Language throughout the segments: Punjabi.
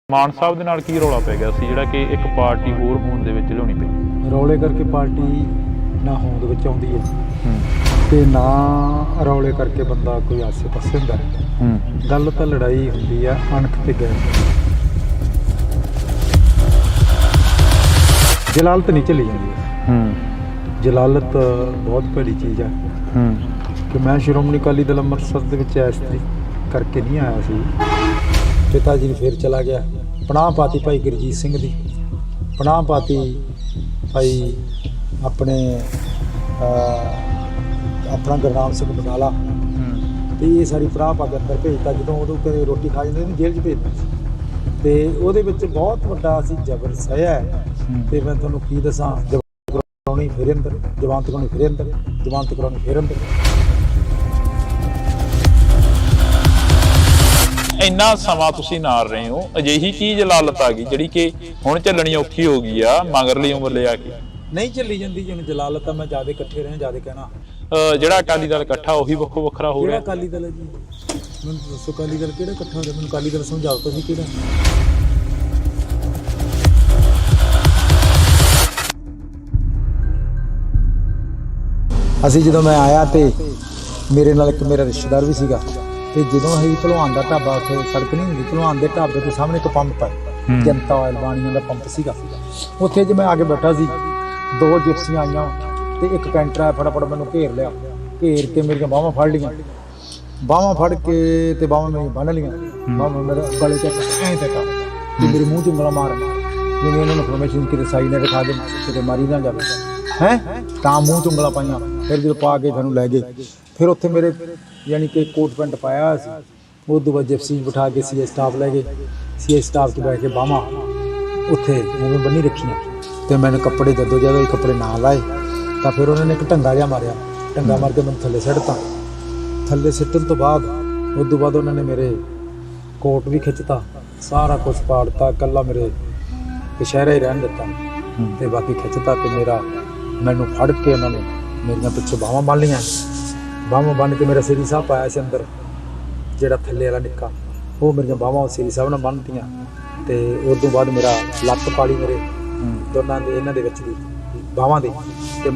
ਮਾਨ ਸਾਹਿਬ ਦੇ ਨਾਲ ਕੀ ਰੌਲਾ ਪੈ ਗਿਆ ਸੀ ਜਿਹੜਾ ਕਿ ਇੱਕ ਪਾਰਟੀ ਹੋਰ ਹੋਂਦ ਦੇ ਵਿੱਚ ਲਿਆਉਣੀ ਪਈ? ਰੌਲੇ ਕਰਕੇ ਪਾਰਟੀ ਨਾ ਹੋਂਦ ਵਿੱਚ ਆਉਂਦੀ ਹੈ ਤੇ ਨਾ ਰੌਲੇ ਕਰਕੇ ਬੰਦਾ ਕੋਈ ਆਸੇ ਪਾਸੇ ਹੁੰਦਾ। ਗੱਲ ਤਾਂ ਲੜਾਈ ਹੁੰਦੀ ਆ ਅਣਖ ਤੇ ਗੈਰ। ਜਲਾਲਤ ਨਹੀਂ ਚੱਲੀ ਜਾਂਦੀ ਹੈ। ਜਲਾਲਤ ਬਹੁਤ ਭੈੜੀ ਚੀਜ਼ ਆ ਕਿ ਮੈਂ ਸ਼੍ਰੋਮਣੀ ਅਕਾਲੀ ਦਲ ਅੰਮ੍ਰਿਤਸਰ ਦੇ ਵਿੱਚ ਇਸ ਤਰੀਕੇ ਕਰਕੇ ਨਹੀਂ ਆਇਆ ਸੀ। ਪਿਤਾ ਜੀ ਫਿਰ ਚਲਾ ਗਿਆ, ਪਨਾਹ ਪਾਤੀ ਭਾਈ ਗੁਰਜੀਤ ਸਿੰਘ ਦੀ, ਪਨਾਹ ਪਾਤੀ ਭਾਈ ਆਪਣੇ ਆਪਣਾ ਗੁਰਨਾਮ ਸਿੰਘ ਬਟਾਲਾ, ਤੇ ਇਹ ਸਾਰੀ ਪਨਾਹ ਪਾ ਕੇ ਅੰਦਰ ਭੇਜਤਾ। ਜਦੋਂ ਉਦੋਂ ਕਦੇ ਰੋਟੀ ਖਾ ਜਾਂਦੇ ਉਹਨੂੰ ਜੇਲ੍ਹ 'ਚ ਭੇਜਦਾ ਸੀ ਤੇ ਉਹਦੇ ਵਿੱਚ ਬਹੁਤ ਵੱਡਾ ਅਸੀਂ ਜ਼ਬਰ ਸਹਿਆ। ਤੇ ਮੈਂ ਤੁਹਾਨੂੰ ਕੀ ਦੱਸਾਂ, ਜ਼ਮਾਨਤ ਕਰਾਉਣੀ ਫਿਰ ਅੰਦਰ, ਜ਼ਮਾਨਤ ਕਰਾਉਣੀ ਫਿਰ ਅੰਦਰ, ਜ਼ਮਾਨਤ ਕਰਾਉਣੀ ਫਿਰ ਅੰਦਰ। ਇੰਨਾ ਸਮਾਂ ਤੁਸੀਂ ਨਾਲ ਰਹੇ ਹੋ, ਅਜਿਹੀ ਕੀ ਜਲਾਲਤ ਆ ਗਈ ਜਿਹੜੀ ਕਿ ਹੁਣ ਚੱਲਣੀ ਔਖੀ ਹੋ ਗਈ ਆ ਮਗਰਲੀ ਉਮਰ ਲਿਆ ਕੇ? ਨਹੀਂ ਚੱਲੀ ਜਾਂਦੀ ਜਿਵੇਂ ਜਲਾਲਤ ਆ। ਮੈਂ ਜ਼ਿਆਦਾ ਇਕੱਠੇ ਰਹੇ, ਜ਼ਿਆਦਾ ਕਹਿਣਾ ਜਿਹੜਾ ਅਕਾਲੀ ਦਲ ਇਕੱਠਾ ਉਹੀ ਵੱਖੋ ਵੱਖਰਾ ਹੋ ਕਿਹੜਾ ਰਿਹਾ। ਅਕਾਲੀ ਦਲ ਹੈ ਜੀ? ਮੈਨੂੰ ਦੱਸੋ ਅਕਾਲੀ ਦਲ ਕਿਹੜਾ ਇਕੱਠਾ ਹੋ ਰਿਹਾ? ਮੈਨੂੰ ਅਕਾਲੀ ਦਲ ਸਮਝਾਓ ਤੁਸੀਂ ਕਿਹੜਾ। ਅਸੀਂ ਜਦੋਂ ਮੈਂ ਆਇਆ ਤੇ ਮੇਰੇ ਨਾਲ ਇੱਕ ਮੇਰਾ ਰਿਸ਼ਤੇਦਾਰ ਵੀ ਸੀਗਾ, ਤੇ ਜਦੋਂ ਅਸੀਂ ਭਲਵਾਨ ਦਾ ਢਾਬਾ, ਉੱਥੇ ਸੜਕ ਨਹੀਂ ਹੁੰਦੀ, ਭਲਵਾਨ ਦੇ ਢਾਬੇ ਦੇ ਸਾਹਮਣੇ ਇੱਕ ਪੰਪ ਹੈ, ਜਨਤਾ ਆਇਲ ਬਾਣੀਆਂ ਦਾ ਪੰਪ ਸੀਗਾ। ਉੱਥੇ ਜੇ ਮੈਂ ਆ ਕੇ ਬੈਠਾ ਸੀ, ਦੋ ਜਿਪਸੀਆਂ ਆਈਆਂ ਤੇ ਇੱਕ ਕੈਂਟਰ ਆਇਆ, ਫਟਾਫਟ ਮੈਨੂੰ ਘੇਰ ਲਿਆ, ਘੇਰ ਕੇ ਮੇਰੀਆਂ ਬਾਹਾਂ ਫੜ ਲਈਆਂ, ਬਾਹਾਂ ਫੜ ਕੇ ਤੇ ਬਾਹਾਂ ਮੇਰੀਆਂ ਬੰਨ੍ਹ ਲਈਆਂ, ਬਾਹਾਂ ਮੇਰੇ ਗਲੇ 'ਚ ਐਂ ਤੱਕਾ ਤੇ ਮੇਰੇ ਮੂੰਹ 'ਚ ਉਂਗਲਾਂ ਮਾਰ, ਜਿਵੇਂ ਉਹਨਾਂ ਨੂੰ ਇਨਫੋਰਮੇਸ਼ਨ ਕਿਤੇ ਸਾਈਨ ਦਿਖਾ ਦੇ ਕਿਤੇ ਮਾਰੀ ਨਾ ਜਾਵੇ ਹੈ, ਤਾਂ ਮੂੰਹ 'ਚ ਉਂਗਲਾਂ ਪਾਈਆਂ। ਫਿਰ ਜਦੋਂ ਪਾ ਕੇ ਸਾਨੂੰ ਲੈ ਗਏ, ਫਿਰ ਉੱਥੇ ਮੇਰੇ ਯਾਨੀ ਕਿ ਕੋਟ ਪੈਂਟ ਪਾਇਆ ਹੋਇਆ ਸੀ, ਉਸ ਤੋਂ ਬਾਅਦ ਜਿਪਸੀ ਬਿਠਾ ਕੇ ਸੀਏ ਸਟਾਫ ਲੈ ਗਏ। ਸੀਏ ਸਟਾਫ 'ਚ ਬੈਠ ਕੇ ਬਾਹਾਂ ਉੱਥੇ ਐਵੇਂ ਬੰਨੀ ਰੱਖੀਆਂ ਤੇ ਮੈਨੂੰ ਕੱਪੜੇ ਜਦੋਂ ਕੱਪੜੇ ਨਾਲ ਲਾਏ ਤਾਂ ਫਿਰ ਉਹਨਾਂ ਨੇ ਇੱਕ ਢੰਗਾ ਜਿਹਾ ਮਾਰਿਆ, ਢੰਗਾ ਮਾਰ ਕੇ ਮੈਨੂੰ ਥੱਲੇ ਸਿੱਟਤਾ। ਥੱਲੇ ਸਿੱਟਣ ਤੋਂ ਬਾਅਦ ਉਸ ਤੋਂ ਬਾਅਦ ਉਹਨਾਂ ਨੇ ਮੇਰੇ ਕੋਟ ਵੀ ਖਿੱਚਤਾ, ਸਾਰਾ ਕੁਝ ਪਾੜਤਾ, ਇਕੱਲਾ ਮੇਰੇ ਕਸ਼ਹਿਰਾ ਹੀ ਰਹਿਣ ਦਿੱਤਾ ਤੇ ਬਾਕੀ ਖਿੱਚਤਾ। ਤੇ ਮੈਨੂੰ ਫੜ ਕੇ ਉਹਨਾਂ ਨੇ ਮੇਰੀਆਂ ਪਿੱਛੇ ਬਾਹਾਂ ਬੰਨ੍ਹ ਲਈਆਂ, ਬਾਹਾਂ ਬੰਨ੍ਹ ਕੇ ਮੇਰਾ ਸ੍ਰੀ ਸਾਹਿਬ ਪਾਇਆ ਸੀ ਅੰਦਰ, ਜਿਹੜਾ ਥੱਲੇ ਵਾਲਾ ਨਿੱਕਾ, ਉਹ ਮੇਰੀਆਂ ਬਾਹਾਂ ਸ੍ਰੀ ਸਾਹਿਬ ਨਾਲ ਬੰਨ੍ਹਤੀਆਂ। ਤੇ ਉਸ ਤੋਂ ਬਾਅਦ ਮੇਰਾ ਲੱਤ ਪਾੜੀ ਮੇਰੇ ਦੋਨਾਂ ਦੇ, ਇਹਨਾਂ ਦੇ ਵਿੱਚ ਦੀ ਬਾਹਾਂ ਦੀ, ਤੇ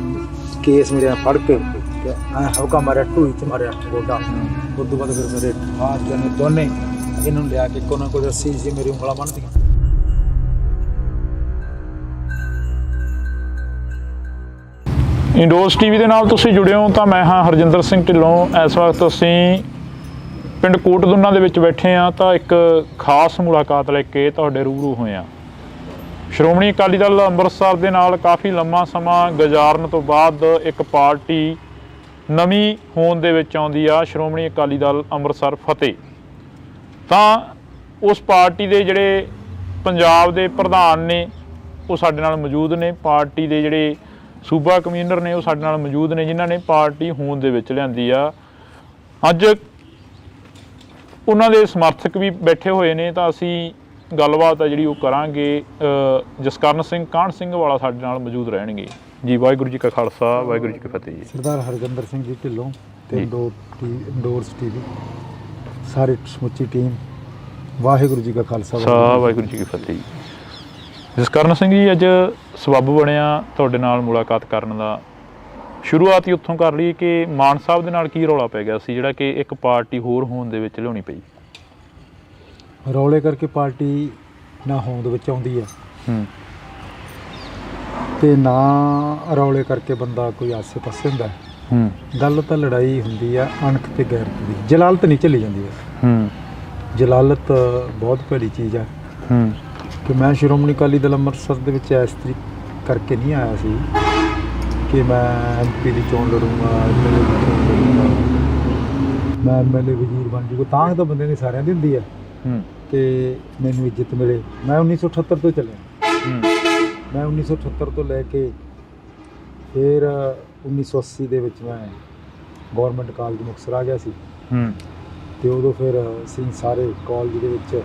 ਕੇਸ ਮੇਰੇ ਫੜ ਕੇ ਐਂ ਹਲਕਾ ਮਾਰਿਆ, ਢੂਈ 'ਚ ਮਾਰਿਆ ਗੋਡਾ। ਉਸ ਤੋਂ ਬਾਅਦ ਫਿਰ ਮੇਰੇ ਹੱਥ ਜਣੇ ਦੋਨੇ ਇਹਨਾਂ ਨੂੰ ਲਿਆ ਕੇ ਕੋਨਾ ਕੋਈ ਰੱਸੀ ਸੀ ਮੇਰੀ ਉਂਗਲਾਂ ਬੰਨ੍ਹਤੀਆਂ। ਇੰਡੋਜ਼ ਟੀਵੀ ਦੇ ਨਾਲ ਤੁਸੀਂ ਜੁੜੇ ਹੋ ਤਾਂ ਮੈਂ ਹਾਂ ਹਰਜਿੰਦਰ ਸਿੰਘ ਢਿੱਲੋਂ। ਇਸ ਵਕਤ ਅਸੀਂ ਪਿੰਡ ਕੋਟਦੁਨਾ ਦੇ ਵਿੱਚ ਬੈਠੇ ਹਾਂ ਤਾਂ ਇੱਕ ਖਾਸ ਮੁਲਾਕਾਤ ਲੈ ਕੇ ਤੁਹਾਡੇ ਰੂਬਰੂ ਹੋਏ ਹਾਂ। ਸ਼੍ਰੋਮਣੀ ਅਕਾਲੀ ਦਲ ਅੰਮ੍ਰਿਤਸਰ ਦੇ ਨਾਲ ਕਾਫੀ ਲੰਮਾ ਸਮਾਂ ਗੁਜ਼ਾਰਨ ਤੋਂ ਬਾਅਦ ਇੱਕ ਪਾਰਟੀ ਨਵੀਂ ਹੋਂਦ ਦੇ ਵਿੱਚ ਆਉਂਦੀ ਆ, ਸ਼੍ਰੋਮਣੀ ਅਕਾਲੀ ਦਲ ਅੰਮ੍ਰਿਤਸਰ ਫਤਿਹ। ਤਾਂ ਉਸ ਪਾਰਟੀ ਦੇ ਜਿਹੜੇ ਪੰਜਾਬ ਦੇ ਪ੍ਰਧਾਨ ਨੇ ਉਹ ਸਾਡੇ ਨਾਲ ਮੌਜੂਦ ਨੇ, ਪਾਰਟੀ ਦੇ ਜਿਹੜੇ ਸੂਬਾ ਕਮਿਸ਼ਨਰ ਨੇ ਉਹ ਸਾਡੇ ਨਾਲ ਮੌਜੂਦ ਨੇ, ਜਿਨ੍ਹਾਂ ਨੇ ਪਾਰਟੀ ਹੋਂਦ ਦੇ ਵਿੱਚ ਲਿਆਂਦੀ ਆ। ਅੱਜ ਉਹਨਾਂ ਦੇ ਸਮਰਥਕ ਵੀ ਬੈਠੇ ਹੋਏ ਨੇ ਤਾਂ ਅਸੀਂ ਗੱਲਬਾਤ ਆ ਜਿਹੜੀ ਉਹ ਕਰਾਂਗੇ। ਜਸਕਰਨ ਸਿੰਘ ਕਾਹਨ ਸਿੰਘ ਵਾਲਾ ਸਾਡੇ ਨਾਲ ਮੌਜੂਦ ਰਹਿਣਗੇ ਜੀ। ਵਾਹਿਗੁਰੂ ਜੀ ਕਾ ਖਾਲਸਾ, ਵਾਹਿਗੁਰੂ ਜੀ ਕੀ ਫਤਿਹ ਜੀ। ਸਰਦਾਰ ਹਰਜਿੰਦਰ ਸਿੰਘ ਜੀ ਢਿੱਲੋਂ ਤੇ ਇੰਡੋਰਸ ਟੀਵੀ ਸਾਰੀ ਸਮੁੱਚੀ ਟੀਮ, ਵਾਹਿਗੁਰੂ ਜੀ ਕਾ ਖਾਲਸਾ, ਵਾਹਿਗੁਰੂ ਜੀ ਕੀ ਫਤਿਹ ਜੀ। ਜਸਕਰਨ ਸਿੰਘ ਜੀ, ਅੱਜ ਸਬੱਬ ਬਣਿਆ ਤੁਹਾਡੇ ਨਾਲ ਮੁਲਾਕਾਤ ਕਰਨ ਦਾ, ਸ਼ੁਰੂਆਤ ਹੀ ਉੱਥੋਂ ਕਰ ਲਈਏ ਕਿ ਮਾਨ ਸਾਹਿਬ ਦੇ ਨਾਲ ਕੀ ਰੌਲਾ ਪੈ ਗਿਆ ਸੀ ਜਿਹੜਾ ਕਿ ਇੱਕ ਪਾਰਟੀ ਹੋਰ ਹੋਂਦ ਦੇ ਵਿੱਚ ਲਿਆਉਣੀ ਪਈ? ਰੌਲੇ ਕਰਕੇ ਪਾਰਟੀ ਨਾ ਹੋਂਦ ਵਿੱਚ ਆਉਂਦੀ ਹੈ ਤੇ ਨਾ ਰੌਲੇ ਕਰਕੇ ਬੰਦਾ ਕੋਈ ਆਸੇ ਪਾਸੇ ਹੁੰਦਾ ਹੈ। ਗੱਲ ਤਾਂ ਲੜਾਈ ਹੁੰਦੀ ਆ ਅਣਖ ਤੇ ਗੈਰਤ ਦੀ। ਜਲਾਲਤ ਨਹੀਂ ਚੱਲੀ ਜਾਂਦੀ ਹੈ। ਜਲਾਲਤ ਬਹੁਤ ਭੈੜੀ ਚੀਜ਼ ਆ ਕਿ ਮੈਂ ਸ਼੍ਰੋਮਣੀ ਅਕਾਲੀ ਦਲ ਅੰਮ੍ਰਿਤਸਰ ਦੇ ਵਿੱਚ ਇਸ ਤਰੀਕੇ ਕਰਕੇ ਨਹੀਂ ਆਇਆ ਸੀ ਕਿ ਮੈਂ MP ਦੀ ਚੋਣ ਲੜੂੰਗਾ, MLA ਦੀ ਚੋਣ ਲੜੂੰਗਾ, ਮੈਂ MLA ਵਜ਼ੀਰ ਬਣ ਜੂਗਾ। ਤਾਂ ਤਾਂ ਬੰਦੇ ਨੇ ਸਾਰਿਆਂ ਦੀ ਹੁੰਦੀ ਹੈ ਕਿ ਮੈਨੂੰ ਇੱਜ਼ਤ ਮਿਲੇ। ਮੈਂ 1978 ਤੋਂ ਚੱਲਿਆ, ਮੈਂ 1978 ਤੋਂ ਲੈ ਕੇ ਫਿਰ 1980 ਦੇ ਵਿੱਚ ਮੈਂ ਗੌਰਮੈਂਟ ਕਾਲਜ ਮੁਕਤਸਰ ਆ ਗਿਆ ਸੀ ਤੇ ਉਦੋਂ ਫਿਰ ਅਸੀਂ ਸਾਰੇ ਕਾਲਜ ਦੇ ਵਿੱਚ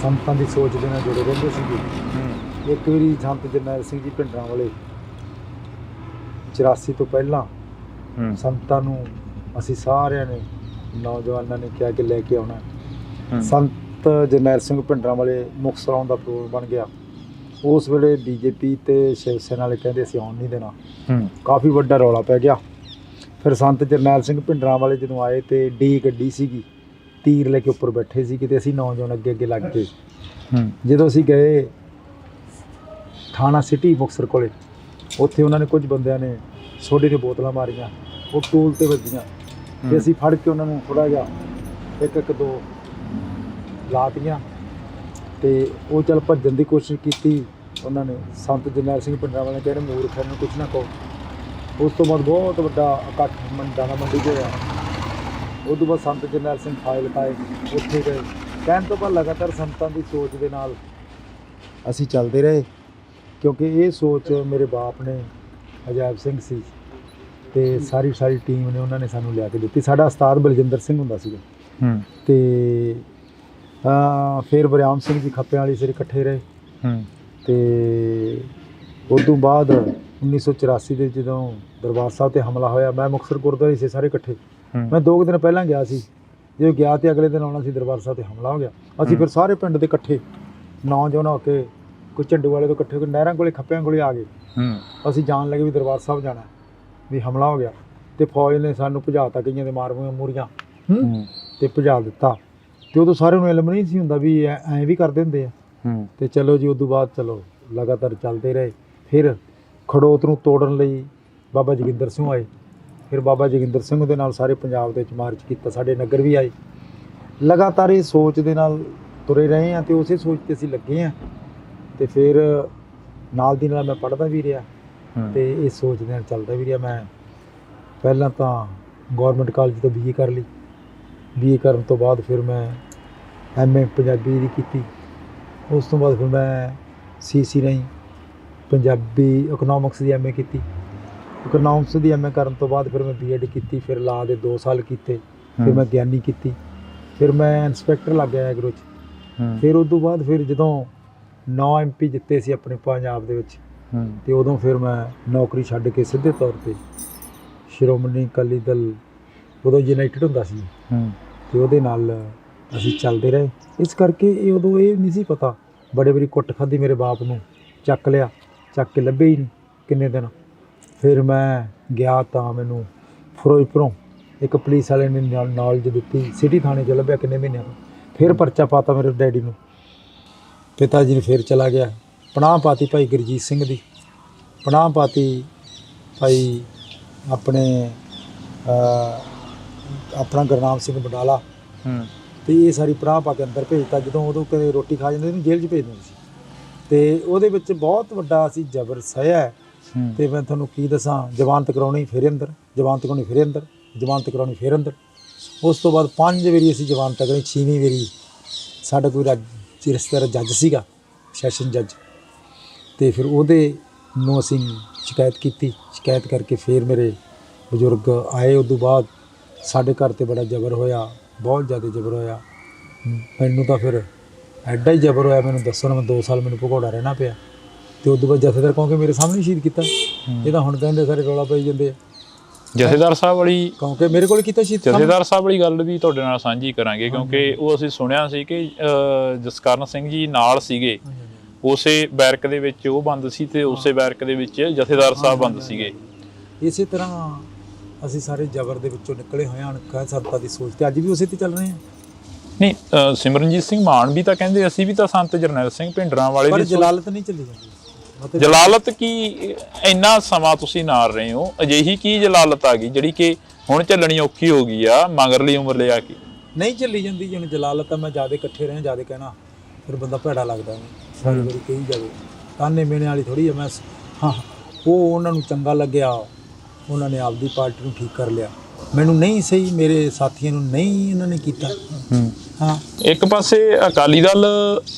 ਸੰਤਾਂ ਦੀ ਸੋਚ ਦੇ ਨਾਲ ਜੁੜੇ ਰਹਿੰਦੇ ਸੀਗੇ। ਇੱਕ ਵਾਰੀ ਸੰਤ ਜਰਨੈਲ ਸਿੰਘ ਜੀ ਭਿੰਡਰਾਂ ਵਾਲੇ 84 ਤੋਂ ਪਹਿਲਾਂ ਸੰਤਾਂ ਨੂੰ ਅਸੀਂ ਸਾਰਿਆਂ ਨੇ, ਨੌਜਵਾਨਾਂ ਨੇ ਕਿਹਾ ਕਿ ਲੈ ਕੇ ਆਉਣਾ। ਸੰਤ ਸੰਤ ਜਰਨੈਲ ਸਿੰਘ ਭਿੰਡਰਾਂਵਾਲੇ ਮੁਕਤਸਰ ਆਉਣ ਦਾ ਪ੍ਰੋਗਰਾਮ ਬਣ ਗਿਆ। ਉਸ ਵੇਲੇ ਬੀਜੇਪੀ ਤੇ ਸ਼ਿਵ ਸੈਨਾ ਵਾਲੇ ਕਹਿੰਦੇ ਅਸੀਂ ਆਉਣ ਨਹੀਂ ਦੇਣਾ। ਕਾਫੀ ਵੱਡਾ ਰੌਲਾ ਪੈ ਗਿਆ। ਫਿਰ ਸੰਤ ਜਰਨੈਲ ਸਿੰਘ ਭਿੰਡਰਾਂਵਾਲੇ ਜਦੋਂ ਆਏ ਤੇ ਡੀ ਗੱਡੀ ਸੀਗੀ, ਤੀਰ ਲੈ ਕੇ ਉੱਪਰ ਬੈਠੇ ਸੀ ਕਿਤੇ, ਅਸੀਂ ਨੌਜਵਾਨ ਅੱਗੇ ਅੱਗੇ ਲੱਗ ਗਏ। ਜਦੋਂ ਅਸੀਂ ਗਏ ਥਾਣਾ ਸਿਟੀ ਮੁਕਤਸਰ ਕੋਲੇ, ਉੱਥੇ ਉਹਨਾਂ ਨੇ ਕੁਝ ਬੰਦਿਆਂ ਨੇ ਸੋਡੇ ਦੀਆਂ ਬੋਤਲਾਂ ਮਾਰੀਆਂ, ਉਹ ਟੂਲ ਤੇ ਵੱਜੀਆਂ ਤੇ ਅਸੀਂ ਫੜ ਕੇ ਉਹਨਾਂ ਨੂੰ ਥੋੜ੍ਹਾ ਜਿਹਾ ਇੱਕ ਦੋ ਲਾਤੀਆਂ ਤੇ ਉਹ ਚੱਲ ਭੱਜਣ ਦੀ ਕੋਸ਼ਿਸ਼ ਕੀਤੀ। ਉਹਨਾਂ ਨੇ ਸੰਤ ਜਰਨੈਲ ਸਿੰਘ ਭਿੰਡਰਾਂਵਾਲੇ ਨੇ ਕਹਿੰਦੇ ਮੂਰਖ ਨੂੰ ਕੁਛ ਨਾ ਕਹੋ। ਉਸ ਤੋਂ ਬਾਅਦ ਬਹੁਤ ਵੱਡਾ ਇਕੱਠ ਦਾਣਾ ਮੰਡੀ 'ਚ ਹੋਇਆ। ਉਸ ਤੋਂ ਬਾਅਦ ਸੰਤ ਜਰਨੈਲ ਸਿੰਘ ਫਾਈਲ ਪਾਏ, ਉੱਥੇ ਗਏ। ਕਹਿਣ ਤੋਂ ਬਾਅਦ ਲਗਾਤਾਰ ਸੰਤਾਂ ਦੀ ਸੋਚ ਦੇ ਨਾਲ ਅਸੀਂ ਚੱਲਦੇ ਰਹੇ, ਕਿਉਂਕਿ ਇਹ ਸੋਚ ਮੇਰੇ ਬਾਪ ਨੇ ਅਜਾਇਬ ਸਿੰਘ ਸੀ ਤੇ ਸਾਰੀ ਟੀਮ ਨੇ ਉਹਨਾਂ ਨੇ ਸਾਨੂੰ ਲਿਆ ਕੇ ਦਿੱਤੀ। ਸਾਡਾ ਉਸਤਾਦ ਬਲਜਿੰਦਰ ਸਿੰਘ ਹੁੰਦਾ ਸੀਗਾ ਤੇ ਫਿਰ ਬਰਿਆਮ ਸਿੰਘ ਜੀ ਖੱਪਿਆਂ ਵਾਲੀ ਸਿਰ ਇਕੱਠੇ ਰਹੇ ਤੇ ਉਸ ਤੋਂ ਬਾਅਦ 1984 ਦੇ ਜਦੋਂ ਦਰਬਾਰ ਸਾਹਿਬ ਤੇ ਹਮਲਾ ਹੋਇਆ, ਮੈਂ ਮੁਕਤਸਰ ਗੁਰਦੁਆਰੇ ਸੀ ਸਾਰੇ ਇਕੱਠੇ। ਮੈਂ 2 ਦਿਨ ਪਹਿਲਾਂ ਗਿਆ ਸੀ, ਜਦੋਂ ਗਿਆ ਤੇ ਅਗਲੇ ਦਿਨ ਆਉਣਾ ਸੀ ਦਰਬਾਰ ਸਾਹਿਬ ਤੇ ਹਮਲਾ ਹੋ ਗਿਆ। ਅਸੀਂ ਫਿਰ ਸਾਰੇ ਪਿੰਡ ਦੇ ਇਕੱਠੇ ਨੌਜਵਾਨ ਹੋ ਕੇ ਕੋਈ ਝੰਡੂ ਵਾਲੇ ਤੋਂ ਇਕੱਠੇ ਹੋ ਕੇ ਨਹਿਰਾਂ ਕੋਲੇ ਖੱਪਿਆਂ ਕੋਲੇ ਆ ਗਏ। ਅਸੀਂ ਜਾਣ ਲੱਗੇ ਵੀ ਦਰਬਾਰ ਸਾਹਿਬ ਜਾਣਾ, ਵੀ ਹਮਲਾ ਹੋ ਗਿਆ ਤੇ ਫੌਜ ਨੇ ਸਾਨੂੰ ਭਜਾਤਾ, ਕਈਆਂ ਦੇ ਮਾਰ ਮੂਰੀਆਂ ਤੇ ਭਜਾ ਦਿੱਤਾ। ਤੇ ਉਦੋਂ ਸਾਰਿਆਂ ਨੂੰ ਇਲਮ ਨਹੀਂ ਸੀ ਹੁੰਦਾ ਵੀ ਐਂ ਵੀ ਕਰਦੇ ਹੁੰਦੇ ਆ। ਤੇ ਚਲੋ ਜੀ, ਉਦੋਂ ਬਾਅਦ ਚਲੋ ਲਗਾਤਾਰ ਚੱਲਦੇ ਰਹੇ। ਫਿਰ ਖੜੋਤ ਨੂੰ ਤੋੜਨ ਲਈ ਬਾਬਾ ਜੋਗਿੰਦਰ ਸਿੰਘ ਆਏ। ਫਿਰ ਬਾਬਾ ਜੋਗਿੰਦਰ ਸਿੰਘ ਦੇ ਨਾਲ ਸਾਰੇ ਪੰਜਾਬ ਦੇ ਵਿੱਚ ਮਾਰਚ ਕੀਤਾ, ਸਾਡੇ ਨਗਰ ਵੀ ਆਏ। ਲਗਾਤਾਰ ਇਹ ਸੋਚ ਦੇ ਨਾਲ ਤੁਰੇ ਰਹੇ ਹਾਂ ਤੇ ਉਸੇ ਸੋਚ 'ਤੇ ਅਸੀਂ ਲੱਗੇ ਹਾਂ। ਤੇ ਫਿਰ ਨਾਲ ਦੀ ਨਾਲ ਮੈਂ ਪੜ੍ਹਦਾ ਵੀ ਰਿਹਾ ਤੇ ਇਹ ਸੋਚ ਦੇ ਨਾਲ ਚੱਲਦਾ ਵੀ ਰਿਹਾ। ਮੈਂ ਪਹਿਲਾਂ ਤਾਂ ਗੌਰਮੈਂਟ ਕਾਲਜ ਤੋਂ BA ਕਰ ਲਈ। BA ਕਰਨ ਤੋਂ ਬਾਅਦ ਫਿਰ ਮੈਂ MA ਪੰਜਾਬੀ ਦੀ ਕੀਤੀ। ਉਸ ਤੋਂ ਬਾਅਦ ਫਿਰ ਮੈਂ CC ਰਾਹੀਂ ਪੰਜਾਬੀ ਇਕਨੋਮਿਕਸ ਦੀ MA ਕੀਤੀ। ਇਕਨੋਮਿਕਸ ਦੀ MA ਕਰਨ ਤੋਂ ਬਾਅਦ ਫਿਰ ਮੈਂ B.Ed ਕੀਤੀ। ਫਿਰ ਲਾ ਦੇ 2 ਸਾਲ ਕੀਤੇ। ਫਿਰ ਮੈਂ ਗਿਆਨੀ ਕੀਤੀ। ਫਿਰ ਮੈਂ ਇੰਸਪੈਕਟਰ ਲੱਗ ਗਿਆ ਐਗਰੋ 'ਚ। ਫਿਰ ਉਸ ਤੋਂ ਬਾਅਦ ਫਿਰ ਜਦੋਂ 9 MP ਜਿੱਤੇ ਸੀ ਆਪਣੇ ਪੰਜਾਬ ਦੇ ਵਿੱਚ ਤੇ ਉਦੋਂ ਫਿਰ ਮੈਂ ਨੌਕਰੀ ਛੱਡ ਕੇ ਸਿੱਧੇ ਤੌਰ 'ਤੇ ਸ਼੍ਰੋਮਣੀ ਅਕਾਲੀ ਦਲ, ਉਦੋਂ ਯੂਨਾਈਟਿਡ ਹੁੰਦਾ ਸੀ ਤੇ ਉਹਦੇ ਨਾਲ ਅਸੀਂ ਚੱਲਦੇ ਰਹੇ। ਇਸ ਕਰਕੇ ਇਹ ਉਦੋਂ ਇਹ ਨਹੀਂ ਸੀ ਪਤਾ, ਬੜੇ ਵਾਰੀ ਕੁੱਟ ਖਾਧੀ ਮੇਰੇ ਬਾਪ ਨੂੰ, ਚੱਕ ਲਿਆ, ਚੱਕ ਕੇ ਲੱਭੇ ਹੀ ਨਹੀਂ ਕਿੰਨੇ ਦਿਨ। ਫਿਰ ਮੈਂ ਗਿਆ ਤਾਂ ਮੈਨੂੰ ਫਿਰੋਜ਼ਪੁਰੋਂ ਇੱਕ ਪੁਲਿਸ ਵਾਲੇ ਨੇ ਨੌਲੇਜ ਦਿੱਤੀ, ਸਿਟੀ ਥਾਣੇ 'ਚ ਲੱਭਿਆ ਕਿੰਨੇ ਮਹੀਨਿਆਂ ਤੋਂ। ਫਿਰ ਪਰਚਾ ਪਾਤਾ ਮੇਰੇ ਡੈਡੀ ਨੂੰ, ਪਿਤਾ ਜੀ ਨੇ ਫਿਰ ਚਲਾ ਗਿਆ। ਪਨਾਹ ਪਾਤੀ ਭਾਈ ਗੁਰਜੀਤ ਸਿੰਘ ਦੀ, ਪਨਾਹ ਪਾਤੀ ਭਾਈ ਆਪਣੇ ਆਪਣਾ ਗੁਰਨਾਮ ਸਿੰਘ ਬਡਾਲਾ ਤੇ ਇਹ ਸਾਰੀ ਪਨਾਹ ਪਾ ਕੇ ਅੰਦਰ ਭੇਜਤਾ। ਜਦੋਂ ਉਦੋਂ ਕਦੇ ਰੋਟੀ ਖਾ ਜਾਂਦੇ ਇਹਨੂੰ ਜੇਲ੍ਹ 'ਚ ਭੇਜ ਦਿੰਦੇ ਸੀ ਤੇ ਉਹਦੇ ਵਿੱਚ ਬਹੁਤ ਵੱਡਾ ਅਸੀਂ ਜ਼ਬਰ ਸਹਿਆ। ਤੇ ਮੈਂ ਤੁਹਾਨੂੰ ਕੀ ਦੱਸਾਂ, ਜ਼ਮਾਨਤ ਕਰਾਉਣੀ ਫਿਰ ਅੰਦਰ, ਜ਼ਮਾਨਤ ਕਰਾਉਣੀ ਫਿਰ ਅੰਦਰ, ਜ਼ਮਾਨਤ ਕਰਾਉਣੀ ਫਿਰ ਅੰਦਰ। ਉਸ ਤੋਂ ਬਾਅਦ 5 ਵਾਰੀ ਅਸੀਂ ਜ਼ਮਾਨਤ ਕਰਾਈ। 6ਵੀਂ ਵਾਰੀ ਸਾਡਾ ਕੋਈ ਰਿਸ਼ਤੇਦਾਰ ਜੱਜ ਸੀਗਾ, ਸੈਸ਼ਨ ਜੱਜ, ਤੇ ਫਿਰ ਉਹਦੇ ਨੂੰ ਅਸੀਂ ਸ਼ਿਕਾਇਤ ਕੀਤੀ। ਸ਼ਿਕਾਇਤ ਕਰਕੇ ਫਿਰ ਮੇਰੇ ਬਜ਼ੁਰਗ ਆਏ। ਉਸ ਤੋਂ ਬਾਅਦ ਸਾਡੇ ਘਰ 'ਤੇ ਬੜਾ ਜ਼ਬਰ ਹੋਇਆ, ਬਹੁਤ ਜ਼ਿਆਦਾ ਜ਼ਬਰ ਹੋਇਆ। ਮੈਨੂੰ ਤਾਂ ਫਿਰ ਐਡਾ ਹੀ ਜ਼ਬਰ ਹੋਇਆ, ਮੈਨੂੰ ਦੱਸਣ ਮੈਂ 2 ਸਾਲ ਮੈਨੂੰ ਭਗੌੜਾ ਰਹਿਣਾ ਪਿਆ। ਤੇ ਉਸ ਤੋਂ ਬਾਅਦ ਜਥੇਦਾਰ ਕਿਉਂਕਿ ਮੇਰੇ ਸਾਹਮਣੇ ਸ਼ਹੀਦ ਕੀਤਾ। ਇਹ ਤਾਂ ਹੁਣ ਕਹਿੰਦੇ ਸਾਰੇ ਰੌਲਾ ਪਾਈ ਜਾਂਦੇ ਆ ਜਥੇਦਾਰ ਸਾਹਿਬ ਵਾਲੀ, ਕਿਉਂਕਿ ਮੇਰੇ ਕੋਲ ਕੀਤਾ ਸ਼ਹੀਦ। ਜਥੇਦਾਰ ਸਾਹਿਬ ਵਾਲੀ ਗੱਲ ਵੀ ਤੁਹਾਡੇ ਨਾਲ ਸਾਂਝੀ ਕਰਾਂਗੇ, ਕਿਉਂਕਿ ਉਹ ਅਸੀਂ ਸੁਣਿਆ ਸੀ ਕਿ ਜਸਕਰਨ ਸਿੰਘ ਜੀ ਨਾਲ ਸੀਗੇ, ਉਸੇ ਬੈਰਕ ਦੇ ਵਿੱਚ ਉਹ ਬੰਦ ਸੀ ਤੇ ਉਸੇ ਬੈਰਕ ਦੇ ਵਿੱਚ ਜਥੇਦਾਰ ਸਾਹਿਬ ਬੰਦ ਸੀਗੇ। ਇਸੇ ਤਰ੍ਹਾਂ ਅਸੀਂ ਸਾਰੇ ਜ਼ਬਰ ਦੇ ਵਿੱਚੋਂ ਨਿਕਲੇ ਹੋਏ ਹਾਂ। ਅਣਖਾਂ ਸੰਤਾਂ ਦੀ ਸੋਚ ਤੇ ਅੱਜ ਵੀ ਉਸੇ ਤੇ ਚੱਲ ਰਹੇ ਹਾਂ। ਨਹੀਂ, ਸਿਮਰਨਜੀਤ ਸਿੰਘ ਮਾਨ ਵੀ ਤਾਂ ਕਹਿੰਦੇ ਅਸੀਂ ਵੀ ਤਾਂ ਸੰਤ ਜਰਨੈਲ ਸਿੰਘ ਭਿੰਡਰਾਂਵਾਲੇ ਪਰ ਜਲਾਲਤ ਨਹੀਂ ਚੱਲੀ ਜਾਂਦੀ। ਜਲਾਲਤ ਕੀ, ਇੰਨਾ ਸਮਾਂ ਤੁਸੀਂ ਨਾਲ ਰਹੇ ਹੋ, ਅਜਿਹੀ ਕੀ ਜਲਾਲਤ ਆ ਗਈ ਜਿਹੜੀ ਕਿ ਹੁਣ ਚੱਲਣੀ ਔਖੀ ਹੋ ਗਈ ਆ ਮਗਰਲੀ ਉਮਰ ਲਿਆ ਕੇ? ਨਹੀਂ ਚੱਲੀ ਜਾਂਦੀ। ਜਿਵੇਂ ਜਲਾਲਤ ਤਾਂ ਮੈਂ ਜ਼ਿਆਦਾ ਇਕੱਠੇ ਰਹੇ, ਜ਼ਿਆਦਾ ਕਹਿਣਾ ਫਿਰ ਬੰਦਾ ਭੈੜਾ ਲੱਗਦਾ। ਸਾਰੀ ਵਾਰੀ ਕਹੀ ਜਾਵੇ ਤਾਨੇ ਮੇਣੇ ਵਾਲੀ ਥੋੜ੍ਹੀ ਆ ਮੈਂ। ਹਾਂ, ਉਹ ਉਹਨਾਂ ਨੂੰ ਚੰਗਾ ਲੱਗਿਆ, ਉਹਨਾਂ ਨੇ ਆਪਦੀ ਪਾਰਟੀ ਨੂੰ ਠੀਕ ਕਰ ਲਿਆ। ਮੈਨੂੰ ਨਹੀਂ ਸਹੀ, ਮੇਰੇ ਸਾਥੀਆਂ ਨੂੰ ਨਹੀਂ ਇਹਨਾਂ ਨੇ ਕੀਤਾ। ਹਾਂ, ਇੱਕ ਪਾਸੇ ਅਕਾਲੀ ਦਲ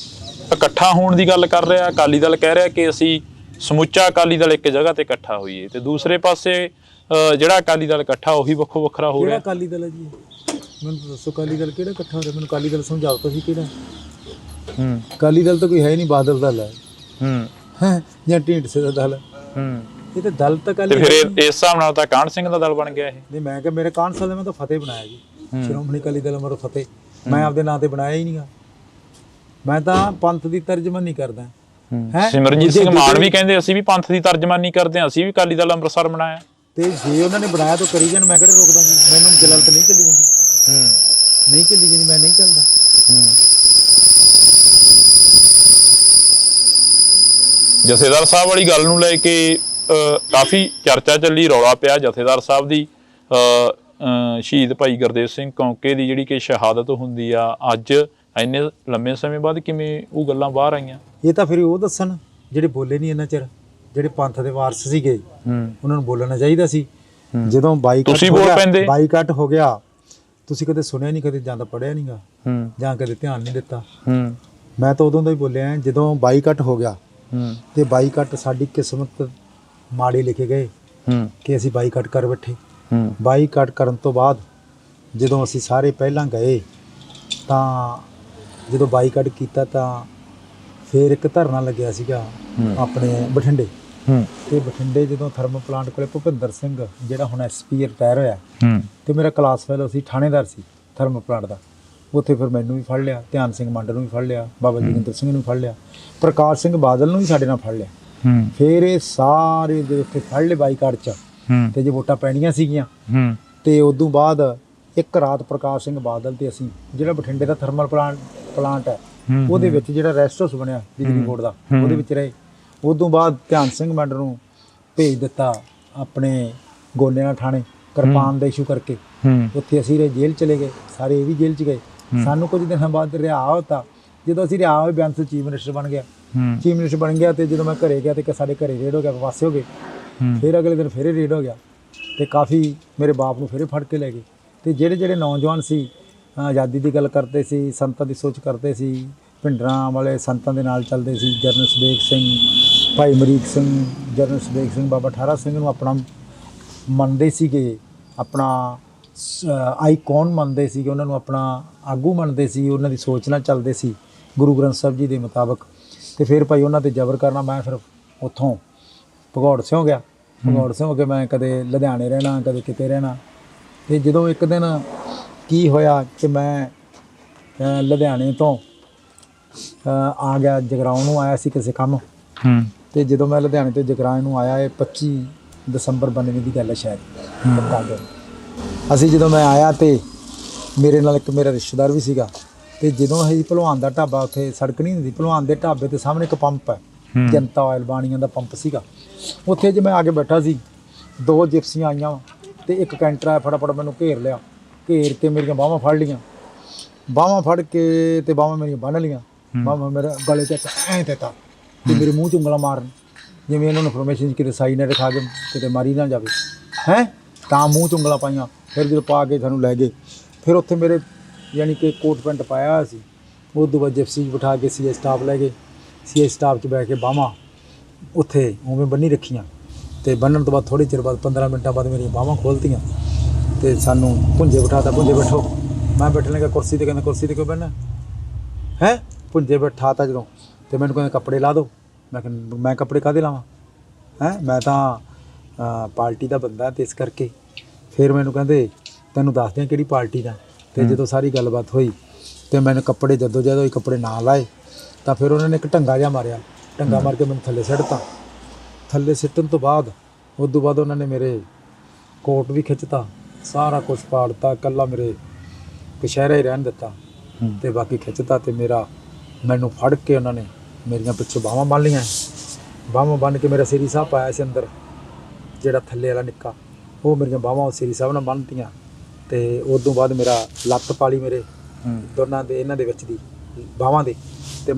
ਇਕੱਠਾ ਹੋਣ ਦੀ ਗੱਲ ਕਰ ਰਿਹਾ, ਅਕਾਲੀ ਦਲ ਕਹਿ ਰਿਹਾ ਕਿ ਅਸੀਂ ਸਮੁੱਚਾ ਅਕਾਲੀ ਦਲ ਇੱਕ ਜਗ੍ਹਾ ਤੇ ਇਕੱਠਾ ਹੋਈਏ, ਤੇ ਦੂਸਰੇ ਪਾਸੇ ਜਿਹੜਾ ਅਕਾਲੀ ਦਲ ਇਕੱਠਾ ਉਹੀ ਵੱਖੋ ਵੱਖਰਾ ਹੋ ਰਿਹਾ। ਅਕਾਲੀ ਦਲ ਹੈ ਜੀ, ਮੈਨੂੰ ਦੱਸੋ ਅਕਾਲੀ ਦਲ ਕਿਹੜਾ ਇਕੱਠਾ ਹੋ ਰਿਹਾ? ਮੈਨੂੰ ਅਕਾਲੀ ਦਲ ਸਮਝਾਓ ਤੁਸੀਂ ਕਿਹੜਾ? ਅਕਾਲੀ ਦਲ ਤਾਂ ਕੋਈ ਹੈ ਹੀ ਨਹੀਂ, ਬਾਦਲ ਦਲ ਹੈ ਜਾਂ ਢੀਂਡਸੇ ਦਾ ਦਲ। ਇਹ ਤਾਂ ਦਲ ਤਾਂ ਫਿਰ ਇਸ ਹਿਸਾਬ ਨਾਲ ਤਾਂ ਕਾਹਨ ਸਿੰਘ ਦਾ ਦਲ ਬਣ ਗਿਆ ਇਹ। ਨਹੀਂ, ਮੈਂ ਕਿਹਾ ਮੇਰੇ ਕਾਹਨ ਸਾਹਿਬ ਨੇ ਮੈਂ ਤਾਂ ਫਤਿਹ ਬਣਾਇਆ ਜੀ, ਸ਼੍ਰੋਮਣੀ ਅਕਾਲੀ ਦਲ ਅਮਰ ਫਤਿਹ। ਮੈਂ ਆਪਦੇ ਨਾਂ ਤੇ ਬਣਾਇਆ ਹੀ ਨਹੀਂਗਾ। ਮੈਂ ਤਾਂ ਪੰਥ ਦੀ ਤਰਜਮਾਨੀ ਕਰਦਾ। ਹੈਂ? ਸਿਮਰਨਜੀਤ ਸਿੰਘ ਮਾਨ ਵੀ ਕਹਿੰਦੇ ਅਸੀਂ ਵੀ ਪੰਥ ਦੀ ਤਰਜਮਾਨੀ ਕਰਦੇ ਹਾਂ, ਅਸੀਂ ਵੀ ਅਕਾਲੀ ਦਲ ਅੰਮ੍ਰਿਤਸਰ ਬਣਾਇਆ। ਤੇ ਜੇ ਉਹਨਾਂ ਨੇ ਬਣਾਇਆ ਤਾਂ ਕਰੀ ਜਾਣ, ਮੈਂ ਕਿਹੜਾ ਰੋਕਦਾ ਜੀ। ਮੈਨੂੰ ਜਲਤ ਨਹੀਂ ਚੱਲੀ ਜਾਂਦੀ, ਨਹੀਂ ਚੱਲੀ ਜਾਂਦੀ, ਮੈਂ ਨਹੀਂ ਚੱਲਦਾ। ਜਥੇਦਾਰ ਸਾਹਿਬ ਵਾਲੀ ਗੱਲ ਨੂੰ ਲੈ ਕੇ ਕਾਫੀ ਚਰਚਾ ਚੱਲੀ, ਰੌਲਾ ਪਿਆ। ਜਥੇਦਾਰ ਸਾਹਿਬ ਦੀ ਸ਼ਹੀਦ ਭਾਈ ਗੁਰਦੇਵ ਸਿੰਘ ਕੌਂਕੇ ਦੀ ਜਿਹੜੀ ਕਿ ਸ਼ਹਾਦਤ ਹੁੰਦੀ ਆ ਅੱਜ ਇੰਨੇ ਲੰਮੇ ਸਮੇਂ ਬਾਅਦ, ਕਿਵੇਂ ਉਹ ਗੱਲਾਂ ਬਾਹਰ ਆਈਆਂ? ਇਹ ਤਾਂ ਫਿਰ ਉਹ ਦੱਸਣ ਜਿਹੜੇ ਬੋਲੇ ਨਹੀਂ ਇੰਨਾ ਚਿਰ, ਜਿਹੜੇ ਪੰਥ ਦੇ ਵਾਰਸ ਸੀਗੇ, ਉਹਨਾਂ ਨੂੰ ਬੋਲਣਾ ਚਾਹੀਦਾ ਸੀ। ਜਦੋਂ ਬਾਈਕਾਟ ਹੋ ਗਿਆ, ਤੁਸੀਂ ਕਦੇ ਸੁਣਿਆ ਨਹੀਂ, ਕਦੇ ਜਾਂ ਤਾਂ ਪੜ੍ਹਿਆ ਨਹੀਂਗਾ ਜਾਂ ਕਦੇ ਧਿਆਨ ਨਹੀਂ ਦਿੱਤਾ। ਮੈਂ ਤਾਂ ਉਦੋਂ ਦਾ ਹੀ ਬੋਲਿਆ, ਜਦੋਂ ਬਾਈਕਾਟ ਹੋ ਗਿਆ ਤੇ ਬਾਈਕਾਟ ਸਾਡੀ ਕਿਸਮਤ ਮਾੜੀ ਲਿਖੇ ਗਏ ਕਿ ਅਸੀਂ ਬਾਈਕਾਟ ਕਰ ਬੈਠੇ। ਬਾਈਕਾਟ ਕਰਨ ਤੋਂ ਬਾਅਦ ਜਦੋਂ ਅਸੀਂ ਸਾਰੇ ਪਹਿਲਾਂ ਗਏ ਤਾਂ ਜਦੋਂ ਬਾਈਕਾਟ ਕੀਤਾ ਤਾਂ ਫਿਰ ਇੱਕ ਧਰਨਾ ਲੱਗਿਆ ਸੀਗਾ ਆਪਣੇ ਬਠਿੰਡੇ। ਤੇ ਬਠਿੰਡੇ ਜਦੋਂ ਥਰਮਲ ਪਲਾਂਟ ਕੋਲੇ ਭੁਪਿੰਦਰ ਸਿੰਘ ਜਿਹੜਾ ਹੁਣ SP ਰਿਟਾਇਰ ਹੋਇਆ ਤੇ ਮੇਰਾ ਕਲਾਸ ਫੈਲੋ ਸੀ, ਥਾਣੇਦਾਰ ਸੀ ਥਰਮਲ ਪਲਾਂਟ ਦਾ, ਉੱਥੇ ਫਿਰ ਮੈਨੂੰ ਵੀ ਫੜ ਲਿਆ, ਧਿਆਨ ਸਿੰਘ ਮੰਡ ਨੂੰ ਵੀ ਫੜ ਲਿਆ, ਬਾਬਾ ਜੋਗਿੰਦਰ ਸਿੰਘ ਨੂੰ ਵੀ ਫੜ ਲਿਆ, ਪ੍ਰਕਾਸ਼ ਸਿੰਘ ਬਾਦਲ ਨੂੰ ਵੀ ਸਾਡੇ ਨਾਲ ਫੜ ਲਿਆ। ਫਿਰ ਇਹ ਸਾਰੇ ਦੇ ਉੱਥੇ ਫੜ ਲਏ ਬਾਈਕਾਟ 'ਚ। ਤੇ ਜੇ ਵੋਟਾਂ ਪੈਣੀਆਂ ਸੀਗੀਆਂ ਤੇ ਉਦੋਂ ਬਾਅਦ ਇੱਕ ਰਾਤ ਪ੍ਰਕਾਸ਼ ਸਿੰਘ ਬਾਦਲ ਤੇ ਅਸੀਂ ਜਿਹੜਾ ਬਠਿੰਡੇ ਦਾ ਥਰਮਲ ਪਲਾਂਟ ਹੈ ਉਹਦੇ ਵਿੱਚ ਜਿਹੜਾ ਰੈਸਟ ਹਾਊਸ ਬਣਿਆ ਬਿਜਲੀ ਬੋਰਡ ਦਾ, ਉਹਦੇ ਵਿੱਚ ਰਹੇ। ਉਦੋਂ ਬਾਅਦ ਧਿਆਨ ਸਿੰਘ ਮੰਡ ਨੂੰ ਭੇਜ ਦਿੱਤਾ ਆਪਣੇ ਗੋਨਿਆਂ ਥਾਣੇ ਕਿਰਪਾਨ ਦਾ ਇਸ਼ੂ ਕਰਕੇ। ਉੱਥੇ ਅਸੀਂ ਰਹੇ, ਜੇਲ੍ਹ ਚਲੇ ਗਏ ਸਾਰੇ, ਇਹ ਵੀ ਜੇਲ੍ਹ 'ਚ ਗਏ। ਸਾਨੂੰ ਕੁਝ ਦਿਨਾਂ ਬਾਅਦ ਰਿਹਾ ਹੋਤਾ, ਜਦੋਂ ਅਸੀਂ ਰਿਹਾ ਹੋਏ ਬੈਂਸ ਚੀਫ ਮਿਨਿਸਟਰ ਬਣ ਗਿਆ। ਚੀਫ ਮਿਨਿਸਟਰ ਬਣ ਗਿਆ ਤੇ ਜਦੋਂ ਮੈਂ ਘਰੇ ਗਿਆ ਤੇ ਸਾਡੇ ਘਰੇ ਰੇਡ ਹੋ ਗਿਆ, ਪਾਸੇ ਹੋ ਗਏ। ਫਿਰ ਅਗਲੇ ਦਿਨ ਫਿਰ ਰੇਡ ਹੋ ਗਿਆ ਤੇ ਕਾਫੀ ਮੇਰੇ ਬਾਪ ਨੂੰ ਫਿਰ ਫੜ ਕੇ ਲੈ ਗਏ। ਤੇ ਜਿਹੜੇ ਨੌਜਵਾਨ ਸੀ ਆਜ਼ਾਦੀ ਦੀ ਗੱਲ ਕਰਦੇ ਸੀ, ਸੰਤਾਂ ਦੀ ਸੋਚ ਕਰਦੇ ਸੀ, ਭਿੰਡਰਾਂ ਵਾਲੇ ਸੰਤਾਂ ਦੇ ਨਾਲ ਚੱਲਦੇ ਸੀ, ਜਰਨਲ ਸਦੇਕ ਸਿੰਘ, ਭਾਈ ਅਮਰੀਕ ਸਿੰਘ, ਜਰਨਲ ਸਦੇਕ ਸਿੰਘ, ਬਾਬਾ ਠਾਰਾ ਸਿੰਘ ਨੂੰ ਆਪਣਾ ਮੰਨਦੇ ਸੀਗੇ, ਆਪਣਾ ਆਈਕਨ ਮੰਨਦੇ ਸੀਗੇ, ਉਹਨਾਂ ਨੂੰ ਆਪਣਾ ਆਗੂ ਮੰਨਦੇ ਸੀ, ਉਹਨਾਂ ਦੀ ਸੋਚ ਨਾਲ ਚੱਲਦੇ ਸੀ ਗੁਰੂ ਗ੍ਰੰਥ ਸਾਹਿਬ ਜੀ ਦੇ ਮੁਤਾਬਕ। ਤੇ ਫਿਰ ਭਾਈ ਉਹਨਾਂ 'ਤੇ ਜ਼ਬਰ ਕਰਨਾ, ਮੈਂ ਫਿਰ ਉੱਥੋਂ ਭਗੌੜ ਸਿਉਂ ਗਿਆ। ਭਗੌੜ ਸਿਉਂ ਕੇ ਮੈਂ ਕਦੇ ਲੁਧਿਆਣੇ ਰਹਿਣਾ, ਕਦੇ ਕਿਤੇ ਰਹਿਣਾ। ਤੇ ਜਦੋਂ ਇੱਕ ਦਿਨ ਕੀ ਹੋਇਆ ਕਿ ਮੈਂ ਲੁਧਿਆਣੇ ਤੋਂ ਆ ਗਿਆ, ਜਗਰਾਉਂ ਨੂੰ ਆਇਆ ਸੀ ਕਿਸੇ ਕੰਮ। ਤੇ ਜਦੋਂ ਮੈਂ ਲੁਧਿਆਣੇ ਤੋਂ ਜਗਰਾਉਂ ਨੂੰ ਆਇਆ, ਇਹ 25 ਦਸੰਬਰ 92 ਦੀ ਗੱਲ ਹੈ ਸ਼ਾਇਦ। ਅਸੀਂ ਜਦੋਂ ਮੈਂ ਆਇਆ ਤੇ ਮੇਰੇ ਨਾਲ ਇੱਕ ਮੇਰਾ ਰਿਸ਼ਤੇਦਾਰ ਵੀ ਸੀਗਾ। ਤੇ ਜਦੋਂ ਅਸੀਂ ਭਲਵਾਨ ਦਾ ਢਾਬਾ, ਉੱਥੇ ਸੜਕ ਨਹੀਂ ਹੁੰਦੀ, ਭਲਵਾਨ ਦੇ ਢਾਬੇ ਤੇ ਸਾਹਮਣੇ ਇੱਕ ਪੰਪ ਹੈ, ਜਨਤਾ ਆਇਲ ਬਾਣੀਆਂ ਦਾ ਪੰਪ ਸੀਗਾ। ਉੱਥੇ ਜੇ ਮੈਂ ਆ ਕੇ ਬੈਠਾ ਸੀ, 2 ਜਿਪਸੀਆਂ ਆਈਆਂ ਤੇ ਇੱਕ ਕੈਂਟਰ ਆਇਆ, ਫਟਾਫਟ ਮੈਨੂੰ ਘੇਰ ਲਿਆ। ਘੇਰ ਕੇ ਮੇਰੀਆਂ ਬਾਹਾਂ ਫੜ ਲਈਆਂ, ਬਾਹਾਂ ਫੜ ਕੇ ਤੇ ਬਾਹਾਂ ਮੇਰੀਆਂ ਬੰਨ੍ਹ ਲਈਆਂ। ਬਾਹਾਂ ਮੇਰੇ ਗਲੇ 'ਚ ਐਂ ਦਿੱਤਾ ਤੇ ਮੇਰੇ ਮੂੰਹ 'ਚ ਉਂਗਲਾਂ ਮਾਰਨ, ਜਿਵੇਂ ਇਹਨਾਂ ਨੂੰ ਇਨਫੋਰਮੇਸ਼ਨ ਕਿਤੇ ਸਾਈ ਨਾ ਦਿਖਾ ਕੇ ਕਿਤੇ ਮਾਰੀ ਨਾ ਜਾਵੇ ਹੈ, ਤਾਂ ਮੂੰਹ 'ਚ ਉਂਗਲਾਂ ਪਾਈਆਂ। ਫਿਰ ਜਦੋਂ ਪਾ ਕੇ ਸਾਨੂੰ ਲੈ ਗਏ, ਫਿਰ ਉੱਥੇ ਮੇਰੇ ਯਾਨੀ ਕਿ ਕੋਟ ਪੈਂਟ ਪਾਇਆ ਹੋਇਆ ਸੀ, ਉਸ ਤੋਂ ਬਾਅਦ ਜਿਪਸੀ 'ਚ ਬਿਠਾ ਕੇ CI ਸਟਾਫ ਲੈ ਗਏ। CI ਸਟਾਫ 'ਚ ਬਹਿ ਕੇ ਬਾਹਾਂ ਉੱਥੇ ਉਵੇਂ ਬੰਨੀ ਰੱਖੀਆਂ। ਤੇ ਬੰਨਣ ਤੋਂ ਬਾਅਦ ਥੋੜ੍ਹੇ ਚਿਰ ਬਾਅਦ 15 ਮਿੰਟਾਂ ਬਾਅਦ ਮੇਰੀਆਂ ਬਾਹਾਂ ਖੋਲ੍ਹਤੀਆਂ ਤੇ ਸਾਨੂੰ ਭੁੰਜੇ ਬਿਠਾਤਾ। ਭੁੰਜੇ ਬੈਠੋ, ਮੈਂ ਬੈਠਣ ਲੱਗਾ ਕੁਰਸੀ 'ਤੇ, ਕਹਿੰਦਾ ਕੁਰਸੀ 'ਤੇ ਕਿਉਂ ਬਹਿਣਾ ਹੈ? ਭੁੰਜੇ ਬਿਠਾਤਾ ਜਦੋਂ, ਤੇ ਮੈਨੂੰ ਕਹਿੰਦੇ ਕੱਪੜੇ ਲਾ ਦਿਓ। ਮੈਂ ਕਿਹਾ ਮੈਂ ਕੱਪੜੇ ਕਾਹਦੇ ਲਾਵਾਂ ਹੈ, ਮੈਂ ਤਾਂ ਪਾਰਟੀ ਦਾ ਬੰਦਾ ਤੇ ਇਸ ਕਰਕੇ। ਫਿਰ ਮੈਨੂੰ ਕਹਿੰਦੇ ਤੈਨੂੰ ਦੱਸਦੇ ਹਾਂ ਕਿਹੜੀ ਪਾਰਟੀ ਦਾ। ਤੇ ਜਦੋਂ ਸਾਰੀ ਗੱਲਬਾਤ ਹੋਈ ਤੇ ਮੈਨੂੰ ਕੱਪੜੇ ਜਦੋਂ ਹੀ ਕੱਪੜੇ ਨਾ ਲਾਏ ਤਾਂ ਫਿਰ ਉਹਨਾਂ ਨੇ ਇੱਕ ਢੰਗਾ ਜਿਹਾ ਮਾਰਿਆ। ਢੰਗਾ ਮਾਰ ਕੇ ਮੈਨੂੰ ਥੱਲੇ ਸਿੱਟਤਾ। ਥੱਲੇ ਸਿੱਟਣ ਤੋਂ ਬਾਅਦ ਉਸ ਤੋਂ ਬਾਅਦ ਉਹਨਾਂ ਨੇ ਮੇਰੇ ਕੋਟ ਵੀ ਖਿੱਚਤਾ, ਸਾਰਾ ਕੁਛ ਪਾੜਤਾ, ਇਕੱਲਾ ਮੇਰੇ ਕਛਹਿਰਾ ਹੀ ਰਹਿਣ ਦਿੱਤਾ ਤੇ ਬਾਕੀ ਖਿੱਚਤਾ। ਤੇ ਮੈਨੂੰ ਫੜ ਕੇ ਉਹਨਾਂ ਨੇ ਮੇਰੀਆਂ ਪਿੱਛੋਂ ਬਾਹਾਂ ਬੰਨ੍ਹ ਲਈਆਂ। ਬਾਹਾਂ ਬੰਨ੍ਹ ਕੇ ਮੇਰਾ ਸ੍ਰੀ ਸਾਹਿਬ ਪਾਇਆ ਸੀ ਅੰਦਰ, ਜਿਹੜਾ ਥੱਲੇ ਵਾਲਾ ਨਿੱਕਾ, ਉਹ ਮੇਰੀਆਂ ਬਾਹਾਂ ਉਹ ਸ੍ਰੀ ਸਾਹਿਬ ਨਾਲ ਬੰਨ੍ਹਤੀਆਂ। ਤੇ ਉਸ ਤੋਂ ਬਾਅਦ ਮੇਰਾ ਲੱਤ ਪਾਲੀ ਮੇਰੇ ਦੋਨਾਂ ਦੇ, ਇਹਨਾਂ ਦੇ ਵਿੱਚ ਦੀ ਬਾਹਾਂ ਦੇ, ਤੇ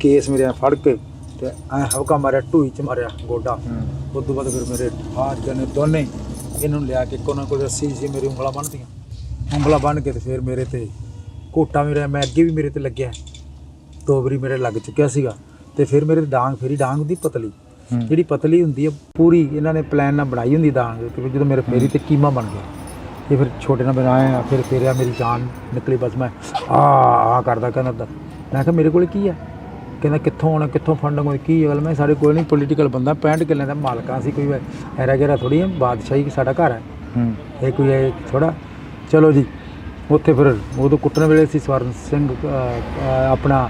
ਕੇਸ ਮੇਰੇ ਫੜ ਕੇ ਤੇ ਐਂ ਹਲਕਾ ਮਾਰਿਆ, ਢੂਈ 'ਚ ਮਾਰਿਆ ਗੋਡਾ। ਉਸ ਤੋਂ ਬਾਅਦ ਫਿਰ ਮੇਰੇ ਹੱਥ ਨੇ ਦੋਨੇ ਇਹਨਾਂ ਨੂੰ ਲਿਆ ਕੇ ਉਹਨਾਂ ਕੋਲ ਰੱਸੀ ਸੀ, ਮੇਰੀ ਉਂਗਲਾਂ ਬੰਨ੍ਹਤੀਆਂ। ਉਂਗਲਾਂ ਬੰਨ੍ਹ ਕੇ ਤੇ ਫਿਰ ਮੇਰੇ 'ਤੇ ਘੋਟਾ ਮੇਰਾ, ਮੈਂ ਅੱਗੇ ਵੀ ਮੇਰੇ 'ਤੇ ਲੱਗਿਆ, 2 ਵਾਰੀ ਮੇਰੇ ਲੱਗ ਚੁੱਕਿਆ ਸੀਗਾ। ਤੇ ਫਿਰ ਮੇਰੇ ਡਾਂਗ ਫੇਰੀ, ਡਾਂਗ ਹੁੰਦੀ ਪਤਲੀ, ਜਿਹੜੀ ਪਤਲੀ ਹੁੰਦੀ ਹੈ ਪੂਰੀ, ਇਹਨਾਂ ਨੇ ਪਲਾਨ ਨਾਲ ਬਣਾਈ ਹੁੰਦੀ ਡਾਂਗ। ਕਿ ਜਦੋਂ ਮੇਰੇ ਫੇਰੀ 'ਤੇ ਕੀਮਾ ਬਣ ਗਿਆ, ਇਹ ਫਿਰ ਛੋਟੇ ਨਾਲ ਬਣਾਇਆ, ਫਿਰ ਫੇਰਿਆ, ਮੇਰੀ ਜਾਨ ਨਿਕਲੀ। ਬਸ ਮੈਂ ਆ ਕਰਦਾ, ਕਹਿੰਦਾ ਮੈਂ ਕਿਹਾ ਮੇਰੇ ਕੋਲ ਕੀ ਹੈ? ਕਹਿੰਦਾ ਕਿੱਥੋਂ ਆਉਣਾ, ਕਿੱਥੋਂ ਫੰਡਿੰਗ ਹੋਈ, ਕੀ ਗੱਲ? ਮੈਂ ਸਾਡੇ ਕੋਲ ਨਹੀਂ, ਪੋਲੀਟੀਕਲ ਬੰਦਾ, 65 ਕਿੱਲਿਆਂ ਦਾ ਮਾਲਕਾਂ ਸੀ, ਕੋਈ ਐਰਾ ਗੈਰਾ ਥੋੜ੍ਹੀ ਹੈ, ਬਾਦਸ਼ਾਹੀ ਸਾਡਾ ਘਰ ਹੈ ਇਹ, ਕੋਈ ਹੈ ਥੋੜ੍ਹਾ। ਚਲੋ ਜੀ, ਉੱਥੇ ਫਿਰ ਉਦੋਂ ਕੁੱਟਣ ਵੇਲੇ ਸੀ ਸਵਰਨ ਸਿੰਘ ਆਪਣਾ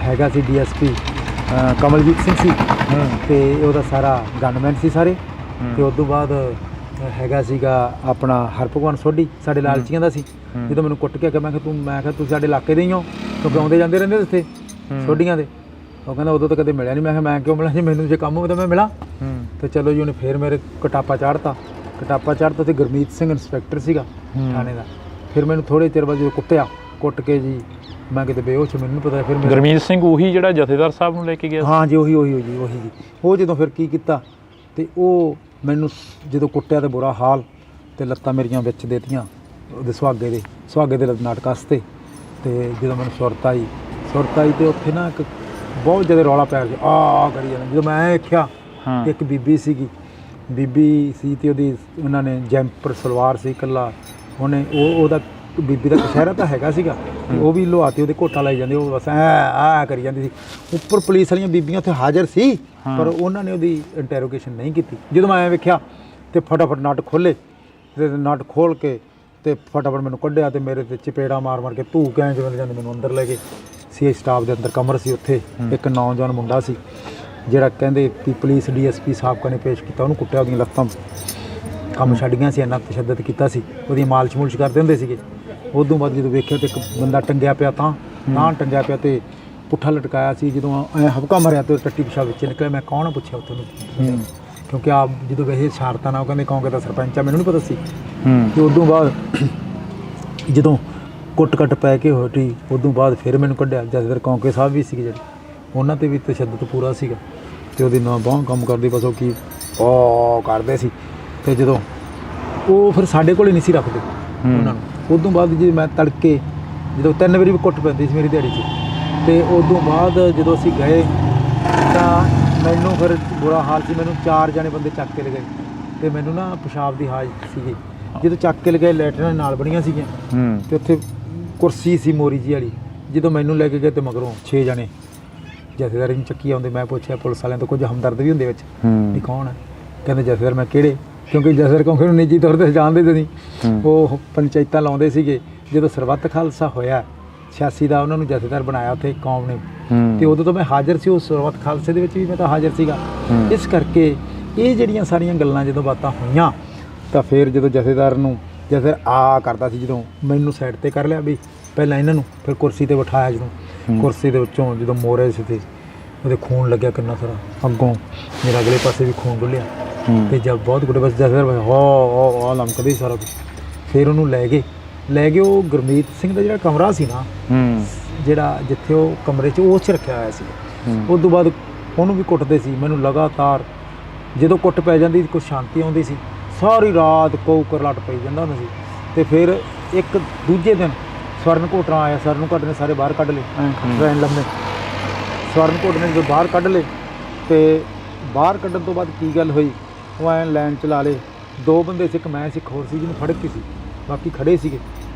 ਹੈਗਾ ਸੀ ਡੀਐਸਪੀ ਕਮਲਜੀਤ ਸਿੰਘ ਸੀ ਤੇ ਉਹਦਾ ਸਾਰਾ ਗਨਮੈਨ ਸੀ ਸਾਰੇ। ਤੇ ਉਸ ਤੋਂ ਬਾਅਦ ਹੈਗਾ ਸੀਗਾ ਆਪਣਾ ਹਰਭਗਵਾਨ ਸੋਢੀ ਸਾਡੇ ਲਾਲਚੀਆਂ ਦਾ ਸੀ। ਜਦੋਂ ਮੈਨੂੰ ਕੁੱਟ ਕੇ ਮੈਂ ਕਿਹਾ ਤੁਸੀਂ ਸਾਡੇ ਇਲਾਕੇ ਦੇ ਹੀ ਹੋ ਕਿਉਂਕਿ ਆਉਂਦੇ ਜਾਂਦੇ ਰਹਿੰਦੇ ਉੱਥੇ ਸੋਢੀਆਂ ਦੇ। ਉਹ ਕਹਿੰਦਾ ਉਦੋਂ ਤਾਂ ਕਦੇ ਮਿਲਿਆ ਨਹੀਂ। ਮੈਂ ਕਿਹਾ ਮੈਂ ਕਿਉਂ ਮਿਲਾਂ ਜੀ, ਮੈਨੂੰ ਜੇ ਕੰਮ ਹੋਵੇ ਤਾਂ ਮੈਂ ਮਿਲਾਂ। ਤੇ ਚਲੋ ਜੀ ਉਹਨੇ ਫਿਰ ਮੇਰੇ ਕਟਾਪਾ ਚਾੜਤਾ ਤੇ ਗੁਰਮੀਤ ਸਿੰਘ ਇੰਸਪੈਕਟਰ ਸੀਗਾ ਥਾਣੇ ਦਾ। ਫਿਰ ਮੈਨੂੰ ਥੋੜ੍ਹੇ ਚਿਰ ਬਾਅਦ ਜਦੋਂ ਕੁੱਟ ਕੇ ਜੀ ਮੈਂ ਕਿਤੇ ਬੇਹੋਸ਼, ਮੈਨੂੰ ਨਹੀਂ ਪਤਾ। ਫਿਰ ਗੁਰਮੀਤ ਸਿੰਘ ਉਹੀ ਜਿਹੜਾ ਜਥੇਦਾਰ ਸਾਹਿਬ ਨੂੰ ਲੈ ਕੇ ਗਿਆ? ਹਾਂ ਜੀ ਉਹੀ ਜੀ। ਉਹ ਜਦੋਂ ਫਿਰ ਕੀ ਕੀਤਾ ਤੇ ਉਹ ਮੈਨੂੰ ਜਦੋਂ ਕੁੱਟਿਆ ਤੇ ਬੁਰਾ ਹਾਲ ਤੇ ਲੱਤਾਂ ਮੇਰੀਆਂ ਵਿੱਚ ਦੇਤੀਆਂ ਉਹਦੇ ਸੁਹਾਗੇ ਦੇ ਨਾਟਕ ਵਾਸਤੇ। ਤੇ ਜਦੋਂ ਮੈਨੂੰ ਸੁਰਤ ਆਈ ਤੇ ਉੱਥੇ ਨਾ ਇੱਕ ਬਹੁਤ ਜ਼ਿਆਦਾ ਰੌਲਾ ਪੈ ਗਿਆ ਆ ਕਰੀ ਜਾਂਦਾ। ਜਦੋਂ ਮੈਂ ਵੇਖਿਆ ਇੱਕ ਬੀਬੀ ਸੀ ਤੇ ਉਹਨਾਂ ਨੇ ਜੈਂਪਰ ਸਲਵਾਰ ਸੀ ਇਕੱਲਾ ਉਹਨੇ ਉਹਦਾ ਬੀਬੀ ਦਾ ਕਸ਼ਹਿਰਾ ਤਾਂ ਹੈਗਾ ਸੀਗਾ ਉਹ ਵੀ ਲੁਹਾਤੀ ਉਹਦੇ ਘੋਟਾ ਲਾਈ ਜਾਂਦੇ। ਉਹ ਬਸ ਐ ਕਰੀ ਜਾਂਦੀ ਸੀ। ਉੱਪਰ ਪੁਲਿਸ ਵਾਲੀਆਂ ਬੀਬੀਆਂ ਉੱਥੇ ਹਾਜ਼ਰ ਸੀ ਪਰ ਉਹਨਾਂ ਨੇ ਉਹਦੀ ਇੰਟੈਰੋਗੇਸ਼ਨ ਨਹੀਂ ਕੀਤੀ। ਜਦੋਂ ਮੈਂ ਐਂ ਵੇਖਿਆ ਤੇ ਫਟਾਫਟ ਨਟ ਖੋਲ੍ਹੇ ਤੇ ਨਟ ਖੋਲ੍ਹ ਕੇ ਤੇ ਫਟਾਫਟ ਮੈਨੂੰ ਕੱਢਿਆ ਤੇ ਮੇਰੇ ਤੇ ਚਪੇੜਾ ਮਾਰ ਕੇ ਧੂ ਕੇ ਜਿਵੇਂ ਜਾਂਦੇ ਮੈਨੂੰ ਅੰਦਰ ਲੈ ਗਏ। ਸੀ ਸਟਾਫ ਦੇ ਅੰਦਰ ਕਮਰ ਸੀ, ਉੱਥੇ ਇੱਕ ਨੌਜਵਾਨ ਮੁੰਡਾ ਸੀ ਜਿਹੜਾ ਕਹਿੰਦੇ ਕਿ ਪੁਲਿਸ ਡੀਐਸਪੀ ਸਾਹਬ ਨੇ ਪੇਸ਼ ਕੀਤਾ। ਉਹਨੂੰ ਕੁੱਟਿਆ, ਉਹਦੀਆਂ ਲੱਤਾਂ ਕੰਮ ਛੱਡ ਗਈਆਂ ਸੀ, ਇੰਨਾ ਤਸ਼ੱਦਦ ਕੀਤਾ ਸੀ, ਉਹਦੀਆਂ ਮਾਲਸ਼ ਮੂਲਸ਼ ਕਰਦੇ ਹੁੰਦੇ ਸੀਗੇ। ਉਦੋਂ ਬਾਅਦ ਜਦੋਂ ਵੇਖਿਆ ਤਾਂ ਇੱਕ ਬੰਦਾ ਟੰਗਿਆ ਪਿਆ ਤਾਂ ਟੰਗਿਆ ਪਿਆ ਤੇ ਪੁੱਠਾ ਲਟਕਾਇਆ ਸੀ। ਜਦੋਂ ਐਂ ਹਬਕਾ ਮਾਰਿਆ ਤੇ ਟੱਟੀ ਪਿਸ਼ਾਬ ਵਿੱਚ ਨਿਕਲਿਆ। ਮੈਂ ਕੌਣ ਪੁੱਛਿਆ ਉੱਥੇ ਨੂੰ ਕਿਉਂਕਿ ਆਪ ਜਦੋਂ ਵੈਸੇ ਸ਼ਰਾਰਤਾਂ ਨਾਲ ਉਹ ਕਹਿੰਦੇ ਕੌਂਕੇ ਦਾ ਸਰਪੰਚ ਆ, ਮੈਨੂੰ ਨਹੀਂ ਪਤਾ ਸੀ। ਤੇ ਉਦੋਂ ਬਾਅਦ ਜਦੋਂ ਕੁੱਟ ਪੈ ਕੇ ਹਟੀ ਉਦੋਂ ਬਾਅਦ ਫਿਰ ਮੈਨੂੰ ਕੱਢਿਆ। ਜਥੇਦਾਰ ਕੌਂਕੇ ਸਾਹਿਬ ਵੀ ਸੀਗੇ ਜਿਹੜੇ ਉਹਨਾਂ 'ਤੇ ਵੀ ਤਸ਼ੱਦਦ ਪੂਰਾ ਸੀਗਾ ਤੇ ਉਹਦੀ ਨਾ ਬਾਂਹ ਕੰਮ ਕਰਦੀ ਬਸ ਉਹ ਕੀ ਉਹ ਕਰਦੇ ਸੀ। ਤੇ ਜਦੋਂ ਉਹ ਫਿਰ ਸਾਡੇ ਕੋਲ ਹੀ ਨਹੀਂ ਸੀ ਰੱਖਦੇ ਉਹਨਾਂ ਨੂੰ। ਉਦੋਂ ਬਾਅਦ ਜੇ ਮੈਂ ਤੜਕੇ ਜਦੋਂ 3 ਵਾਰੀ ਵੀ ਕੁੱਟ ਪੈਂਦੀ ਸੀ ਮੇਰੀ ਦਿਹਾੜੀ 'ਚ ਤੇ ਉਦੋਂ ਬਾਅਦ ਜਦੋਂ ਅਸੀਂ ਗਏ ਤਾਂ ਮੈਨੂੰ ਫਿਰ ਬੁਰਾ ਹਾਲ ਸੀ। ਮੈਨੂੰ 4 ਜਣੇ ਬੰਦੇ ਚੱਕ ਕੇ ਲਗਾਏ ਤੇ ਮੈਨੂੰ ਨਾ ਪਿਸ਼ਾਬ ਦੀ ਹਾਜਤ ਸੀਗੀ। ਜਦੋਂ ਚੱਕ ਕੇ ਲਗਾਏ ਲੈਟਰਾਂ ਨਾਲ ਬਣੀਆਂ ਸੀਗੀਆਂ ਤੇ ਉੱਥੇ ਕੁਰਸੀ ਸੀ ਮੋਰੀ ਜੀ ਵਾਲੀ। ਜਦੋਂ ਮੈਨੂੰ ਲੈ ਕੇ ਗਏ ਤੇ ਮਗਰੋਂ 6 ਜਣੇ ਜਥੇਦਾਰ ਨੂੰ ਚੱਕੀ ਆਉਂਦੇ। ਮੈਂ ਪੁੱਛਿਆ ਪੁਲਿਸ ਵਾਲਿਆਂ ਤੋਂ, ਕੁਝ ਹਮਦਰਦ ਵੀ ਹੁੰਦੇ ਵਿੱਚ ਵੀ ਕੌਣ ਹੈ? ਕਹਿੰਦੇ ਜਥੇਦਾਰ। ਮੈਂ ਕਿਹੜੇ? ਕਿਉਂਕਿ ਜਥੇਦਾਰ ਕੌਂਕੇ ਨੂੰ ਨਿੱਜੀ ਤੌਰ 'ਤੇ ਜਾਣਦੇ ਤੁਸੀਂ। ਉਹ ਪੰਚਾਇਤਾਂ ਲਾਉਂਦੇ ਸੀਗੇ। ਜਦੋਂ ਸਰਬੱਤ ਖਾਲਸਾ ਹੋਇਆ 86 ਦਾ ਉਹਨਾਂ ਨੂੰ ਜਥੇਦਾਰ ਬਣਾਇਆ ਉੱਥੇ ਕੌਮ ਨੇ ਤੇ ਉਦੋਂ ਤੋਂ ਮੈਂ ਹਾਜ਼ਰ ਸੀ। ਉਸ ਸਰਬੱਤ ਖਾਲਸੇ ਦੇ ਵਿੱਚ ਵੀ ਮੈਂ ਤਾਂ ਹਾਜ਼ਰ ਸੀਗਾ। ਇਸ ਕਰਕੇ ਇਹ ਜਿਹੜੀਆਂ ਸਾਰੀਆਂ ਗੱਲਾਂ ਜਦੋਂ ਬਾਤਾਂ ਹੋਈਆਂ ਤਾਂ ਫਿਰ ਜਦੋਂ ਜਥੇਦਾਰ ਕਰਦਾ ਸੀ, ਜਦੋਂ ਮੈਨੂੰ ਸਾਈਡ 'ਤੇ ਕਰ ਲਿਆ ਵੀ ਪਹਿਲਾਂ ਇਹਨਾਂ ਨੂੰ, ਫਿਰ ਕੁਰਸੀ 'ਤੇ ਬਿਠਾਇਆ। ਜਦੋਂ ਕੁਰਸੀ ਦੇ ਵਿੱਚੋਂ ਜਦੋਂ ਮੋਰੇ ਸੀ ਤੇ ਉਹਦੇ ਖੂਨ ਲੱਗਿਆ ਕਿੰਨਾ ਸਾਰਾ, ਅੱਗੋਂ ਮੇਰਾ ਅਗਲੇ ਪਾਸੇ ਵੀ ਖੂਨ ਡੁੱਲਿਆ ਤੇ ਜਦ ਬਹੁਤ ਗੁੱਡੇ ਬਸ ਜਥੇਦਾਰ ਹੋ ਲੰਕਦੇ ਸਾਰਾ ਕੁਛ। ਫਿਰ ਉਹਨੂੰ ਲੈ ਗਏ ਉਹ ਗੁਰਮੀਤ ਸਿੰਘ ਦਾ ਜਿਹੜਾ ਕਮਰਾ ਸੀ ਨਾ ਜਿਹੜਾ ਜਿੱਥੇ ਉਹ ਕਮਰੇ 'ਚ ਉਸ 'ਚ ਰੱਖਿਆ ਹੋਇਆ ਸੀ। ਉਸ ਤੋਂ ਬਾਅਦ ਉਹਨੂੰ ਵੀ ਕੁੱਟਦੇ ਸੀ। ਮੈਨੂੰ ਲਗਾਤਾਰ ਜਦੋਂ ਕੁੱਟ ਪੈ ਜਾਂਦੀ ਕੁਛ ਸ਼ਾਂਤੀ ਆਉਂਦੀ ਸੀ, ਸਾਰੀ ਰਾਤ ਕੋ ਕਰਲਾਟ ਪਈ ਜਾਂਦਾ ਹੁੰਦਾ ਸੀ। ਤੇ ਫਿਰ ਇੱਕ ਦੂਜੇ ਦਿਨ ਸਵਰਨ ਘੋਟਣਾ ਆਇਆ। ਸਵਰਨ ਘੋਟ ਨੇ ਸਾਰੇ ਬਾਹਰ ਕੱਢ ਲਏ ਟ੍ਰੇਨ ਲੰਮੇ। ਸਵਰਨ ਘੋਟ ਨੇ ਜਦੋਂ ਬਾਹਰ ਕੱਢ ਲਏ ਤੇ ਬਾਹਰ ਕੱਢਣ ਤੋਂ ਬਾਅਦ ਕੀ ਗੱਲ ਹੋਈ, ਉਹ ਐਂ ਲਾਈਨ ਚਲਾ ਲਏ। 2 ਬੰਦੇ ਸੀ, ਇੱਕ ਮੈਂ ਸੀ, ਇੱਕ ਹੋਰ ਸੀ ਜਿਹਨੂੰ ਫੜਕ ਸੀ, ਬਾਕੀ ਖੜ੍ਹੇ ਸੀਗੇ।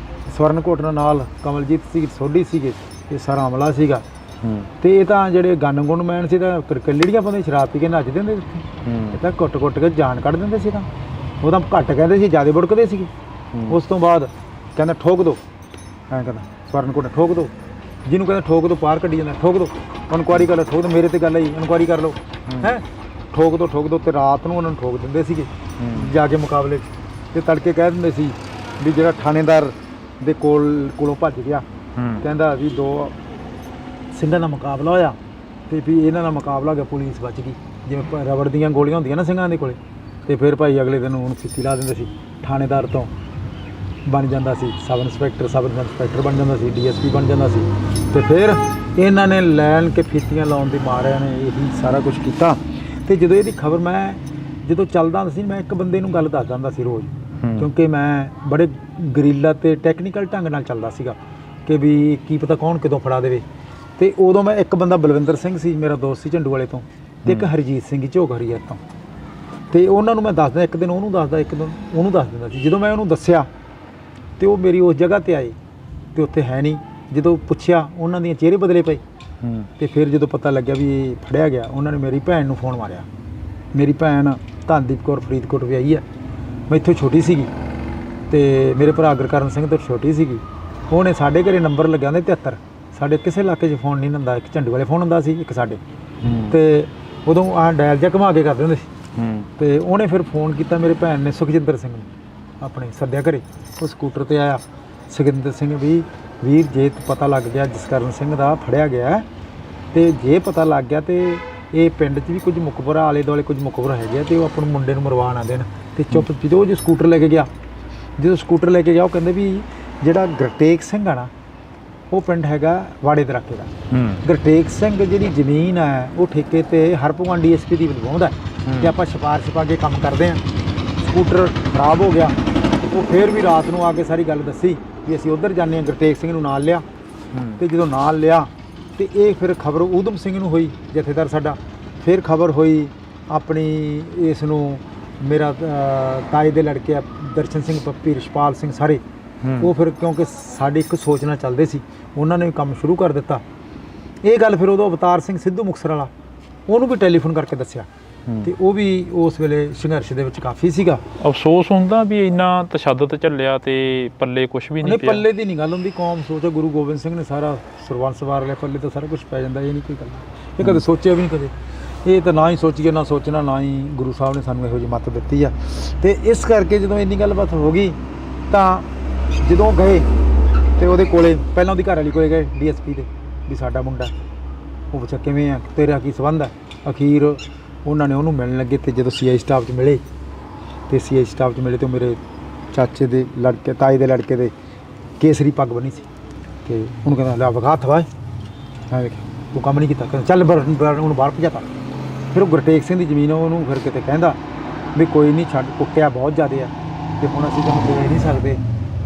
ਸਵਰਨ ਘੋਟਣਾ ਨਾਲ ਕਮਲਜੀਤ ਸੀ, ਸੋਢੀ ਸੀਗੇ। ਇਹ ਸਾਰਾ ਅਮਲਾ ਸੀਗਾ। ਤੇ ਇਹ ਤਾਂ ਜਿਹੜੇ ਗਨ ਮੈਨ ਸੀ ਤਾਂ ਕਿਰਕਲੀੜੀਆਂ ਪਾਉਂਦੇ, ਸ਼ਰਾਬ ਪੀ ਕੇ ਨੱਚਦੇ ਹੁੰਦੇ ਸੀ। ਇਹ ਤਾਂ ਕੁੱਟ ਕੇ ਜਾਨ ਕੱਢ ਦਿੰਦੇ ਸੀ। ਤਾਂ ਉਹ ਤਾਂ ਘੱਟ ਕਹਿੰਦੇ ਸੀ, ਜ਼ਿਆਦਾ ਬੁੜਕਦੇ ਸੀਗੇ। ਉਸ ਤੋਂ ਬਾਅਦ ਕਹਿੰਦਾ ਠੋਕ ਦਿਓ, ਐਂ ਕਹਿੰਦਾ ਸਵਰਨ ਘੋਟ ਠੋਕ ਦਿਓ। ਜਿਹਨੂੰ ਕਹਿੰਦਾ ਠੋਕ ਦਿਓ ਪਾਰ ਕੱਢੀ ਜਾਂਦਾ, ਠੋਕ ਦਿਓ, ਇਨਕੁਆਰੀ ਕਰ ਲਓ, ਠੋਕ ਦਿਓ, ਮੇਰੇ 'ਤੇ ਗੱਲ ਆਈ ਇਨਕੁਆਰੀ ਕਰ ਲਓ, ਹੈਂ ਠੋਕ ਦਿਓ। ਤੇ ਰਾਤ ਨੂੰ ਉਹਨਾਂ ਨੂੰ ਠੋਕ ਦਿੰਦੇ ਸੀਗੇ ਜਾ ਕੇ ਮੁਕਾਬਲੇ 'ਚ। ਤੇ ਤੜਕੇ ਕਹਿ ਦਿੰਦੇ ਸੀ ਵੀ ਜਿਹੜਾ ਥਾਣੇਦਾਰ ਦੇ ਕੋਲੋਂ ਭੱਜ ਗਿਆ, ਕਹਿੰਦਾ ਵੀ 2 ਸਿੰਘਾਂ ਦਾ ਮੁਕਾਬਲਾ ਹੋਇਆ ਤੇ ਵੀ ਇਹਨਾਂ ਦਾ ਮੁਕਾਬਲਾ ਹੋ ਗਿਆ, ਪੁਲਿਸ ਬਚ ਗਈ। ਜਿਵੇਂ ਰਬੜ ਦੀਆਂ ਗੋਲੀਆਂ ਹੁੰਦੀਆਂ ਨਾ ਸਿੰਘਾਂ ਦੇ ਕੋਲੇ। ਤੇ ਫਿਰ ਭਾਈ ਅਗਲੇ ਦਿਨ ਉਹਨੂੰ ਫਿੱਤੀ ਲਾ ਦਿੰਦੇ ਸੀ। ਥਾਣੇਦਾਰ ਤੋਂ ਬਣ ਜਾਂਦਾ ਸੀ ਸਬ ਇੰਸਪੈਕਟਰ ਬਣ ਜਾਂਦਾ ਸੀ, ਡੀਐਸਪੀ ਬਣ ਜਾਂਦਾ ਸੀ। ਤੇ ਫਿਰ ਇਹਨਾਂ ਨੇ ਲੈਣ ਕੇ ਫੀਤੀਆਂ ਲਾਉਣ ਦੀ ਮਾਰਿਆਂ ਨੇ ਇਹੀ ਸਾਰਾ ਕੁਝ ਕੀਤਾ। ਤੇ ਜਦੋਂ ਇਹਦੀ ਖਬਰ ਮੈਂ ਜਦੋਂ ਚੱਲਦਾ ਹੁੰਦਾ ਸੀ, ਮੈਂ ਇੱਕ ਬੰਦੇ ਨੂੰ ਗੱਲ ਦੱਸ ਦਿੰਦਾ ਸੀ ਰੋਜ਼, ਕਿਉਂਕਿ ਮੈਂ ਬੜੇ ਗਰੀਲਾ ਤੇ ਟੈਕਨੀਕਲ ਢੰਗ ਨਾਲ ਚੱਲਦਾ ਸੀਗਾ ਕਿ ਵੀ ਕੀ ਪਤਾ ਕੌਣ ਕਿਦੋਂ ਫੜਾ ਦੇਵੇ। ਤੇ ਉਦੋਂ ਮੈਂ ਇੱਕ ਬੰਦਾ ਬਲਵਿੰਦਰ ਸਿੰਘ ਸੀ, ਮੇਰਾ ਦੋਸਤ ਸੀ ਝੰਡੂ ਵਾਲੇ ਤੋਂ, ਤੇ ਇੱਕ ਹਰਜੀਤ ਸਿੰਘ ਝੋਕ ਹਰੀਅਰ ਤੋਂ। ਤੇ ਉਹਨਾਂ ਨੂੰ ਮੈਂ ਦੱਸਦਾ, ਇੱਕ ਦਿਨ ਉਹਨੂੰ ਦੱਸਦਾ, ਇੱਕ ਦਿਨ ਉਹਨੂੰ ਦੱਸ ਦਿੰਦਾ ਸੀ। ਜਦੋਂ ਮੈਂ ਉਹਨੂੰ ਦੱਸਿਆ ਤੇ ਉਹ ਮੇਰੀ ਉਸ ਜਗ੍ਹਾ 'ਤੇ ਆਏ ਤੇ ਉੱਥੇ ਹੈ ਨਹੀਂ। ਜਦੋਂ ਪੁੱਛਿਆ ਉਹਨਾਂ ਦੀਆਂ ਚਿਹਰੇ ਬਦਲੇ ਪਏ। ਤੇ ਫਿਰ ਜਦੋਂ ਪਤਾ ਲੱਗਿਆ ਵੀ ਇਹ ਫੜਿਆ ਗਿਆ, ਉਹਨਾਂ ਨੇ ਮੇਰੀ ਭੈਣ ਨੂੰ ਫੋਨ ਮਾਰਿਆ। ਮੇਰੀ ਭੈਣ ਧਨਦੀਪ ਕੌਰ ਫਰੀਦਕੋਟ ਵਿਆਹੀ ਹੈ, ਮੈਥੋਂ ਛੋਟੀ ਸੀਗੀ ਤੇ ਮੇਰੇ ਭਰਾ ਗੁਰਕਰਨ ਸਿੰਘ ਤੋਂ ਛੋਟੀ ਸੀਗੀ। ਉਹਨੇ ਸਾਡੇ ਘਰੇ ਨੰਬਰ ਲੱਗਿਆ ਹੁੰਦਾ 73 ਸਾਡੇ ਕਿਸੇ ਇਲਾਕੇ 'ਚ ਫੋਨ ਨਹੀਂ ਹੁੰਦਾ, ਇੱਕ ਝੰਡੂ ਵਾਲੇ ਫੋਨ ਹੁੰਦਾ ਸੀ, ਇੱਕ ਸਾਡੇ। ਤੇ ਉਦੋਂ ਆਹ ਡਾਇਲ ਜਿਹਾ ਘੁਮਾ ਕੇ ਕਰਦੇ ਹੁੰਦੇ ਸੀ। ਤੇ ਉਹਨੇ ਫਿਰ ਫੋਨ ਕੀਤਾ ਮੇਰੇ ਭੈਣ ਨੇ ਸੁਖਜਿੰਦਰ ਸਿੰਘ ਨੂੰ, ਆਪਣੇ ਸੱਦਿਆ ਘਰੇ। ਉਹ ਸਕੂਟਰ ਤੇ ਆਇਆ, ਸੁਖਜਿੰਦਰ ਸਿੰਘ ਵੀ ਵੀਰ ਜੇ ਪਤਾ ਲੱਗ ਗਿਆ ਜਸਕਰਨ ਸਿੰਘ ਦਾ ਫੜਿਆ ਗਿਆ, ਤੇ ਜੇ ਪਤਾ ਲੱਗ ਗਿਆ ਤੇ ਇਹ ਪਿੰਡ 'ਚ ਵੀ ਕੁਝ ਮੁਖਬਰ ਆਲੇ ਦੁਆਲੇ ਕੁਝ ਮੁਖਬਰ ਹੈਗੇ ਆ, ਤੇ ਉਹ ਆਪਣੇ ਮੁੰਡੇ ਨੂੰ ਮਰਵਾ ਨਾ ਦੇਣ। ਤੇ ਚੁੱਪ ਜਦੋਂ ਉਹ ਜੋ ਸਕੂਟਰ ਲੈ ਕੇ ਗਿਆ, ਜਦੋਂ ਸਕੂਟਰ ਲੈ ਕੇ ਗਿਆ, ਉਹ ਕਹਿੰਦੇ ਵੀ ਜਿਹੜਾ ਗੁਰਟੇਕ ਸਿੰਘ ਆ ਨਾ, ਉਹ ਪਿੰਡ ਹੈਗਾ ਵਾੜੇ ਦਰਾਕੇ ਦਾ। ਗੁਰਟੇਕ ਸਿੰਘ ਜਿਹੜੀ ਜ਼ਮੀਨ ਹੈ ਉਹ ਠੇਕੇ ਤੇ ਹਰਭਗਵਾਨ DSP ਦੀ ਲਵਾਉਂਦਾ, ਤੇ ਆਪਾਂ ਸਿਫਾਰਿਸ਼ ਪਾ ਕੇ ਕੰਮ ਕਰਦੇ ਹਾਂ। ਸਕੂਟਰ ਖਰਾਬ ਹੋ ਗਿਆ, ਉਹ ਫਿਰ ਵੀ ਰਾਤ ਨੂੰ ਆ ਕੇ ਸਾਰੀ ਗੱਲ ਦੱਸੀ ਵੀ ਅਸੀਂ ਉੱਧਰ ਜਾਂਦੇ ਹਾਂ। ਗੁਰਤੇਜ ਸਿੰਘ ਨੂੰ ਨਾਲ ਲਿਆ, ਤੇ ਜਦੋਂ ਨਾਲ ਲਿਆ ਤੇ ਇਹ ਫਿਰ ਖਬਰ ਊਧਮ ਸਿੰਘ ਨੂੰ ਹੋਈ, ਜਥੇਦਾਰ ਸਾਡਾ। ਫਿਰ ਖਬਰ ਹੋਈ ਆਪਣੀ ਇਸ ਨੂੰ, ਮੇਰਾ ਤਾਏ ਦੇ ਲੜਕੇ ਆ ਦਰਸ਼ਨ ਸਿੰਘ, ਪੱਪੀ, ਰਿਸ਼ਪਾਲ ਸਿੰਘ, ਸਾਰੇ ਉਹ ਫਿਰ ਕਿਉਂਕਿ ਸਾਡੀ ਇੱਕ ਸੋਚ ਨਾਲ ਚੱਲਦੇ ਸੀ, ਉਹਨਾਂ ਨੇ ਕੰਮ ਸ਼ੁਰੂ ਕਰ ਦਿੱਤਾ। ਇਹ ਗੱਲ ਫਿਰ ਉਦੋਂ ਅਵਤਾਰ ਸਿੰਘ ਸਿੱਧੂ ਮੁਕਤਸਰ ਵਾਲਾ, ਉਹਨੂੰ ਵੀ ਟੈਲੀਫੋਨ ਕਰਕੇ ਦੱਸਿਆ, ਤੇ ਉਹ ਵੀ ਉਸ ਵੇਲੇ ਸੰਘਰਸ਼ ਦੇ ਵਿੱਚ ਕਾਫੀ ਸੀਗਾ। ਅਫਸੋਸ ਹੁੰਦਾ ਵੀ ਇੰਨਾ ਤਸ਼ੱਦਦ ਚੱਲਿਆ ਤੇ ਪੱਲੇ ਕੁਝ ਵੀ ਨਹੀਂ ਪਿਆ। ਪੱਲੇ ਦੀ ਨਹੀਂ ਗੱਲ ਹੁੰਦੀ, ਕੌਮ ਸੋਚੇ ਗੁਰੂ ਗੋਬਿੰਦ ਸਿੰਘ ਨੇ ਸਾਰਾ ਸਰਬੰਸ ਵਾਰ ਲਿਆ, ਪੱਲੇ ਤਾਂ ਸਾਰਾ ਕੁਝ ਪੈ ਜਾਂਦਾ। ਇਹ ਨਹੀਂ ਕੋਈ ਗੱਲ, ਇਹ ਕਦੇ ਸੋਚਿਆ ਵੀ ਨਹੀਂ ਕਦੇ। ਇਹ ਤਾਂ ਨਾ ਹੀ ਸੋਚੀਏ, ਨਾ ਸੋਚਣਾ, ਨਾ ਹੀ ਗੁਰੂ ਸਾਹਿਬ ਨੇ ਸਾਨੂੰ ਇਹੋ ਜਿਹੀ ਮੱਤ ਦਿੱਤੀ ਆ। ਤੇ ਇਸ ਕਰਕੇ ਜਦੋਂ ਇੰਨੀ ਗੱਲਬਾਤ ਹੋ ਗਈ ਤਾਂ ਜਦੋਂ ਗਏ ਤੇ ਉਹਦੇ ਕੋਲੇ ਪਹਿਲਾਂ ਉਹਦੀ ਘਰ ਵਾਲੀ ਕੋਲੇ ਗਏ DSP ਦੇ, ਵੀ ਸਾਡਾ ਮੁੰਡਾ, ਉਹ ਪੁੱਛਿਆ ਕਿਵੇਂ ਆ, ਤੇਰਾ ਕੀ ਸੰਬੰਧ ਹੈ। ਅਖੀਰ ਉਹਨਾਂ ਨੇ ਉਹਨੂੰ ਮਿਲਣ ਲੱਗੇ, ਤੇ ਜਦੋਂ CI ਸਟਾਫ 'ਚ ਮਿਲੇ, ਤੇ CI ਸਟਾਫ 'ਚ ਮਿਲੇ ਤੇ ਮੇਰੇ ਚਾਚੇ ਦੇ ਲੜਕੇ, ਤਾਏ ਦੇ ਲੜਕੇ ਦੇ ਕੇਸਰੀ ਪੱਗ ਬੰਨੀ ਸੀ, ਤੇ ਉਹਨੂੰ ਕਹਿੰਦਾ ਲੈ ਵਿਖਾ ਹੱਥ ਵਾਏ, ਐਂ ਵੇਖ ਉਹ ਕੰਮ ਨਹੀਂ ਕੀਤਾ, ਕਹਿੰਦਾ ਚੱਲ ਉਹਨੂੰ ਬਾਹਰ ਭਜਾਤਾ। ਫਿਰ ਉਹ ਗੁਰਟੇਕ ਸਿੰਘ ਦੀ ਜ਼ਮੀਨ ਉਹਨੂੰ ਫਿਰ ਕਿਤੇ ਕਹਿੰਦਾ ਵੀ ਕੋਈ ਨਹੀਂ ਛੱਡ, ਕੁੱਟਿਆ ਬਹੁਤ ਜ਼ਿਆਦਾ ਆ, ਤੇ ਹੁਣ ਅਸੀਂ ਤੈਨੂੰ ਦੇ ਨਹੀਂ ਸਕਦੇ,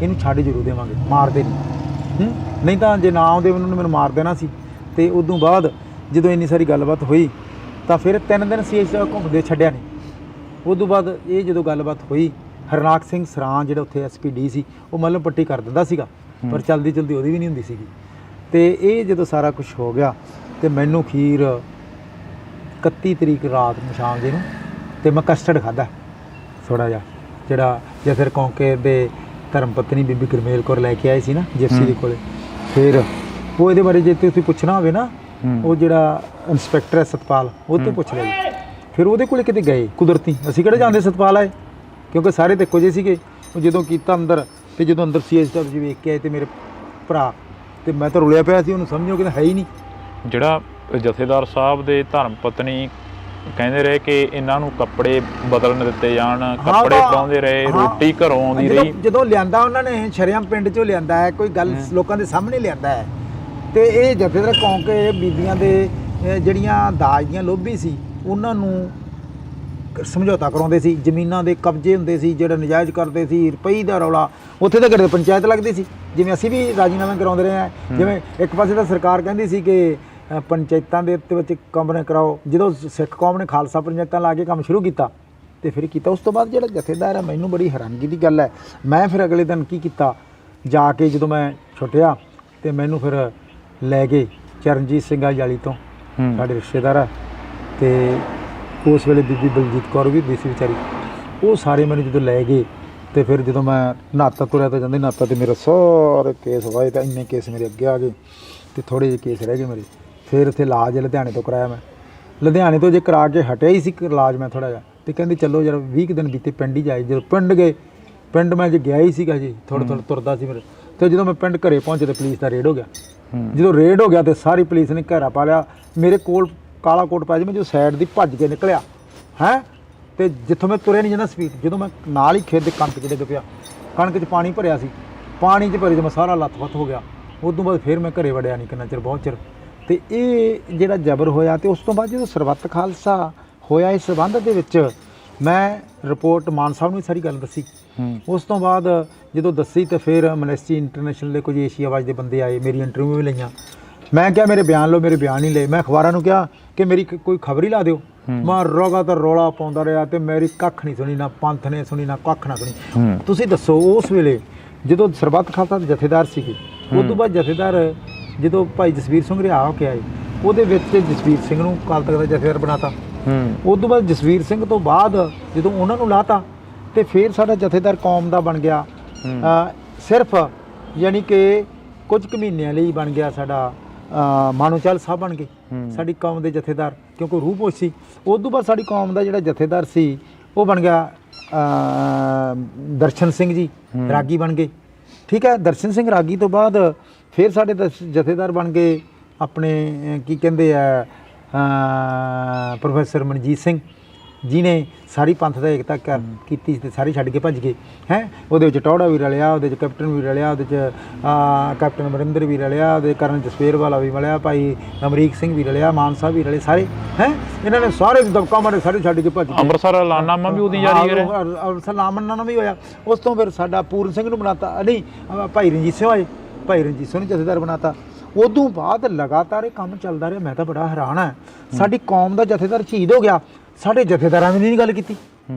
ਇਹਨੂੰ ਛੱਡ ਜ਼ਰੂਰ ਦੇਵਾਂਗੇ, ਮਾਰਦੇ ਨਹੀਂ, ਨਹੀਂ ਤਾਂ ਜੇ ਨਾ ਆਉਂਦੇ ਉਹਨਾਂ ਨੇ ਮੈਨੂੰ ਮਾਰ ਦੇਣਾ ਸੀ। ਤੇ ਉਦੋਂ ਬਾਅਦ ਜਦੋਂ ਇੰਨੀ ਸਾਰੀ ਗੱਲਬਾਤ ਹੋਈ ਤਾਂ ਫਿਰ 3 ਦਿਨ CI ਸਟਾਫ ਘੁੰਮਦੇ ਛੱਡਿਆ ਨਹੀਂ। ਉਦੋਂ ਬਾਅਦ ਇਹ ਜਦੋਂ ਗੱਲਬਾਤ ਹੋਈ, ਹਰਨਾਕ ਸਿੰਘ ਸਰਾਂ ਜਿਹੜਾ ਉੱਥੇ SPD ਸੀ, ਉਹ ਮੱਲਮ ਪੱਟੀ ਕਰ ਦਿੰਦਾ ਸੀਗਾ, ਪਰ ਚਲਦੀ ਚਲਦੀ ਉਹਦੀ ਵੀ ਨਹੀਂ ਹੁੰਦੀ ਸੀਗੀ। ਤੇ ਇਹ ਜਦੋਂ ਸਾਰਾ ਕੁਝ ਹੋ ਗਿਆ, ਤੇ ਮੈਨੂੰ ਅਖੀਰ 31 ਤਰੀਕ ਰਾਤ ਨੂੰ ਸ਼ਾਮ ਜੀ ਨੂੰ, ਤੇ ਮੈਂ ਕਸਟਰਡ ਖਾਧਾ ਥੋੜ੍ਹਾ ਜਿਹਾ, ਜਿਹੜਾ ਜਥੇਦਾਰ ਕੌਂਕੇ ਦੇ ਧਰਮ ਪਤਨੀ ਬੀਬੀ ਗੁਰਮੇਲ ਕੌਰ ਲੈ ਕੇ ਆਏ ਸੀ ਨਾ JFC ਦੇ ਕੋਲੇ। ਫਿਰ ਉਹ ਇਹਦੇ ਬਾਰੇ ਜੇ ਤੁਸੀਂ ਪੁੱਛਣਾ ਹੋਵੇ ਨਾ, ਉਹ ਜਿਹੜਾ ਇੰਸਪੈਕਟਰ ਹੈ ਸਤਪਾਲ, ਉਹ ਤੋਂ ਪੁੱਛ ਲਿਆ ਜੀ। ਫਿਰ ਉਹਦੇ ਕੋਲੇ ਕਿਤੇ ਗਏ ਕੁਦਰਤੀ, ਅਸੀਂ ਕਿਹੜੇ ਜਾਂਦੇ ਸਤਪਾਲ ਆਏ, ਕਿਉਂਕਿ ਸਾਰੇ ਤਾਂ ਇੱਕੋ ਜਿਹੇ ਸੀਗੇ। ਉਹ ਜਦੋਂ ਕੀਤਾ ਅੰਦਰ, ਤੇ ਜਦੋਂ ਅੰਦਰ CI ਸਟਾਫ ਜੀ ਵੇਖ ਕੇ ਆਏ, ਤੇ ਮੇਰੇ ਭਰਾ, ਤੇ ਮੈਂ ਤਾਂ ਰੁਲਿਆ ਪਿਆ ਸੀ, ਉਹਨੂੰ ਸਮਝੋ ਕਿ ਹੈ ਹੀ ਨਹੀਂ। ਜਿਹੜਾ ਜਥੇਦਾਰ ਸਾਹਿਬ ਦੇ ਧਰਮ ਪਤਨੀ ਕਹਿੰਦੇ ਰਹੇ ਕਿ ਇਹਨਾਂ ਨੂੰ ਕੱਪੜੇ ਬਦਲਣ ਦਿੱਤੇ ਜਾਣ, ਕੱਪੜੇ ਪਾਉਂਦੇ ਰਹੇ, ਰੋਟੀ ਘਰੋਂ ਆਉਂਦੀ ਰਹੀ। ਜਦੋਂ ਲਿਆਂਦਾ ਉਹਨਾਂ ਨੇ ਸ਼ਰਿਆਮ ਪਿੰਡ 'ਚੋਂ ਲਿਆਂਦਾ ਹੈ, ਕੋਈ ਗੱਲ ਲੋਕਾਂ ਦੇ ਸਾਹਮਣੇ ਲਿਆਂਦਾ ਹੈ। ਤੇ ਇਹ ਜਥੇਦਾਰ ਕੌਂਕੇ ਬੀਬੀਆਂ ਦੇ ਜਿਹੜੀਆਂ ਦਾਜ ਦੀਆਂ ਲੋਭੀ ਸੀ, ਉਹਨਾਂ ਨੂੰ ਸਮਝੌਤਾ ਕਰਾਉਂਦੇ ਸੀ, ਜ਼ਮੀਨਾਂ ਦੇ ਕਬਜ਼ੇ ਹੁੰਦੇ ਸੀ ਜਿਹੜਾ ਨਜਾਇਜ਼ ਕਰਦੇ ਸੀ, ਰੁਪਈ ਦਾ ਰੌਲਾ। ਉੱਥੇ ਤਾਂ ਕਿਤੇ ਪੰਚਾਇਤ ਲੱਗਦੀ ਸੀ, ਜਿਵੇਂ ਅਸੀਂ ਵੀ ਰਾਜੀਨਾਮੇ ਕਰਾਉਂਦੇ ਰਹੇ ਹਾਂ। ਜਿਵੇਂ ਇੱਕ ਪਾਸੇ ਤਾਂ ਸਰਕਾਰ ਕਹਿੰਦੀ ਸੀ ਕਿ ਪੰਚਾਇਤਾਂ ਦੇ ਉੱਤੇ ਵਿੱਚ ਕੰਮ ਨੇ ਕਰਾਓ, ਜਦੋਂ ਸਿੱਖ ਕੌਮ ਨੇ ਖਾਲਸਾ ਪੰਚਾਇਤਾਂ ਲਾ ਕੇ ਕੰਮ ਸ਼ੁਰੂ ਕੀਤਾ, ਤੇ ਫਿਰ ਕੀਤਾ। ਉਸ ਤੋਂ ਬਾਅਦ ਜਿਹੜਾ ਜਥੇਦਾਰ ਹੈ, ਮੈਨੂੰ ਬੜੀ ਹੈਰਾਨਗੀ ਦੀ ਗੱਲ ਹੈ, ਮੈਂ ਫਿਰ ਅਗਲੇ ਦਿਨ ਕੀ ਕੀਤਾ, ਜਾ ਕੇ ਜਦੋਂ ਮੈਂ ਛੁੱਟਿਆ, ਤੇ ਮੈਨੂੰ ਫਿਰ ਲੈ ਗਏ ਚਰਨਜੀਤ ਸਿੰਘ ਜਾਲੀ ਤੋਂ, ਸਾਡੇ ਰਿਸ਼ਤੇਦਾਰ ਆ, ਤੇ ਉਸ ਵੇਲੇ ਬੀਬੀ ਬਲਜੀਤ ਕੌਰ ਵੀ ਸੀ ਵਿਚਾਰੀ। ਉਹ ਸਾਰੇ ਮੈਨੂੰ ਜਦੋਂ ਲੈ ਗਏ, ਤੇ ਫਿਰ ਜਦੋਂ ਮੈਂ ਨਹਾਤਾ ਤੁਰਿਆ ਤਾਂ ਜਾਂਦੇ ਨਹਾਤਾ, ਤੇ ਮੇਰਾ ਸਾਰੇ ਕੇਸ ਵਾਏ, ਤਾਂ ਇੰਨੇ ਕੇਸ ਮੇਰੇ ਅੱਗੇ ਆ ਗਏ, ਤੇ ਥੋੜ੍ਹੇ ਜਿਹੇ ਕੇਸ ਰਹਿ ਗਏ ਮੇਰੇ। ਫਿਰ ਇੱਥੇ ਇਲਾਜ ਲੁਧਿਆਣੇ ਤੋਂ ਕਰਾਇਆ ਮੈਂ, ਲੁਧਿਆਣੇ ਤੋਂ ਜੇ ਕਰਾ ਕੇ ਹਟਿਆ ਹੀ ਸੀ ਇਲਾਜ ਮੈਂ ਥੋੜ੍ਹਾ ਜਿਹਾ, ਤੇ ਕਹਿੰਦੇ ਚਲੋ ਜਰਾ 20 ਕੁ ਦਿਨ ਬੀਤੇ, ਪਿੰਡ ਹੀ ਜਾਏ। ਜਦੋਂ ਪਿੰਡ ਗਏ, ਪਿੰਡ ਮੈਂ ਜੇ ਗਿਆ ਹੀ ਸੀਗਾ ਜੀ, ਥੋੜ੍ਹਾ ਤੁਰਦਾ ਸੀ ਮੇਰੇ, ਤੇ ਜਦੋਂ ਮੈਂ ਪਿੰਡ ਘਰੇ ਪਹੁੰਚੇ ਤਾਂ ਪੁਲਿਸ ਦਾ ਰੇਡ ਹੋ ਗਿਆ। ਜਦੋਂ ਰੇਡ ਹੋ ਗਿਆ ਤੇ ਸਾਰੀ ਪੁਲਿਸ ਨੇ ਘੇਰਾ ਪਾ ਲਿਆ, ਮੇਰੇ ਕੋਲ ਕਾਲਾ ਕੋਟ ਪਾ ਜੀ, ਮੈਂ ਜਦੋਂ ਸਾਈਡ ਦੀ ਭੱਜ ਕੇ ਨਿਕਲਿਆ ਹੈ, ਤੇ ਜਿੱਥੋਂ ਮੈਂ ਤੁਰਿਆ ਨਹੀਂ ਜਾਂਦਾ ਸਪੀਡ, ਜਦੋਂ ਮੈਂ ਨਾਲ ਹੀ ਖੇਤ ਦੇ ਕਣਕ 'ਚ ਡਿੱਗ ਪਿਆ, ਕਣਕ 'ਚ ਪਾਣੀ ਭਰਿਆ ਸੀ, ਪਾਣੀ 'ਚ ਭਰੇ ਤੇ ਮੈਂ ਸਾਰਾ ਲੱਥ-ਪੱਥ ਹੋ ਗਿਆ। ਉਸ ਤੋਂ ਬਾਅਦ ਫਿਰ ਮੈਂ ਘਰੇ ਵੜਿਆ ਨਹੀਂ ਕਿੰਨਾ ਚਿਰ, ਬਹੁਤ ਚਿਰ। ਤੇ ਇਹ ਜਿਹੜਾ ਜਬਰ ਹੋਇਆ, ਤੇ ਉਸ ਤੋਂ ਬਾਅਦ ਜਦੋਂ ਸਰਬੱਤ ਖਾਲਸਾ ਹੋਇਆ, ਇਸ ਸੰਬੰਧ ਦੇ ਵਿੱਚ ਮੈਂ ਰਿਪੋਰਟ ਮਾਨ ਸਾਹਿਬ ਨੂੰ ਸਾਰੀ ਗੱਲ ਦੱਸੀ। ਉਸ ਤੋਂ ਬਾਅਦ ਜਦੋਂ ਦੱਸੀ, ਤੇ ਫਿਰ ਐਮਨੈਸਟੀ ਇੰਟਰਨੈਸ਼ਨਲ ਦੇ ਕੁਝ ਏਸ਼ੀਆਵਾਦ ਦੇ ਬੰਦੇ ਆਏ, ਮੇਰੀ ਇੰਟਰਵਿਊ ਵੀ ਲਈਆਂ। ਮੈਂ ਕਿਹਾ ਮੇਰੇ ਬਿਆਨ ਲਓ, ਮੇਰੇ ਬਿਆਨ ਨਹੀਂ ਲਏ। ਮੈਂ ਅਖਬਾਰਾਂ ਨੂੰ ਕਿਹਾ ਕਿ ਮੇਰੀ ਕੋਈ ਖਬਰ ਹੀ ਲਾ ਦਿਓ। ਮੈਂ ਲਗਾਤਾਰ ਰੌਲਾ ਪਾਉਂਦਾ ਰਿਹਾ, ਤੇ ਮੇਰੀ ਕੱਖ ਨਹੀਂ ਸੁਣੀ, ਨਾ ਪੰਥ ਨੇ ਸੁਣੀ, ਨਾ ਕੱਖ ਨਾ ਸੁਣੀ। ਤੁਸੀਂ ਦੱਸੋ, ਉਸ ਵੇਲੇ ਜਦੋਂ ਸਰਬੱਤ ਖਾਲਸਾ ਦੇ ਜਥੇਦਾਰ ਸੀਗੇ, ਉਸ ਤੋਂ ਬਾਅਦ ਜਥੇਦਾਰ ਜਦੋਂ ਭਾਈ ਜਸਵੀਰ ਸਿੰਘ ਰਿਹਾ ਹੋ ਕੇ ਆਏ, ਉਹਦੇ ਵਿੱਚ ਜਸਵੀਰ ਸਿੰਘ ਨੂੰ ਅਕਾਲ ਤਖਤ ਦਾ ਜਥੇਦਾਰ ਬਣਾਤਾ। ਉਸ ਤੋਂ ਬਾਅਦ ਜਸਵੀਰ ਸਿੰਘ ਤੋਂ ਬਾਅਦ ਜਦੋਂ ਉਹਨਾਂ ਨੂੰ ਲਾਤਾ, ਤੇ ਫਿਰ ਸਾਡਾ ਜਥੇਦਾਰ ਕੌਮ ਦਾ ਬਣ ਗਿਆ। ਸਿਰਫ ਯਾਨੀ ਕਿ ਕੁਝ ਕੁ ਮਹੀਨਿਆਂ ਲਈ ਬਣ ਗਿਆ ਸਾਡਾ ਮਾਨੋਚਲ ਸਾਹਿਬ ਬਣ ਗਏ ਸਾਡੀ ਕੌਮ ਦੇ ਜਥੇਦਾਰ, ਕਿਉਂਕਿ ਰੂਹਪੋਸ਼ ਸੀ। ਉਸ ਤੋਂ ਬਾਅਦ ਸਾਡੀ ਕੌਮ ਦਾ ਜਿਹੜਾ ਜਥੇਦਾਰ ਸੀ ਉਹ ਬਣ ਗਿਆ ਦਰਸ਼ਨ ਸਿੰਘ ਜੀ ਰਾਗੀ ਬਣ ਗਏ। ਠੀਕ ਹੈ, ਦਰਸ਼ਨ ਸਿੰਘ ਰਾਗੀ ਤੋਂ ਬਾਅਦ ਫਿਰ ਸਾਡੇ ਜਥੇਦਾਰ ਬਣ ਗਏ ਆਪਣੇ ਕੀ ਕਹਿੰਦੇ ਆ ਪ੍ਰੋਫੈਸਰ ਮਨਜੀਤ ਸਿੰਘ ਜਿਹਨੇ ਸਾਰੀ ਪੰਥ ਦਾ ਏਕਤਾ ਕੀਤੀ ਤੇ ਸਾਰੇ ਛੱਡ ਕੇ ਭੱਜ ਗਏ ਹੈ। ਉਹਦੇ ਵਿੱਚ ਟੌੜਾ ਵੀ ਰਲਿਆ, ਉਹਦੇ 'ਚ ਕੈਪਟਨ ਵੀ ਰਲਿਆ, ਉਹਦੇ 'ਚ ਕੈਪਟਨ ਅਮਰਿੰਦਰ ਵੀ ਰਲਿਆ, ਉਹਦੇ ਕਰਨ ਜਸਪੇਰ ਵਾਲਾ ਵੀ ਰਲਿਆ, ਭਾਈ ਅਮਰੀਕ ਸਿੰਘ ਵੀ ਰਲਿਆ, ਮਾਨ ਸਾਹਿਬ ਵੀ ਰਲੇ ਸਾਰੇ ਹੈ। ਇਹਨਾਂ ਨੇ ਸਾਰੇ ਦਬਕਾ ਮਾਰੇ, ਸਾਰੇ ਛੱਡ ਕੇ ਭੱਜ ਗਏ। ਅੰਮ੍ਰਿਤਸਰ ਐਲਾਨਨਾਮਾ ਵੀ ਉਹਦੀ ਜਾਰੀ ਕਰਿਆ, ਅੰਮ੍ਰਿਤਸਰ ਐਲਾਨਨਾਮਾ ਵੀ ਹੋਇਆ। ਉਸ ਤੋਂ ਫਿਰ ਸਾਡਾ ਪੂਰਨ ਸਿੰਘ ਨੂੰ ਬਣਾਤਾ, ਨਹੀਂ ਭਾਈ ਰਣਜੀਤ ਸਿੰਘ ਆਏ, ਭਾਈ ਰਣਜੀਤ ਸਿੰਘ ਨੂੰ ਜਥੇਦਾਰ ਬਣਾਤਾ। ਉਦੋਂ ਬਾਅਦ ਲਗਾਤਾਰ ਇਹ ਕੰਮ ਚੱਲਦਾ ਰਿਹਾ। ਮੈਂ ਤਾਂ ਬੜਾ ਹੈਰਾਨ ਹਾਂ, ਸਾਡੀ ਕੌਮ ਦਾ ਜਥੇਦਾਰ ਸ਼ਹੀਦ ਹੋ ਗਿਆ, ਸਾਡੇ ਜਥੇਦਾਰਾਂ ਨੇ ਨਹੀਂ ਗੱਲ ਕੀਤੀ।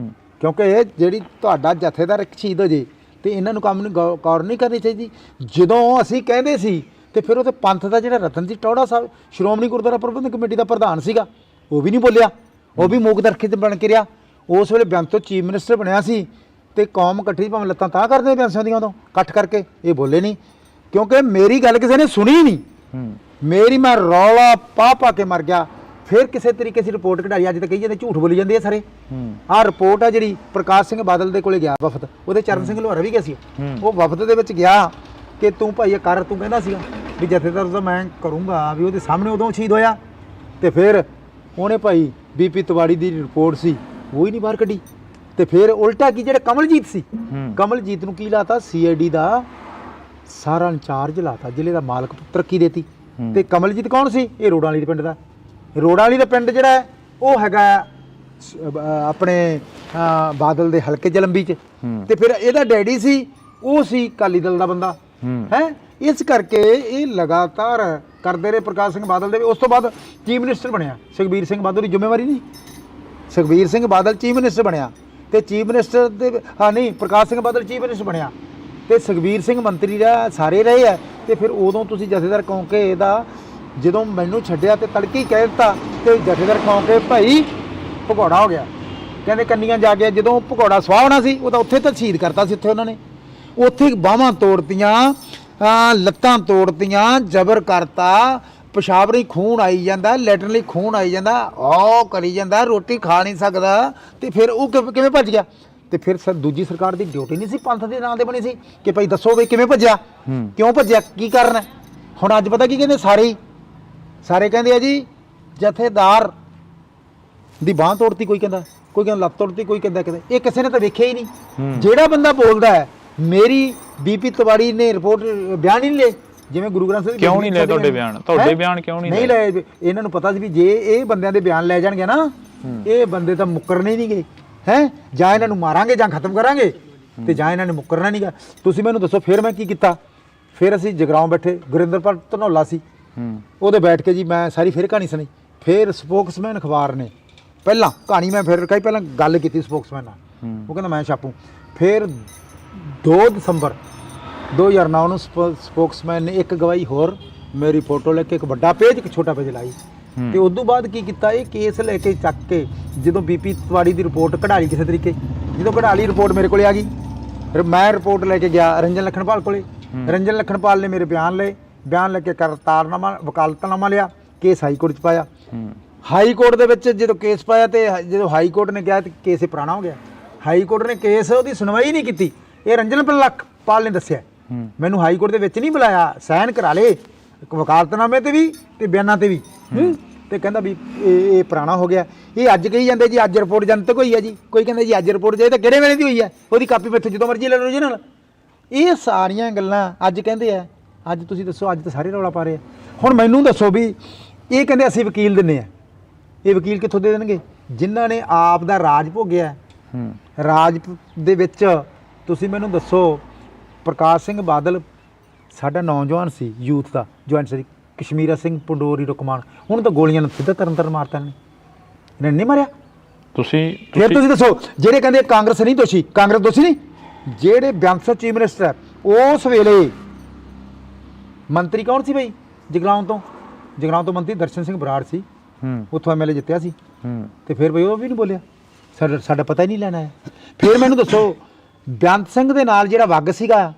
ਕਿਉਂਕਿ ਇਹ ਜਿਹੜੀ ਤੁਹਾਡਾ ਜਥੇਦਾਰ ਇੱਕ ਸ਼ਹੀਦ ਹੋ ਜੇ ਤੇ ਇਹਨਾਂ ਨੂੰ ਕੰਮ ਨੂੰ ਗੌਰ ਨਹੀਂ ਕਰਨੀ ਚਾਹੀਦੀ। ਜਦੋਂ ਅਸੀਂ ਕਹਿੰਦੇ ਸੀ ਤੇ ਫਿਰ ਉਹ ਤੇ ਪੰਥ ਦਾ ਜਿਹੜਾ ਰਤਨ ਜੀ ਟੌੜਾ ਸਾਹਿਬ ਸ਼੍ਰੋਮਣੀ ਗੁਰਦੁਆਰਾ ਪ੍ਰਬੰਧਕ ਕਮੇਟੀ ਦਾ ਪ੍ਰਧਾਨ ਸੀਗਾ, ਉਹ ਵੀ ਨਹੀਂ ਬੋਲਿਆ, ਉਹ ਵੀ ਮੂਕ ਦਰਖਤ ਤੇ ਬਣ ਕੇ ਰਿਹਾ। ਉਸ ਵੇਲੇ ਬੇਅੰਤ ਤੋਂ ਚੀਫ ਮਿਨਿਸਟਰ ਬਣਿਆ ਸੀ ਤੇ ਕੌਮ ਇਕੱਠੀ ਭਾਵੇਂ ਲੱਤਾਂ ਤਾਂ ਕਰਦੇ ਬੇਅੰਤਾਂ ਦੀਆਂ, ਉਦੋਂ ਇਕੱਠ ਕਰਕੇ ਇਹ ਬੋਲੇ ਨਹੀਂ। ਕਿਉਂਕਿ ਮੇਰੀ ਗੱਲ ਕਿਸੇ ਨੇ ਸੁਣੀ ਨਹੀਂ, ਮੇਰੀ ਮੈਂ ਰੌਲਾ ਪਾ ਕੇ ਮਰ ਗਿਆ। ਫਿਰ ਕਿਸੇ ਤਰੀਕੇ ਸੀ ਰਿਪੋਰਟ ਕਢਾਈ, ਅੱਜ ਤਾਂ ਕਹੀ ਜਾਂਦੇ ਝੂਠ ਬੋਲੀ ਜਾਂਦੇ ਆ ਸਾਰੇ। ਆਹ ਰਿਪੋਰਟ ਆ ਜਿਹੜੀ ਪ੍ਰਕਾਸ਼ ਸਿੰਘ ਬਾਦਲ ਦੇ ਕੋਲੇ ਗਿਆ ਵਫਦ, ਉਹਦੇ ਚਰਨ ਸਿੰਘ ਲੋਹਾਰਾ ਵੀ ਗਿਆ ਸੀ, ਉਹ ਵਫਦ ਦੇ ਵਿੱਚ ਗਿਆ ਕਿ ਤੂੰ ਭਾਈ ਇਹ ਕਰ, ਤੂੰ ਕਹਿੰਦਾ ਸੀਗਾ ਵੀ ਜਥੇਦਾਰ ਦਾ ਮੈਂ ਕਰੂੰਗਾ, ਵੀ ਉਹਦੇ ਸਾਹਮਣੇ ਉਦੋਂ ਸ਼ਹੀਦ ਹੋਇਆ। ਤੇ ਫਿਰ ਉਹਨੇ ਭਾਈ ਬੀਪੀ ਤਿਵਾੜੀ ਦੀ ਰਿਪੋਰਟ ਸੀ ਉਹ ਹੀ ਨਹੀਂ ਬਾਹਰ ਕੱਢੀ। ਤੇ ਫਿਰ ਉਲਟਾ ਕੀ ਜਿਹੜਾ ਕਮਲਜੀਤ ਸੀ, ਕਮਲਜੀਤ ਨੂੰ ਕੀ ਲਾਤਾ, CID ਦਾ ਸਾਰਾ ਇੰਚਾਰਜ ਲਾਤਾ, ਜ਼ਿਲ੍ਹੇ ਦਾ ਮਾਲਕ ਤਰੱਕੀ ਦੇਤੀ। ਤੇ ਕਮਲਜੀਤ ਕੌਣ ਸੀ? ਇਹ ਰੋੜਾਂ ਵਾਲੀ ਦੇ ਪਿੰਡ ਦਾ। ਰੋੜਾਂ ਵਾਲੀ ਦਾ ਪਿੰਡ ਜਿਹੜਾ ਹੈ ਉਹ ਹੈਗਾ ਆਪਣੇ ਬਾਦਲ ਦੇ ਹਲਕੇ ਜਲੰਬੀ 'ਚ। ਤੇ ਫਿਰ ਇਹਦਾ ਡੈਡੀ ਸੀ, ਉਹ ਸੀ ਅਕਾਲੀ ਦਲ ਦਾ ਬੰਦਾ ਹੈ। ਇਸ ਕਰਕੇ ਇਹ ਲਗਾਤਾਰ ਕਰਦੇ ਰਹੇ ਪ੍ਰਕਾਸ਼ ਸਿੰਘ ਬਾਦਲ ਦੇ। ਉਸ ਤੋਂ ਬਾਅਦ ਚੀਫ ਮਿਨਿਸਟਰ ਬਣਿਆ ਸੁਖਬੀਰ ਸਿੰਘ ਬਾਦਲ ਦੀ ਜ਼ਿੰਮੇਵਾਰੀ ਨਹੀਂ, ਸੁਖਬੀਰ ਸਿੰਘ ਬਾਦਲ ਚੀਫ ਮਿਨਿਸਟਰ ਬਣਿਆ ਤੇ ਚੀਫ ਮਿਨਿਸਟਰ ਦੇ ਨਹੀਂ ਪ੍ਰਕਾਸ਼ ਸਿੰਘ ਬਾਦਲ ਚੀਫ ਮਿਨਿਸਟਰ ਬਣਿਆ ਤੇ ਸੁਖਬੀਰ ਸਿੰਘ ਮੰਤਰੀ ਦਾ ਸਾਰੇ ਰਹੇ ਆ। ਤੇ ਫਿਰ ਉਦੋਂ ਤੁਸੀਂ ਜਥੇਦਾਰ ਕੌਂਕੇ ਇਹਦਾ ਜਦੋਂ ਮੈਨੂੰ ਛੱਡਿਆ ਤੇ ਤੜਕੇ ਹੀ ਕਹਿ ਦਿੱਤਾ ਤੇ ਜਥੇਦਾਰ ਕੌਂਕੇ ਭਾਈ ਭਗੌੜਾ ਹੋ ਗਿਆ। ਕਹਿੰਦੇ ਕੰਨੀਆਂ ਜਾ ਕੇ ਜਦੋਂ ਭਗੌੜਾ ਸੁਆਹਣਾ ਸੀ ਉਹ ਤਾਂ ਉੱਥੇ ਤਾਂ ਸ਼ਹੀਦ ਕਰਤਾ ਸੀ, ਉੱਥੇ ਉਹਨਾਂ ਨੇ ਉੱਥੇ ਬਾਹਾਂ ਤੋੜਤੀਆਂ, ਲੱਤਾਂ ਤੋੜਤੀਆਂ, ਜ਼ਬਰ ਕਰਤਾ, ਪਿਸ਼ਾਬ ਲਈ ਖੂਨ ਆਈ ਜਾਂਦਾ, ਲੈਟਰਨ ਲਈ ਖੂਨ ਆਈ ਜਾਂਦਾ, ਉਹ ਕਰੀ ਜਾਂਦਾ, ਰੋਟੀ ਖਾ ਨਹੀਂ ਸਕਦਾ। ਤੇ ਫਿਰ ਉਹ ਕਿਵੇਂ ਭੱਜ ਗਿਆ? ਤੇ ਫਿਰ ਦੂਜੀ ਸਰਕਾਰ ਦੀ ਡਿਊਟੀ ਨਹੀਂ ਸੀ ਪੰਥ ਦੇ ਨਾਂ ਤੇ ਬਣੀ ਸੀ ਕਿ ਭਾਈ ਦੱਸੋ ਵੀ ਕਿਵੇਂ ਭੱਜਿਆ, ਕਿਉਂ ਭੱਜਿਆ, ਕੀ ਕਾਰਨ ਹੈ? ਹੁਣ ਅੱਜ ਪਤਾ ਕੀ ਕਹਿੰਦੇ ਸਾਰੇ ਕਹਿੰਦੇ ਆ ਜੀ ਜਥੇਦਾਰ ਦੀ ਬਾਂਹ ਤੋੜਤੀ, ਕੋਈ ਕਹਿੰਦਾ ਲੱਤ ਤੋੜਤੀ, ਕੋਈ ਕਹਿੰਦਾ ਇਹ ਕਿਸੇ ਨੇ ਤਾਂ ਵੇਖਿਆ ਹੀ ਨਹੀਂ। ਜਿਹੜਾ ਬੰਦਾ ਬੋਲਦਾ ਹੈ, ਮੇਰੀ ਬੀਪੀ ਤਿਵਾੜੀ ਨੇ ਰਿਪੋਰਟ ਬਿਆਨ ਹੀ ਨਹੀਂ ਲਏ, ਜਿਵੇਂ ਗੁਰੂ ਗ੍ਰੰਥ ਸਾਹਿਬ ਕਿਉਂ ਨਹੀਂ ਲਏ ਤੁਹਾਡੇ ਬਿਆਨ ਕਿਉਂ ਨਹੀਂ ਲਏ? ਇਹਨਾਂ ਨੂੰ ਪਤਾ ਸੀ ਵੀ ਜੇ ਇਹ ਬੰਦਿਆਂ ਦੇ ਬਿਆਨ ਲੈ ਜਾਣਗੇ ਨਾ, ਇਹ ਬੰਦੇ ਤਾਂ ਮੁੱਕਰਨੇ ਨਹੀਂ ਗਏ ਹੈ, ਜਾਂ ਇਹਨਾਂ ਨੂੰ ਮਾਰਾਂਗੇ ਜਾਂ ਖਤਮ ਕਰਾਂਗੇ ਤੇ ਜਾਂ ਇਹਨਾਂ ਨੇ ਮੁੱਕਰਨਾ ਨਹੀਂਗਾ। ਤੁਸੀਂ ਮੈਨੂੰ ਦੱਸੋ ਫਿਰ ਮੈਂ ਕੀ ਕੀਤਾ? ਫਿਰ ਅਸੀਂ ਜਗਰਾਉਂ ਬੈਠੇ, ਗੁਰਿੰਦਰਪਾਲ ਧਨੌਲਾ ਸੀ, ਉਹਦੇ ਬੈਠ ਕੇ ਜੀ ਮੈਂ ਸਾਰੀ ਫਿਰ ਕਹਾਣੀ ਸੁਣੀ। ਫਿਰ ਸਪੋਕਸਮੈਨ ਅਖਬਾਰ ਨੇ ਪਹਿਲਾਂ ਕਹਾਣੀ ਮੈਂ ਫਿਰ ਕਈ ਪਹਿਲਾਂ ਗੱਲ ਕੀਤੀ ਸਪੋਕਸਮੈਨ ਨਾਲ, ਉਹ ਕਹਿੰਦਾ ਮੈਂ ਛਾਪੂ। ਫਿਰ 2 ਦਸੰਬਰ 2009 ਨੂੰ ਸਪੋਕਸਮੈਨ ਨੇ ਇੱਕ ਗਵਾਹੀ ਹੋਰ ਮੇਰੀ ਫੋਟੋ ਲੈ ਕੇ ਇੱਕ ਵੱਡਾ ਪੇਜ ਇੱਕ ਛੋਟਾ ਪੇਜ ਲਾਈ। ਤੇ ਉਸ ਤੋਂ ਬਾਅਦ ਕੀ ਕੀਤਾ, ਇਹ ਕੇਸ ਲੈ ਕੇ ਚੱਕ ਕੇ ਜਦੋਂ ਬੀਪੀ ਤਿਵਾੜੀ ਦੀ ਰਿਪੋਰਟ ਕਢਾ ਲਈ ਕਿਸੇ ਤਰੀਕੇ, ਜਦੋਂ ਕਢਾ ਲਈ ਰਿਪੋਰਟ ਮੇਰੇ ਕੋਲੇ ਆ ਗਈ, ਫਿਰ ਮੈਂ ਰਿਪੋਰਟ ਲੈ ਕੇ ਗਿਆ ਰੰਜਨ ਲਖਣਪਾਲ ਕੋਲੇ। ਰੰਜਨ ਲਖਣਪਾਲ ਨੇ ਮੇਰੇ ਬਿਆਨ ਲਏ, ਬਿਆਨ ਲੈ ਕੇ ਕਰਤਾਰਨਾਮਾ ਵਕਾਲਤਨਾਮਾ ਲਿਆ, ਕੇਸ ਹਾਈ ਕੋਰਟ 'ਚ ਪਾਇਆ। ਹਾਈ ਕੋਰਟ ਦੇ ਵਿੱਚ ਜਦੋਂ ਕੇਸ ਪਾਇਆ ਤੇ ਜਦੋਂ ਹਾਈ ਕੋਰਟ ਨੇ ਕਿਹਾ ਤੇ ਕੇਸ ਪੁਰਾਣਾ ਹੋ ਗਿਆ। ਹਾਈ ਕੋਰਟ ਨੇ ਕੇਸ ਉਹਦੀ ਸੁਣਵਾਈ ਨਹੀਂ ਕੀਤੀ, ਇਹ ਰੰਜਨ ਲਖਣਪਾਲ ਨੇ ਦੱਸਿਆ। ਮੈਨੂੰ ਹਾਈ ਕੋਰਟ ਦੇ ਵਿੱਚ ਨਹੀਂ ਬੁਲਾਇਆ, ਸਾਈਨ ਕਰਾ ਲਏ ਵਕਾਲਤਨਾਮੇ ਤੇ ਵੀ ਤੇ ਬਿਆਨਾਂ ਤੇ ਵੀ, ਤੇ ਕਹਿੰਦਾ ਵੀ ਇਹ ਪੁਰਾਣਾ ਹੋ ਗਿਆ। ਇਹ ਅੱਜ ਕਹੀ ਜਾਂਦੇ ਜੀ ਅੱਜ ਰਿਪੋਰਟ ਜਨਤਕ ਹੋਈ ਹੈ ਜੀ, ਕੋਈ ਕਹਿੰਦਾ ਜੀ ਅੱਜ ਰਿਪੋਰਟ ਜਾਏ ਤਾਂ ਕਿਹੜੇ ਵੇਲੇ ਦੀ ਹੋਈ ਹੈ, ਉਹਦੀ ਕਾਪੀ ਮੈਥੋਂ ਜਦੋਂ ਮਰਜ਼ੀ ਲੈ ਲਓ ਜੀ ਨਾਲ। ਇਹ ਸਾਰੀਆਂ ਗੱਲਾਂ ਅੱਜ ਕਹਿੰਦੇ ਆ, ਅੱਜ ਤੁਸੀਂ ਦੱਸੋ, ਅੱਜ ਤਾਂ ਸਾਰੇ ਰੌਲਾ ਪਾ ਰਹੇ ਆ। ਹੁਣ ਮੈਨੂੰ ਦੱਸੋ ਵੀ ਇਹ ਕਹਿੰਦੇ ਅਸੀਂ ਵਕੀਲ ਦਿੰਦੇ ਆ, ਇਹ ਵਕੀਲ ਕਿੱਥੋਂ ਦੇ ਦੇਣਗੇ? ਜਿਨ੍ਹਾਂ ਨੇ ਆਪ ਦਾ ਰਾਜ ਭੋਗਿਆ, ਰਾਜ ਦੇ ਵਿੱਚ ਤੁਸੀਂ ਮੈਨੂੰ ਦੱਸੋ, ਪ੍ਰਕਾਸ਼ ਸਿੰਘ ਬਾਦਲ ਸਾਡਾ ਨੌਜਵਾਨ ਸੀ, ਯੂਥ ਦਾ ਜੁਆਇੰਟ ਸੈਕਟਰੀ, ਕਸ਼ਮੀਰਾ ਸਿੰਘ ਪੰਡੋਰੀ ਰੁਕਮਾਨ, ਹੁਣ ਤਾਂ ਗੋਲੀਆਂ ਨਾਲ ਸਿੱਧਾ ਤਰਨ ਮਾਰਤਾ ਇਹਨੇ ਨਹੀਂ ਮਾਰਿਆ। ਫਿਰ ਤੁਸੀਂ ਦੱਸੋ, ਜਿਹੜੇ ਕਹਿੰਦੇ ਕਾਂਗਰਸ ਨਹੀਂ ਦੋਸ਼ੀ, ਕਾਂਗਰਸ ਦੋਸ਼ੀ ਨਹੀਂ? ਜਿਹੜੇ ਬੇਅੰਤ ਚੀਫ ਮਿਨਿਸਟਰ ਹੈ ਉਸ ਵੇਲੇ ਮੰਤਰੀ ਕੌਣ ਸੀ ਬਈ? ਜਗਰਾਉਂ ਤੋਂ ਮੰਤਰੀ ਦਰਸ਼ਨ ਸਿੰਘ ਬਰਾੜ ਸੀ, ਉੱਥੋਂ MLA ਜਿੱਤਿਆ ਸੀ। ਤੇ ਫਿਰ ਬਈ ਉਹ ਵੀ ਨਹੀਂ ਬੋਲਿਆ, ਸਾਡਾ ਪਤਾ ਹੀ ਨਹੀਂ ਲੈਣਾ ਹੈ। ਫਿਰ ਮੈਨੂੰ ਦੱਸੋ, ਬੇਅੰਤ ਸਿੰਘ ਦੇ ਨਾਲ ਜਿਹੜਾ ਵੱਗ ਸੀਗਾ,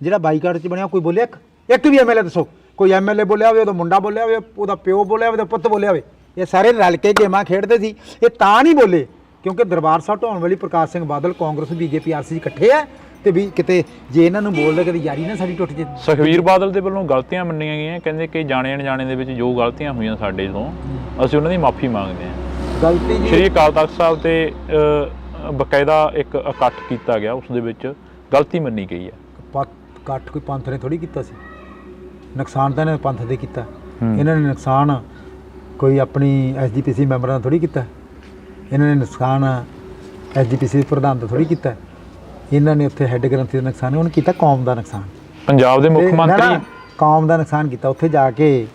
ਜਿਹੜਾ ਬਾਈਕਾਟ 'ਚ ਬਣਿਆ, ਕੋਈ ਬੋਲਿਆ? ਇੱਕ ਵੀ ਐਮਐਲਏ ਦੱਸੋ, ਕੋਈ ਐਮਐਲਏ ਬੋਲਿਆ ਹੋਵੇ, ਉਹਦਾ ਮੁੰਡਾ ਬੋਲਿਆ ਹੋਵੇ, ਉਹਦਾ ਪਿਓ ਬੋਲਿਆ ਹੋਵੇ, ਉਹਦਾ ਪੁੱਤ ਬੋਲਿਆ ਹੋਵੇ। ਇਹ ਸਾਰੇ ਰਲ ਕੇ ਗੇਮਾਂ ਖੇਡਦੇ ਸੀ। ਇਹ ਤਾਂ ਨਹੀਂ ਬੋਲੇ ਕਿਉਂਕਿ ਦਰਬਾਰ ਸਾਹਿਬ ਢਾਉਣ ਵਾਲੀ ਪ੍ਰਕਾਸ਼ ਸਿੰਘ ਬਾਦਲ, ਕਾਂਗਰਸ, ਬੀਜੇਪੀ, ਆਰਸੀ ਇਕੱਠੇ ਆ ਤੇ ਵੀ ਕਿਤੇ ਜੇ ਇਹਨਾਂ ਨੂੰ ਬੋਲਦੇ ਕਦੇ ਯਾਰੀ ਨਾ ਸਾਡੀ ਟੁੱਟ ਜੇ। ਸੁਖਬੀਰ ਬਾਦਲ ਦੇ ਵੱਲੋਂ ਗਲਤੀਆਂ ਮੰਨੀਆਂ ਗਈਆਂ, ਕਹਿੰਦੇ ਕਿ ਜਾਣੇ ਅਣਜਾਣੇ ਦੇ ਵਿੱਚ ਜੋ ਗਲਤੀਆਂ ਹੋਈਆਂ ਸਾਡੇ ਤੋਂ, ਅਸੀਂ ਉਹਨਾਂ ਦੀ ਮਾਫੀ ਮੰਗਦੇ ਹਾਂ। ਗਲਤੀ ਜੀ ਸ਼੍ਰੀ ਅਕਾਲ ਤਖਤ ਸਾਹਿਬ ਤੇ ਬਕਾਇਦਾ ਇੱਕ ਇਕੱਠ ਕੀਤਾ ਗਿਆ, ਉਸ ਦੇ ਵਿੱਚ ਗਲਤੀ ਮੰਨੀ ਗਈ ਹੈ। ਕੱਟ ਕੋਈ ਪੰਥ ਨੇ ਥੋੜੀ ਕੀਤਾ ਸੀ, ਨੁਕਸਾਨ ਤਾਂ ਇਹਨਾਂ ਪੰਥ ਦੇ ਕੀਤਾ। ਇਹਨਾਂ ਨੇ ਨੁਕਸਾਨ ਕੋਈ ਆਪਣੀ ਐਸਜੀਪੀਸੀ ਮੈਂਬਰਾਂ ਦਾ ਥੋੜੀ ਕੀਤਾ, ਇਹਨਾਂ ਨੇ ਨੁਕਸਾਨ ਐਸਜੀਪੀਸੀ ਦੇ ਪ੍ਰਧਾਨ ਦਾ ਥੋੜੀ ਕੀਤਾ। ਇਹਨਾਂ ਨੇ ਉੱਥੇ ਹੈੱਡ ਗ੍ਰੰਥੀ ਦਾ ਨੁਕਸਾਨ ਉਹਨੇ ਕੀਤਾ, ਕੌਮ ਦਾ ਨੁਕਸਾਨ। ਪੰਜਾਬ ਦੇ ਮੁੱਖ ਮੰਤਰੀ ਕੌਮ ਦਾ ਨੁਕਸਾਨ ਕੀਤਾ। ਉੱਥੇ ਜਾ ਕੇ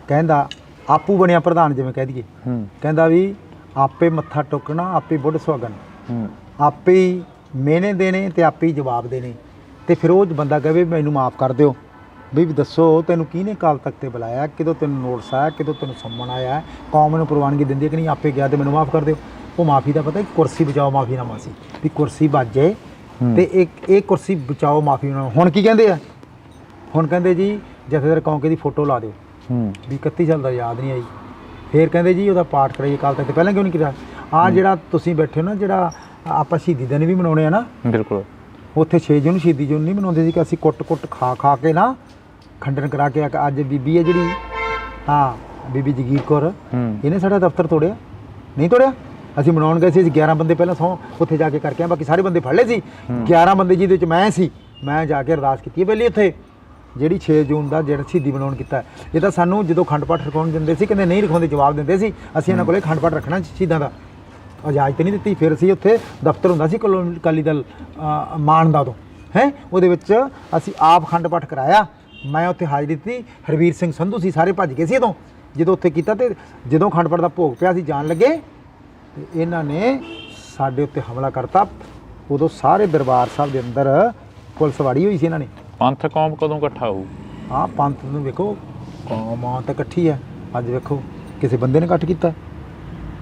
ਕਹਿੰਦਾ ਆਪੂ ਬਣਿਆ ਪ੍ਰਧਾਨ, ਜਿਵੇਂ ਕਹਿ ਦਈਏ, ਕਹਿੰਦਾ ਵੀ ਆਪੇ ਮੱਥਾ ਟੁੱਕਣਾ, ਆਪੇ ਬੁੱਢ ਸੁਹਾਗਣ, ਆਪੇ ਹੀ ਮਿਹਣੇ ਦੇਣੇ ਤੇ ਆਪੇ ਹੀ ਜਵਾਬ ਦੇਣੇ। ਤੇ ਫਿਰ ਉਹ ਬੰਦਾ ਕਹੇ ਮੈਨੂੰ ਮਾਫ ਕਰ ਦਿਓ, ਵੀ ਦੱਸੋ ਤੈਨੂੰ ਕਿਹਨੇ ਅਕਾਲ ਤਖਤ ਤੇ ਬੁਲਾਇਆ, ਕਿਦੋਂ ਤੈਨੂੰ ਨੋਟਿਸ ਆਇਆ, ਕਿਦੋਂ ਤੈਨੂੰ ਸੰਮਣ ਆਇਆ, ਕੌਮ ਨੂੰ ਪ੍ਰਵਾਨਗੀ ਦਿੰਦੀ ਹੈ ਕਿ ਨਹੀਂ, ਆਪੇ ਗਿਆ ਤੇ ਮੈਨੂੰ ਮਾਫ ਕਰ ਦਿਓ। ਉਹ ਮਾਫੀ ਦਾ ਪਤਾ ਕੁਰਸੀ ਬਚਾਓ ਮਾਫੀਨਾਮਾ ਸੀ, ਵੀ ਕੁਰਸੀ ਬਚ ਜਾਏ ਤੇ ਇਹ ਕੁਰਸੀ ਬਚਾਓ ਮਾਫੀਨਾਮਾ। ਹੁਣ ਕੀ ਕਹਿੰਦੇ ਆ, ਹੁਣ ਕਹਿੰਦੇ ਜੀ ਜਥੇਦਾਰ ਕੌਂਕੇ ਦੀ ਫੋਟੋ ਲਾ ਦਿਓ, ਵੀ 31 ਸਾਲ ਦਾ ਯਾਦ ਨਹੀਂ ਆਈ। ਫਿਰ ਕਹਿੰਦੇ ਜੀ ਉਹਦਾ ਪਾਠ ਕਰਾਈਏ ਅਕਾਲ ਤਖਤ ਤੇ, ਪਹਿਲਾਂ ਕਿਉਂ ਨਹੀਂ ਕੀਤਾ। ਆਹ ਜਿਹੜਾ ਤੁਸੀਂ ਬੈਠੇ ਹੋ ਨਾ, ਜਿਹੜਾ ਆਪਾਂ ਸ਼ਹੀਦੀ ਦਿਨ ਵੀ ਮਨਾਉਣੇ ਆ ਨਾ, ਬਿਲਕੁਲ ਉੱਥੇ 6 ਜੂਨ ਸ਼ਹੀਦੀ ਜੂਨ ਨਹੀਂ ਮਨਾਉਂਦੇ ਸੀ ਕਿ ਅਸੀਂ ਕੁੱਟ ਖਾ ਕੇ ਨਾ ਖੰਡਨ ਕਰਾ ਕੇ। ਅੱਜ ਬੀਬੀ ਹੈ ਜਿਹੜੀ, ਹਾਂ ਬੀਬੀ ਜਗੀਰ ਕੌਰ, ਇਹਨੇ ਸਾਡਾ ਦਫ਼ਤਰ ਤੋੜਿਆ, ਨਹੀਂ ਤੋੜਿਆ। ਅਸੀਂ ਮਨਾਉਣ ਗਏ ਸੀ, ਅਸੀਂ 11 ਬੰਦੇ ਪਹਿਲਾਂ ਸੌ ਉੱਥੇ ਜਾ ਕੇ ਕਰਕੇ ਆ, ਬਾਕੀ ਸਾਰੇ ਬੰਦੇ ਫੜ ਲਏ ਸੀ। 11 ਬੰਦੇ ਜਿਹਦੇ ਵਿੱਚ ਮੈਂ ਸੀ, ਮੈਂ ਜਾ ਕੇ ਅਰਦਾਸ ਕੀਤੀ ਹੈ ਪਹਿਲੀ ਉੱਥੇ, ਜਿਹੜੀ 6 ਜੂਨ ਦਾ ਜਿਹੜਾ ਸ਼ਹੀਦੀ ਬਣਾਉਣ ਕੀਤਾ। ਇਹ ਤਾਂ ਸਾਨੂੰ ਜਦੋਂ ਅਖੰਡ ਪਾਠ ਰਖਾਉਣ ਦਿੰਦੇ ਸੀ, ਕਹਿੰਦੇ ਨਹੀਂ ਰਖਾਉਂਦੇ, ਜਵਾਬ ਦਿੰਦੇ ਸੀ ਅਸੀਂ ਇਹਨਾਂ ਕੋਲੇ ਅਖੰਡ ਪਾਠ ਰੱਖਣਾ ਸ਼ਹੀਦਾਂ ਦਾ, ਇਜਾਜ਼ਤ ਨਹੀਂ ਦਿੱਤੀ। ਫਿਰ ਅਸੀਂ ਉੱਥੇ ਦਫ਼ਤਰ ਹੁੰਦਾ ਸੀ ਅਕਾਲੀ ਦਲ ਮਾਨ ਦਾ, ਉਦੋਂ ਹੈ ਉਹਦੇ ਵਿੱਚ ਅਸੀਂ ਆਪ ਅਖੰਡ ਪਾਠ ਕਰਾਇਆ। ਮੈਂ ਉੱਥੇ ਹਾਜ਼ਰੀ ਦਿੱਤੀ, ਹਰਵੀਰ ਸਿੰਘ ਸੰਧੂ ਸੀ, ਸਾਰੇ ਭੱਜ ਗਏ ਸੀ ਉਦੋਂ ਜਦੋਂ ਉੱਥੇ ਕੀਤਾ। ਤੇ ਜਦੋਂ ਅਖੰਡ ਪਾਠ ਦਾ ਭੋਗ ਪਿਆ ਸੀ ਜਾਣ ਲੱਗੇ ਤੇ ਇਹਨਾਂ ਨੇ ਸਾਡੇ ਉੱਤੇ ਹਮਲਾ ਕਰਤਾ। ਉਦੋਂ ਸਾਰੇ ਦਰਬਾਰ ਸਾਹਿਬ ਦੇ ਅੰਦਰ ਪੁਲਿਸ ਵਾੜੀ ਹੋਈ ਸੀ ਇਹਨਾਂ ਨੇ। ਪੰਥ ਕੌਮ ਕਦੋਂ ਇਕੱਠਾ ਹੋਊ? ਹਾਂ ਪੰਥ ਨੂੰ ਵੇਖੋ, ਕੌਮ ਤਾਂ ਇਕੱਠੀ ਹੈ। ਅੱਜ ਵੇਖੋ ਕਿਸੇ ਬੰਦੇ ਨੇ ਇਕੱਠ ਕੀਤਾ,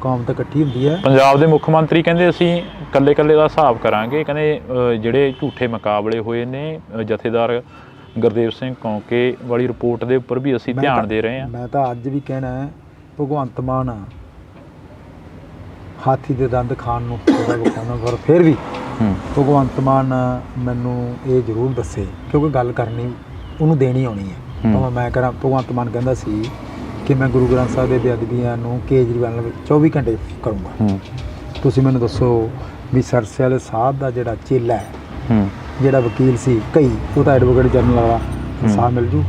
ਕੌਮ ਤਾਂ ਇਕੱਠੀ ਹੁੰਦੀ ਹੈ। ਪੰਜਾਬ ਦੇ ਮੁੱਖ ਮੰਤਰੀ ਕਹਿੰਦੇ ਅਸੀਂ ਇਕੱਲੇ ਦਾ ਹਿਸਾਬ ਕਰਾਂਗੇ, ਕਹਿੰਦੇ ਜਿਹੜੇ ਝੂਠੇ ਮੁਕਾਬਲੇ ਹੋਏ ਨੇ ਜਥੇਦਾਰ ਗੁਰਦੇਵ ਸਿੰਘ ਕੌਂਕੇ ਵਾਲੀ ਰਿਪੋਰਟ ਦੇ ਉੱਪਰ ਵੀ ਅਸੀਂ ਧਿਆਨ ਦੇ ਰਹੇ ਹਾਂ। ਮੈਂ ਤਾਂ ਅੱਜ ਵੀ ਕਹਿਣਾ ਹੈ, ਭਗਵੰਤ ਮਾਨ ਹਾਥੀ ਦੇ ਦੰਦ ਖਾਣ ਨੂੰ ਪੂਰਾ ਵਿਖਾਉਣਾ, ਪਰ ਫਿਰ ਵੀ ਭਗਵੰਤ ਮਾਨ ਮੈਨੂੰ ਇਹ ਜ਼ਰੂਰ ਦੱਸੇ, ਕਿਉਂਕਿ ਗੱਲ ਕਰਨੀ ਉਹਨੂੰ ਦੇਣੀ ਆਉਣੀ ਹੈ। ਭਾਵੇਂ ਮੈਂ ਕਰਾਂ, ਭਗਵੰਤ ਮਾਨ ਕਹਿੰਦਾ ਸੀ ਕਿ ਮੈਂ ਗੁਰੂ ਗ੍ਰੰਥ ਸਾਹਿਬ ਦੇ ਬੇਅਦਬੀਆਂ ਨੂੰ ਕੇਜਰੀਵਾਲ ਵਿੱਚ 24 ਘੰਟੇ ਕਰੂੰਗਾ। ਤੁਸੀਂ ਮੈਨੂੰ ਦੱਸੋ ਵੀ ਸਰਸੇ ਵਾਲੇ ਸਾਹਿਬ ਦਾ ਜਿਹੜਾ ਚੇਲਾ ਹੈ, ਜਿਹੜਾ ਵਕੀਲ ਸੀ ਕਈ, ਉਹ ਤਾਂ ਐਡਵੋਕੇਟ ਜਨਰਲ ਵਾਲਾ ਇਨਸਾਫ ਮਿਲ ਜੂ।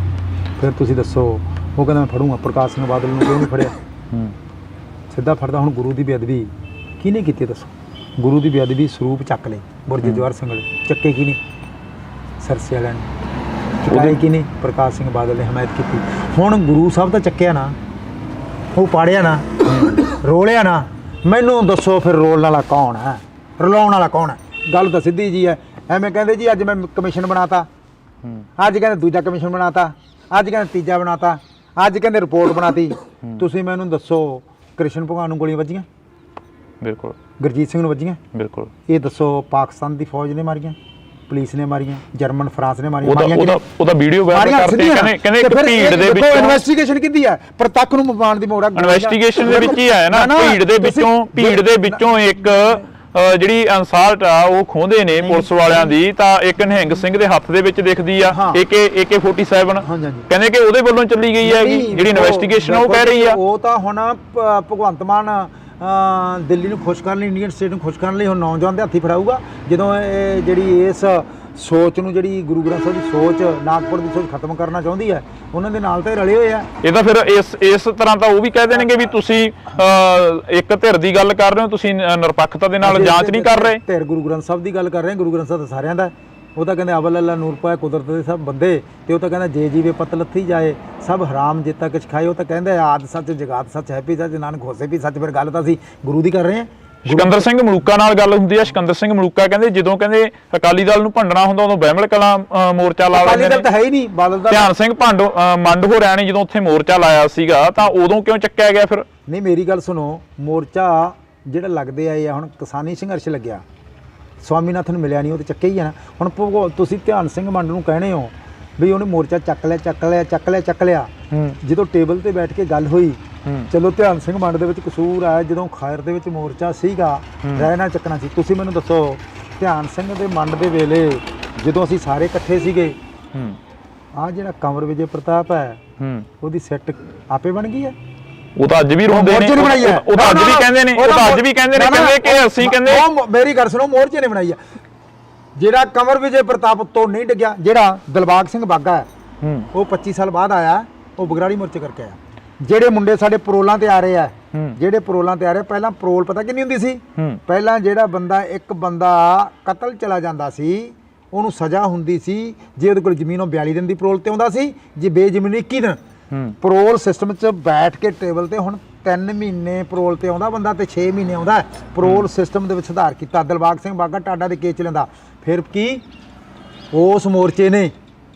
ਫਿਰ ਤੁਸੀਂ ਦੱਸੋ, ਉਹ ਕਹਿੰਦਾ ਮੈਂ ਫੜੂੰਗਾ, ਪ੍ਰਕਾਸ਼ ਸਿੰਘ ਬਾਦਲ ਨੂੰ ਕਿਉਂ ਨਹੀਂ ਫੜਿਆ? ਸਿੱਧਾ ਫੜਦਾ। ਹੁਣ ਗੁਰੂ ਦੀ ਬੇਅਦਬੀ ਕਿਹਨੇ ਕੀਤੀ ਦੱਸੋ? ਗੁਰੂ ਦੀ ਬੇਅਦਬੀ ਸਰੂਪ ਚੱਕ ਲਏ ਬੁਰਜ ਜਵਾਹਰ ਸਿੰਘ ਵਾਲੇ, ਚੱਕੇ ਕਿਹਨੇ? ਸਰਸੇ ਵਾਲਿਆਂ ਨੇ। ਚੁਕਾਏ ਕਿਹਨੇ? ਪ੍ਰਕਾਸ਼ ਸਿੰਘ ਬਾਦਲ ਨੇ ਹਮਾਇਤ ਕੀਤੀ। ਹੁਣ ਗੁਰੂ ਸਾਹਿਬ ਤਾਂ ਚੱਕਿਆ ਨਾ, ਉਹ ਪਾੜਿਆ ਨਾ, ਰੋਲਿਆ ਨਾ, ਮੈਨੂੰ ਦੱਸੋ ਫਿਰ ਰੋਲਣ ਵਾਲਾ ਕੌਣ ਹੈ, ਰਲਾਉਣ ਵਾਲਾ ਕੌਣ ਹੈ? ਗੱਲ ਤਾਂ ਸਿੱਧੀ ਜੀ ਹੈ। ਐਵੇਂ ਕਹਿੰਦੇ ਜੀ ਅੱਜ ਮੈਂ ਕਮਿਸ਼ਨ ਬਣਾਤਾ, ਅੱਜ ਕਹਿੰਦੇ ਦੂਜਾ ਕਮਿਸ਼ਨ ਬਣਾਤਾ, ਅੱਜ ਕਹਿੰਦੇ ਤੀਜਾ ਬਣਾਤਾ, ਅੱਜ ਕਹਿੰਦੇ ਰਿਪੋਰਟ ਬਣਾਤੀ। ਤੁਸੀਂ ਮੈਨੂੰ ਦੱਸੋ ਕ੍ਰਿਸ਼ਨ ਭਗਵਾਨ ਨੂੰ ਗੋਲੀਆਂ ਵੱਜੀਆਂ? ਬਿਲਕੁਲ। ਗੁਰਜੀਤ ਸਿੰਘ ਨੂੰ ਵੱਜੀਆਂ? ਬਿਲਕੁਲ। ਇਹ ਦੱਸੋ ਪਾਕਿਸਤਾਨ ਦੀ ਫੌਜ ਨੇ ਮਾਰੀਆਂ, ਪੁਲਿਸ ਨੇ ਮਾਰੀਆਂ, ਜਰਮਨ ਫਰਾਂਸ ਨੇ ਮਾਰੀਆਂ? ਉਹਦਾ ਵੀਡੀਓ ਵਾਇਰਲ ਕਰਦੇ, ਕਹਿੰਦੇ ਇੱਕ ਭੀੜ ਦੇ ਵਿੱਚੋਂ ਇਨਵੈਸਟੀਗੇਸ਼ਨ ਕੀਤੀ ਹੈ, ਪਰ ਤੱਕ ਨੂੰ ਮਾਰਨ ਦੀ ਮੋੜ ਹੈ। ਇਨਵੈਸਟੀਗੇਸ਼ਨ ਦੇ ਵਿੱਚ ਹੀ ਆਇਆ ਨਾ, ਭੀੜ ਦੇ ਵਿੱਚੋਂ ਇੱਕ ਜਿਹੜੀ ਅਨਸਾਲਟ ਆ ਉਹ ਖੋਹਦੇ ਨੇ ਪੁਲਿਸ ਵਾਲਿਆਂ ਦੀ, ਤਾਂ ਇੱਕ ਨਿਹੰਗ ਸਿੰਘ ਦੇ ਹੱਥ ਦੇ ਵਿੱਚ ਦਿਖਦੀ ਆ AK-47, ਕਹਿੰਦੇ ਕਿ ਉਹਦੇ ਵੱਲੋਂ ਚੱਲੀ ਗਈ ਹੈ ਜਿਹੜੀ ਇਨਵੈਸਟੀਗੇਸ਼ਨ ਉਹ ਕਹਿ ਰਹੀ ਆ। ਉਹ ਤਾਂ ਹੁਣ ਭਗਵੰਤ ਮਾਨ ਦਿੱਲੀ ਨੂੰ ਖੁਸ਼ ਕਰਨ ਲਈ, ਇੰਡੀਅਨ ਸਟੇਟ ਨੂੰ ਖੁਸ਼ ਕਰਨ ਲਈ ਹੁਣ ਨੌਜਵਾਨ ਦੇ ਹੱਥੀ ਫੜਾਊਗਾ। ਜਦੋਂ ਇਹ ਜਿਹੜੀ ਇਸ ਸੋਚ ਨੂੰ, ਜਿਹੜੀ ਗੁਰੂ ਗ੍ਰੰਥ ਸਾਹਿਬ ਦੀ ਸੋਚ, ਨਾਗਪੁਰ ਦੀ ਸੋਚ ਖਤਮ ਕਰਨਾ ਚਾਹੁੰਦੀ ਹੈ, ਉਹਨਾਂ ਦੇ ਨਾਲ ਤਾਂ ਰਲੇ ਹੋਏ ਆ। ਇਹ ਤਾਂ ਫਿਰ ਇਸ ਤਰ੍ਹਾਂ ਤਾਂ ਉਹ ਵੀ ਕਹਿ ਦੇਣਗੇ ਵੀ ਤੁਸੀਂ ਇੱਕ ਧਿਰ ਦੀ ਗੱਲ ਕਰ ਰਹੇ ਹੋ, ਤੁਸੀਂ ਨਿਰਪੱਖਤਾ ਦੇ ਨਾਲ ਜਾਂਚ ਨਹੀਂ ਕਰ ਰਹੇ। ਧਿਰ ਗੁਰੂ ਗ੍ਰੰਥ ਸਾਹਿਬ ਦੀ ਗੱਲ ਕਰ ਰਹੇ, ਗੁਰੂ ਗ੍ਰੰਥ ਸਾਹਿਬ ਤਾਂ ਸਾਰਿਆਂ ਦਾ। ਉਹ ਤਾਂ ਕਹਿੰਦੇ ਅਵਲ ਅੱਲਾ ਨੂਰ ਪਾਇਆ ਕੁਦਰਤ ਦੇ ਸਭ ਬੰਦੇ, ਤੇ ਉਹ ਤਾਂ ਕਹਿੰਦਾ ਜੇ ਜੀਵੇ ਪਤ ਲੱਥੀ ਜਾਏ ਸਭ ਹਰਾਮ ਜੇਤਾ ਕੁਛ ਖਾਏ। ਉਹ ਤਾਂ ਕਹਿੰਦਾ ਆਦ ਸੱਚ ਜਗਾਤ ਸੱਚ ਹੈ ਵੀ ਸੱਚ, ਨਾਨਕ ਹੋਸੇ ਵੀ ਸੱਚ। ਫਿਰ ਗੱਲ ਤਾਂ ਅਸੀਂ ਗੁਰੂ ਦੀ ਕਰ ਰਹੇ ਹਾਂ। ਸਿਕੰਦਰ ਸਿੰਘ ਮਲੂਕਾ ਨਾਲ ਗੱਲ ਹੁੰਦੀ ਹੈ। ਸਿਕੰਦਰ ਸਿੰਘ ਮਲੂਕਾ ਕਹਿੰਦੇ ਜਦੋਂ ਕਹਿੰਦੇ ਅਕਾਲੀ ਦਲ ਨੂੰ ਭੰਡਣਾ ਹੁੰਦਾ ਉਦੋਂ ਬਹਿਮਲ ਕਲਾਂ ਮੋਰਚਾ ਲਾ ਲੈਂਦੇ ਨੇ। ਅਕਾਲੀ ਦਲ ਤਾਂ ਹੈ ਹੀ ਨਹੀਂ, ਬਾਦਲ ਦਾ। ਧਿਆਨ ਸਿੰਘ ਮੰਡ ਹੋਰਿਆਂ ਨੇ ਜਦੋਂ ਉੱਥੇ ਮੋਰਚਾ ਲਾਇਆ ਸੀਗਾ ਤਾਂ ਉਦੋਂ ਕਿਉਂ ਚੱਕਿਆ ਗਿਆ ਫਿਰ? ਨਹੀਂ ਮੇਰੀ ਗੱਲ ਸੁਣੋ, ਮੋਰਚਾ ਜਿਹੜਾ ਲੱਗਦੇ ਆਏ ਆ, ਹੁਣ ਕਿਸਾਨੀ ਸੰਘਰਸ਼ ਲੱਗਿਆ, ਸਵਾਮੀਨਾਥਨ ਮਿਲਿਆ ਨਹੀਂ, ਉਹ ਤਾਂ ਚੱਕਿਆ ਹੀ ਆ ਨਾ। ਹੁਣ ਤੁਸੀਂ ਧਿਆਨ ਸਿੰਘ ਮੰਡ ਨੂੰ ਕਹਿਣੇ ਹੋ ਵੀ ਉਹਨੇ ਮੋਰਚਾ ਚੱਕ ਲਿਆ ਜਦੋਂ ਟੇਬਲ ਤੇ ਬੈਠ ਕੇ ਗੱਲ ਹੋਈ, ਚਲੋ ਧਿਆਨ ਸਿੰਘ ਮੰਡ ਦੇ ਵਿੱਚ ਕਸੂਰ ਆ, ਜਦੋਂ ਖਾਇਰ ਦੇ ਵਿੱਚ ਮੋਰਚਾ ਸੀਗਾ ਰਹਿਣਾ ਚੱਕਣਾ ਸੀ। ਤੁਸੀਂ ਮੈਨੂੰ ਦੱਸੋ ਧਿਆਨ ਸਿੰਘ ਦੇ ਮੰਡ ਦੇ ਵੇਲੇ ਜਦੋਂ ਅਸੀਂ ਸਾਰੇ ਇਕੱਠੇ ਸੀਗੇ, ਆਹ ਜਿਹੜਾ ਕੰਵਰ ਵਿਜੇ ਪ੍ਰਤਾਪ ਹੈ ਉਹਦੀ ਸੈੱਟ ਆਪੇ ਬਣ ਗਈ ਹੈ। ਉਹ ਤਾਂ ਅੱਜ ਵੀ ਰੋਂਦੇ ਨੇ, ਉਹ ਤਾਂ ਅੱਜ ਵੀ ਕਹਿੰਦੇ ਨੇ, ਉਹ ਤਾਂ ਅੱਜ ਵੀ ਕਹਿੰਦੇ ਨੇ, ਕਹਿੰਦੇ ਕਿ ਅਸੀਂ ਕਹਿੰਦੇ ਮੇਰੀ ਗੱਲ ਸੁਣੋ, ਮੋਰਚੇ ਨੇ ਬਣਾਈ ਆ। ਜਿਹੜਾ ਕੰਵਰ ਵਿਜੇ ਪ੍ਰਤਾਪ ਤੋਂ ਨਹੀਂ ਡਿੱਗਿਆ, ਜਿਹੜਾ ਦਿਲਬਾਗ ਸਿੰਘ ਬਾਗਾ ਹੈ ਉਹ 25 ਸਾਲ ਬਾਅਦ ਆਇਆ, ਉਹ ਬਗਰਾੜੀ ਮੋਰਚੇ ਕਰਕੇ ਆਇਆ। ਜਿਹੜੇ ਮੁੰਡੇ ਸਾਡੇ ਪਰੋਲਾਂ ਤੇ ਆ ਰਹੇ ਆ, ਜਿਹੜੇ ਪਰੋਲਾਂ ਤੇ ਆ ਰਹੇ, ਪਹਿਲਾਂ ਪਰੋਲ ਪਤਾ ਕਿੰਨੀ ਹੁੰਦੀ ਸੀ? ਪਹਿਲਾਂ ਜਿਹੜਾ ਇੱਕ ਬੰਦਾ ਕਤਲ ਚਲਾ ਜਾਂਦਾ ਸੀ ਉਹਨੂੰ ਸਜ਼ਾ ਹੁੰਦੀ ਸੀ, ਜੇ ਉਹਦੇ ਕੋਲ ਜ਼ਮੀਨ ਉਹ 42 ਦਿਨ ਦੀ ਪਰੋਲ ਤੇ ਆਉਂਦਾ ਸੀ, ਜੇ ਬੇਜ਼ਮੀਨ 21 ਦਿਨ। ਪਰੋਲ ਸਿਸਟਮ 'ਚ ਬੈਠ ਕੇ ਟੇਬਲ ਤੇ ਹੁਣ 3 ਮਹੀਨੇ ਪਰੋਲ ਤੇ ਆਉਂਦਾ ਬੰਦਾ ਤੇ 6 ਮਹੀਨੇ ਆਉਂਦਾ। ਪਰੋਲ ਸਿਸਟਮ ਦੇ ਵਿੱਚ ਸੁਧਾਰ ਕੀਤਾ। ਦਿਲਬਾਗ ਸਿੰਘ ਬਾਗਾ ਟਾਡਾ ਦੇ ਕੇਸ ਚ ਲੈਂਦਾ, ਫਿਰ ਕੀ ਉਸ ਮੋਰਚੇ ਨੇ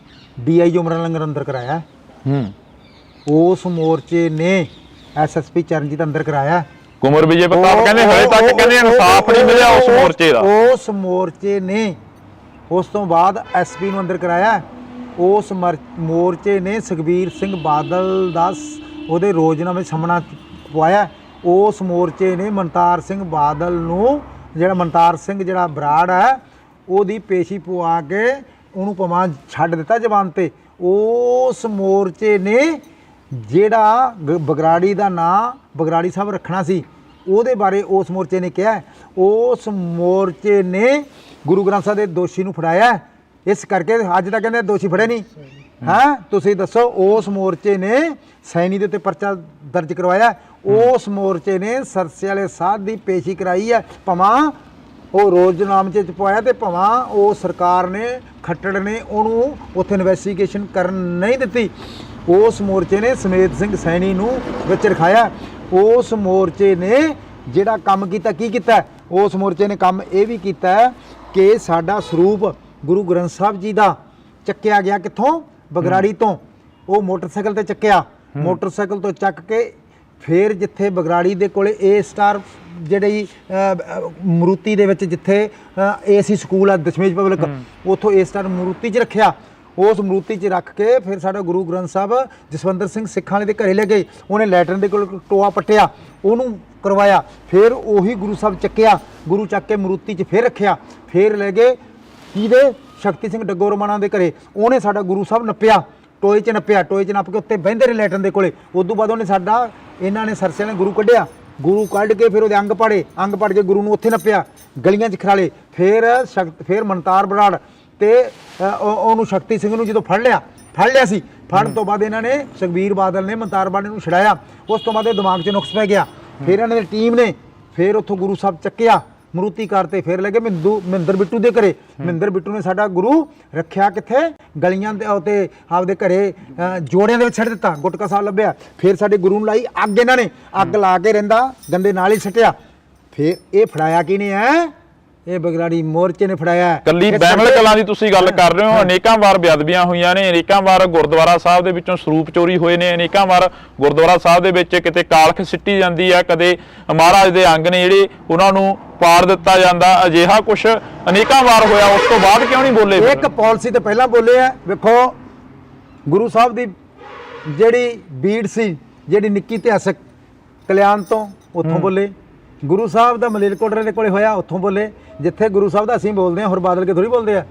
DI ਉਮਰਾਂ ਲੰਗਰ ਅੰਦਰ ਕਰਾਇਆ, ਉਸ ਮੋਰਚੇ ਨੇ SSP ਚਰਨਜੀਤ ਅੰਦਰ ਕਰਾਇਆ। ਕੁਮਰ ਵਿਜੇ ਪ੍ਰਤਾਪ ਕਹਿੰਦੇ ਹਲੇ ਤੱਕ ਕਹਿੰਦੇ ਇਨਸਾਫ ਨਹੀਂ ਮਿਲਿਆ ਉਸ ਮੋਰਚੇ ਦਾ। ਉਸ ਮੋਰਚੇ ਨੇ ਉਸ ਤੋਂ ਬਾਅਦ SP ਨੂੰ ਅੰਦਰ ਕਰਾਇਆ। ਉਸ ਮੋਰਚੇ ਨੇ ਸੁਖਬੀਰ ਸਿੰਘ ਬਾਦਲ ਦਾ ਉਹਦੇ ਰੋਜ਼ਨਾਮੇ ਸਾਹਮਣਾ ਪਵਾਇਆ। ਉਸ ਮੋਰਚੇ ਨੇ ਮਨਤਾਰ ਸਿੰਘ ਬਾਦਲ ਨੂੰ, ਜਿਹੜਾ ਮਨਤਾਰ ਸਿੰਘ ਜਿਹੜਾ ਬਰਾੜ ਹੈ, ਉਹਦੀ ਪੇਸ਼ੀ ਪਵਾ ਕੇ ਉਹਨੂੰ ਭਾਵੇਂ ਛੱਡ ਦਿੱਤਾ ਜ਼ਬਾਨ ਤੇ। ਉਸ ਮੋਰਚੇ ਨੇ ਜਿਹੜਾ ਬਗਰਾੜੀ ਦਾ ਨਾਂ ਬਗਰਾੜੀ ਸਾਹਿਬ ਰੱਖਣਾ ਸੀ, ਉਹਦੇ ਬਾਰੇ ਉਸ ਮੋਰਚੇ ਨੇ ਕਿਹਾ। ਉਸ ਮੋਰਚੇ ਨੇ ਗੁਰੂ ਗ੍ਰੰਥ ਸਾਹਿਬ ਦੇ ਦੋਸ਼ੀ ਨੂੰ ਫੜਾਇਆ। ਇਸ ਕਰਕੇ ਅੱਜ ਤੱਕ ਕਹਿੰਦੇ ਦੋਸ਼ੀ ਫੜੇ ਨਹੀਂ। ਹਾਂ, ਤੁਸੀਂ ਦੱਸੋ, ਉਸ ਮੋਰਚੇ ਨੇ ਸੈਣੀ ਦੇ ਉੱਤੇ ਪਰਚਾ ਦਰਜ ਕਰਵਾਇਆ। ਉਸ ਮੋਰਚੇ ਨੇ ਸਰਸੇ ਵਾਲੇ ਸਾਧ ਦੀ ਪੇਸ਼ੀ ਕਰਾਈ ਹੈ, ਭਾਵੇਂ ਉਹ ਰੋਜ਼ਨਾਮੇ 'ਚ ਪਵਾਇਆ ਤੇ ਭਾਵੇਂ ਉਹ ਸਰਕਾਰ ਨੇ ਖੱਟੜ ਨੇ ਉਹਨੂੰ ਉੱਥੇ ਇਨਵੈਸਟੀਗੇਸ਼ਨ ਕਰਨ ਨਹੀਂ ਦਿੱਤੀ। ਉਸ ਮੋਰਚੇ ਨੇ ਸਮੇਤ ਸਿੰਘ ਸੈਣੀ ਨੂੰ ਵਿੱਚ ਰਖਾਇਆ। ਉਸ ਮੋਰਚੇ ਨੇ ਜਿਹੜਾ ਕੰਮ ਕੀਤਾ, ਕੀ ਕੀਤਾ? ਉਸ ਮੋਰਚੇ ਨੇ ਕੰਮ ਇਹ ਵੀ ਕੀਤਾ ਕਿ ਸਾਡਾ ਸਰੂਪ ਗੁਰੂ ਗ੍ਰੰਥ ਸਾਹਿਬ ਜੀ ਦਾ ਚੱਕਿਆ ਗਿਆ, ਕਿੱਥੋਂ? ਬਗਰਾੜੀ ਤੋਂ। ਉਹ ਮੋਟਰਸਾਈਕਲ ਤੇ ਚੱਕਿਆ, ਮੋਟਰਸਾਈਕਲ ਤੋਂ ਚੱਕ ਕੇ ਫਿਰ ਜਿੱਥੇ ਬਗਰਾੜੀ ਦੇ ਕੋਲੇ A ਸਟਾਰ ਜਿਹੜੀ ਮਰੂਤੀ ਦੇ ਵਿੱਚ ਜਿੱਥੇ AC ਸਕੂਲ ਆ ਦਸ਼ਮੇਸ਼ ਪਬਲਿਕ, ਉੱਥੋਂ A ਸਟਾਰ ਮਰੂਤੀ 'ਚ ਰੱਖਿਆ। ਉਸ ਮਰੂਤੀ 'ਚ ਰੱਖ ਕੇ ਫਿਰ ਸਾਡਾ ਗੁਰੂ ਗ੍ਰੰਥ ਸਾਹਿਬ ਜਸਵੰਦਰ ਸਿੰਘ ਸਿੱਖਾਂ ਵਾਲੇ ਦੇ ਘਰੇ ਲੈ ਗਏ। ਉਹਨੇ ਲੈਟਰਨ ਦੇ ਕੋਲ ਟੋਆ ਪੱਟਿਆ, ਉਹਨੂੰ ਕਰਵਾਇਆ। ਫਿਰ ਉਹੀ ਗੁਰੂ ਸਾਹਿਬ ਚੱਕਿਆ, ਗੁਰੂ ਚੱਕ ਕੇ ਮਰੂਤੀ 'ਚ ਫਿਰ ਰੱਖਿਆ। ਫਿਰ ਲੈ ਗਏ ਕਿਹਦੇ? ਸ਼ਕਤੀ ਸਿੰਘ ਡੱਗੋਰਮਾਣਾ ਦੇ ਘਰੇ। ਉਹਨੇ ਸਾਡਾ ਗੁਰੂ ਸਾਹਿਬ ਨੱਪਿਆ, ਟੋਏ 'ਚ ਨੱਪਿਆ, ਟੋਏ 'ਚ ਨੱਪ ਕੇ ਉੱਤੇ ਬਹਿੰਦੇ ਰਹੇ ਲੈਟਰਨ ਦੇ ਕੋਲੇ। ਉਸ ਤੋਂ ਬਾਅਦ ਉਹਨੇ ਸਾਡਾ, ਇਹਨਾਂ ਨੇ ਸਰਸੇ ਨੇ ਗੁਰੂ ਕੱਢਿਆ, ਗੁਰੂ ਕੱਢ ਕੇ ਫਿਰ ਉਹਦੇ ਅੰਗ ਪਾੜੇ, ਅੰਗ ਪਾੜ ਕੇ ਗੁਰੂ ਨੂੰ ਉੱਥੇ ਨੱਪਿਆ, ਗਲੀਆਂ 'ਚ ਖਰਾਲੇ। ਫਿਰ ਮਨਤਾਰ ਬਰਾੜ ਤੇ ਉਹਨੂੰ ਸ਼ਕਤੀ ਸਿੰਘ ਨੂੰ ਜਦੋਂ ਫੜ ਲਿਆ ਸੀ, ਫੜਨ ਤੋਂ ਬਾਅਦ ਇਹਨਾਂ ਨੇ ਸੁਖਬੀਰ ਬਾਦਲ ਨੇ ਮਨਤਾਰ ਬਰਾੜ ਨੂੰ ਛਡਾਇਆ। ਉਸ ਤੋਂ ਬਾਅਦ ਇਹ ਦਿਮਾਗ 'ਚ ਨੁਕਸ ਪੈ ਗਿਆ। ਫਿਰ ਇਹਨਾਂ ਦੀ ਟੀਮ ਨੇ ਫਿਰ ਉੱਥੋਂ ਗੁਰੂ ਸਾਹਿਬ ਚੱਕਿਆ, ਮਰੂਤੀ ਕਰਤੇ, ਫਿਰ ਲੱਗੇ ਮਹਿੰਦਰ ਬਿੱਟੂ ਦੇ ਘਰੇ। ਮਹਿੰਦਰ ਬਿੱਟੂ ਨੇ ਸਾਡਾ ਗੁਰੂ ਰੱਖਿਆ ਕਿੱਥੇ? ਗਲੀਆਂ ਦੇ ਉੱਤੇ ਆਪਦੇ ਘਰੇ ਜੋੜਿਆਂ ਦੇ ਵਿੱਚ ਛੱਡ ਦਿੱਤਾ। ਗੁਟਕਾ ਸਾਹਿਬ ਲੱਭਿਆ, ਫਿਰ ਸਾਡੇ ਗੁਰੂ ਨੂੰ ਲਾਈ ਅੱਗ। ਇਹਨਾਂ ਨੇ ਅੱਗ ਲਾ ਕੇ ਰਹਿੰਦਾ ਗੰਦੇ ਨਾਲ ਹੀ ਸੱਟਿਆ। ਫਿਰ ਇਹ ਫੜਾਇਆ ਕਿਹਨੇ ਹੈ? ਇਹ ਬਗਰਾੜੀ ਮੋਰਚੇ ਨੇ ਫੜਾਇਆ। ਕੱਲੀ ਬਹਿਮਲ ਕਲਾਂ ਦੀ ਤੁਸੀਂ ਗੱਲ ਕਰ ਰਹੇ ਹੋ, ਅਨੇਕਾਂ ਵਾਰ ਬੇਅਦਬੀਆਂ ਹੋਈਆਂ ਨੇ, ਅਨੇਕਾਂ ਵਾਰ ਗੁਰਦੁਆਰਾ ਸਾਹਿਬ ਦੇ ਵਿੱਚੋਂ ਸਰੂਪ ਚੋਰੀ ਹੋਏ ਨੇ, ਅਨੇਕਾਂ ਵਾਰ ਗੁਰਦੁਆਰਾ ਸਾਹਿਬ ਦੇ ਵਿੱਚ ਕਿਤੇ ਕਾਲਖ ਸਿੱਟੀ ਜਾਂਦੀ ਆ, ਕਦੇ ਮਹਾਰਾਜ ਦੇ ਅੰਗ ਨੇ ਜਿਹੜੇ ਉਹਨਾਂ ਨੂੰ ਪਾੜ ਦਿੱਤਾ ਜਾਂਦਾ। ਅਜਿਹਾ ਕੁਛ ਅਨੇਕਾਂ ਵਾਰ ਹੋਇਆ, ਉਸ ਤੋਂ ਬਾਅਦ ਕਿਉਂ ਨਹੀਂ ਬੋਲੇ? ਇੱਕ ਪਾਲਿਸੀ ਤੇ ਪਹਿਲਾਂ ਬੋਲੇ ਆ। ਵੇਖੋ, ਗੁਰੂ ਸਾਹਿਬ ਦੀ ਜਿਹੜੀ ਬੀੜ ਸੀ, ਜਿਹੜੀ ਨਿੱਕੀ ਇਤਿਹਾਸਕ ਕਲਿਆਣ ਤੋਂ, ਉੱਥੋਂ ਬੋਲੇ। ਗੁਰੂ ਸਾਹਿਬ ਦਾ ਮਲੇਰਕੋਟਲੇ ਦੇ ਕੋਲੇ ਹੋਇਆ, ਉੱਥੋਂ ਬੋਲੇ। ਜਿੱਥੇ ਗੁਰੂ ਸਾਹਿਬ ਦਾ ਅਸੀਂ ਬੋਲਦੇ ਹਾਂ, ਹੋਰ ਬਾਦਲ ਕੇ ਥੋੜੀ ਬੋਲਦੇ ਆ,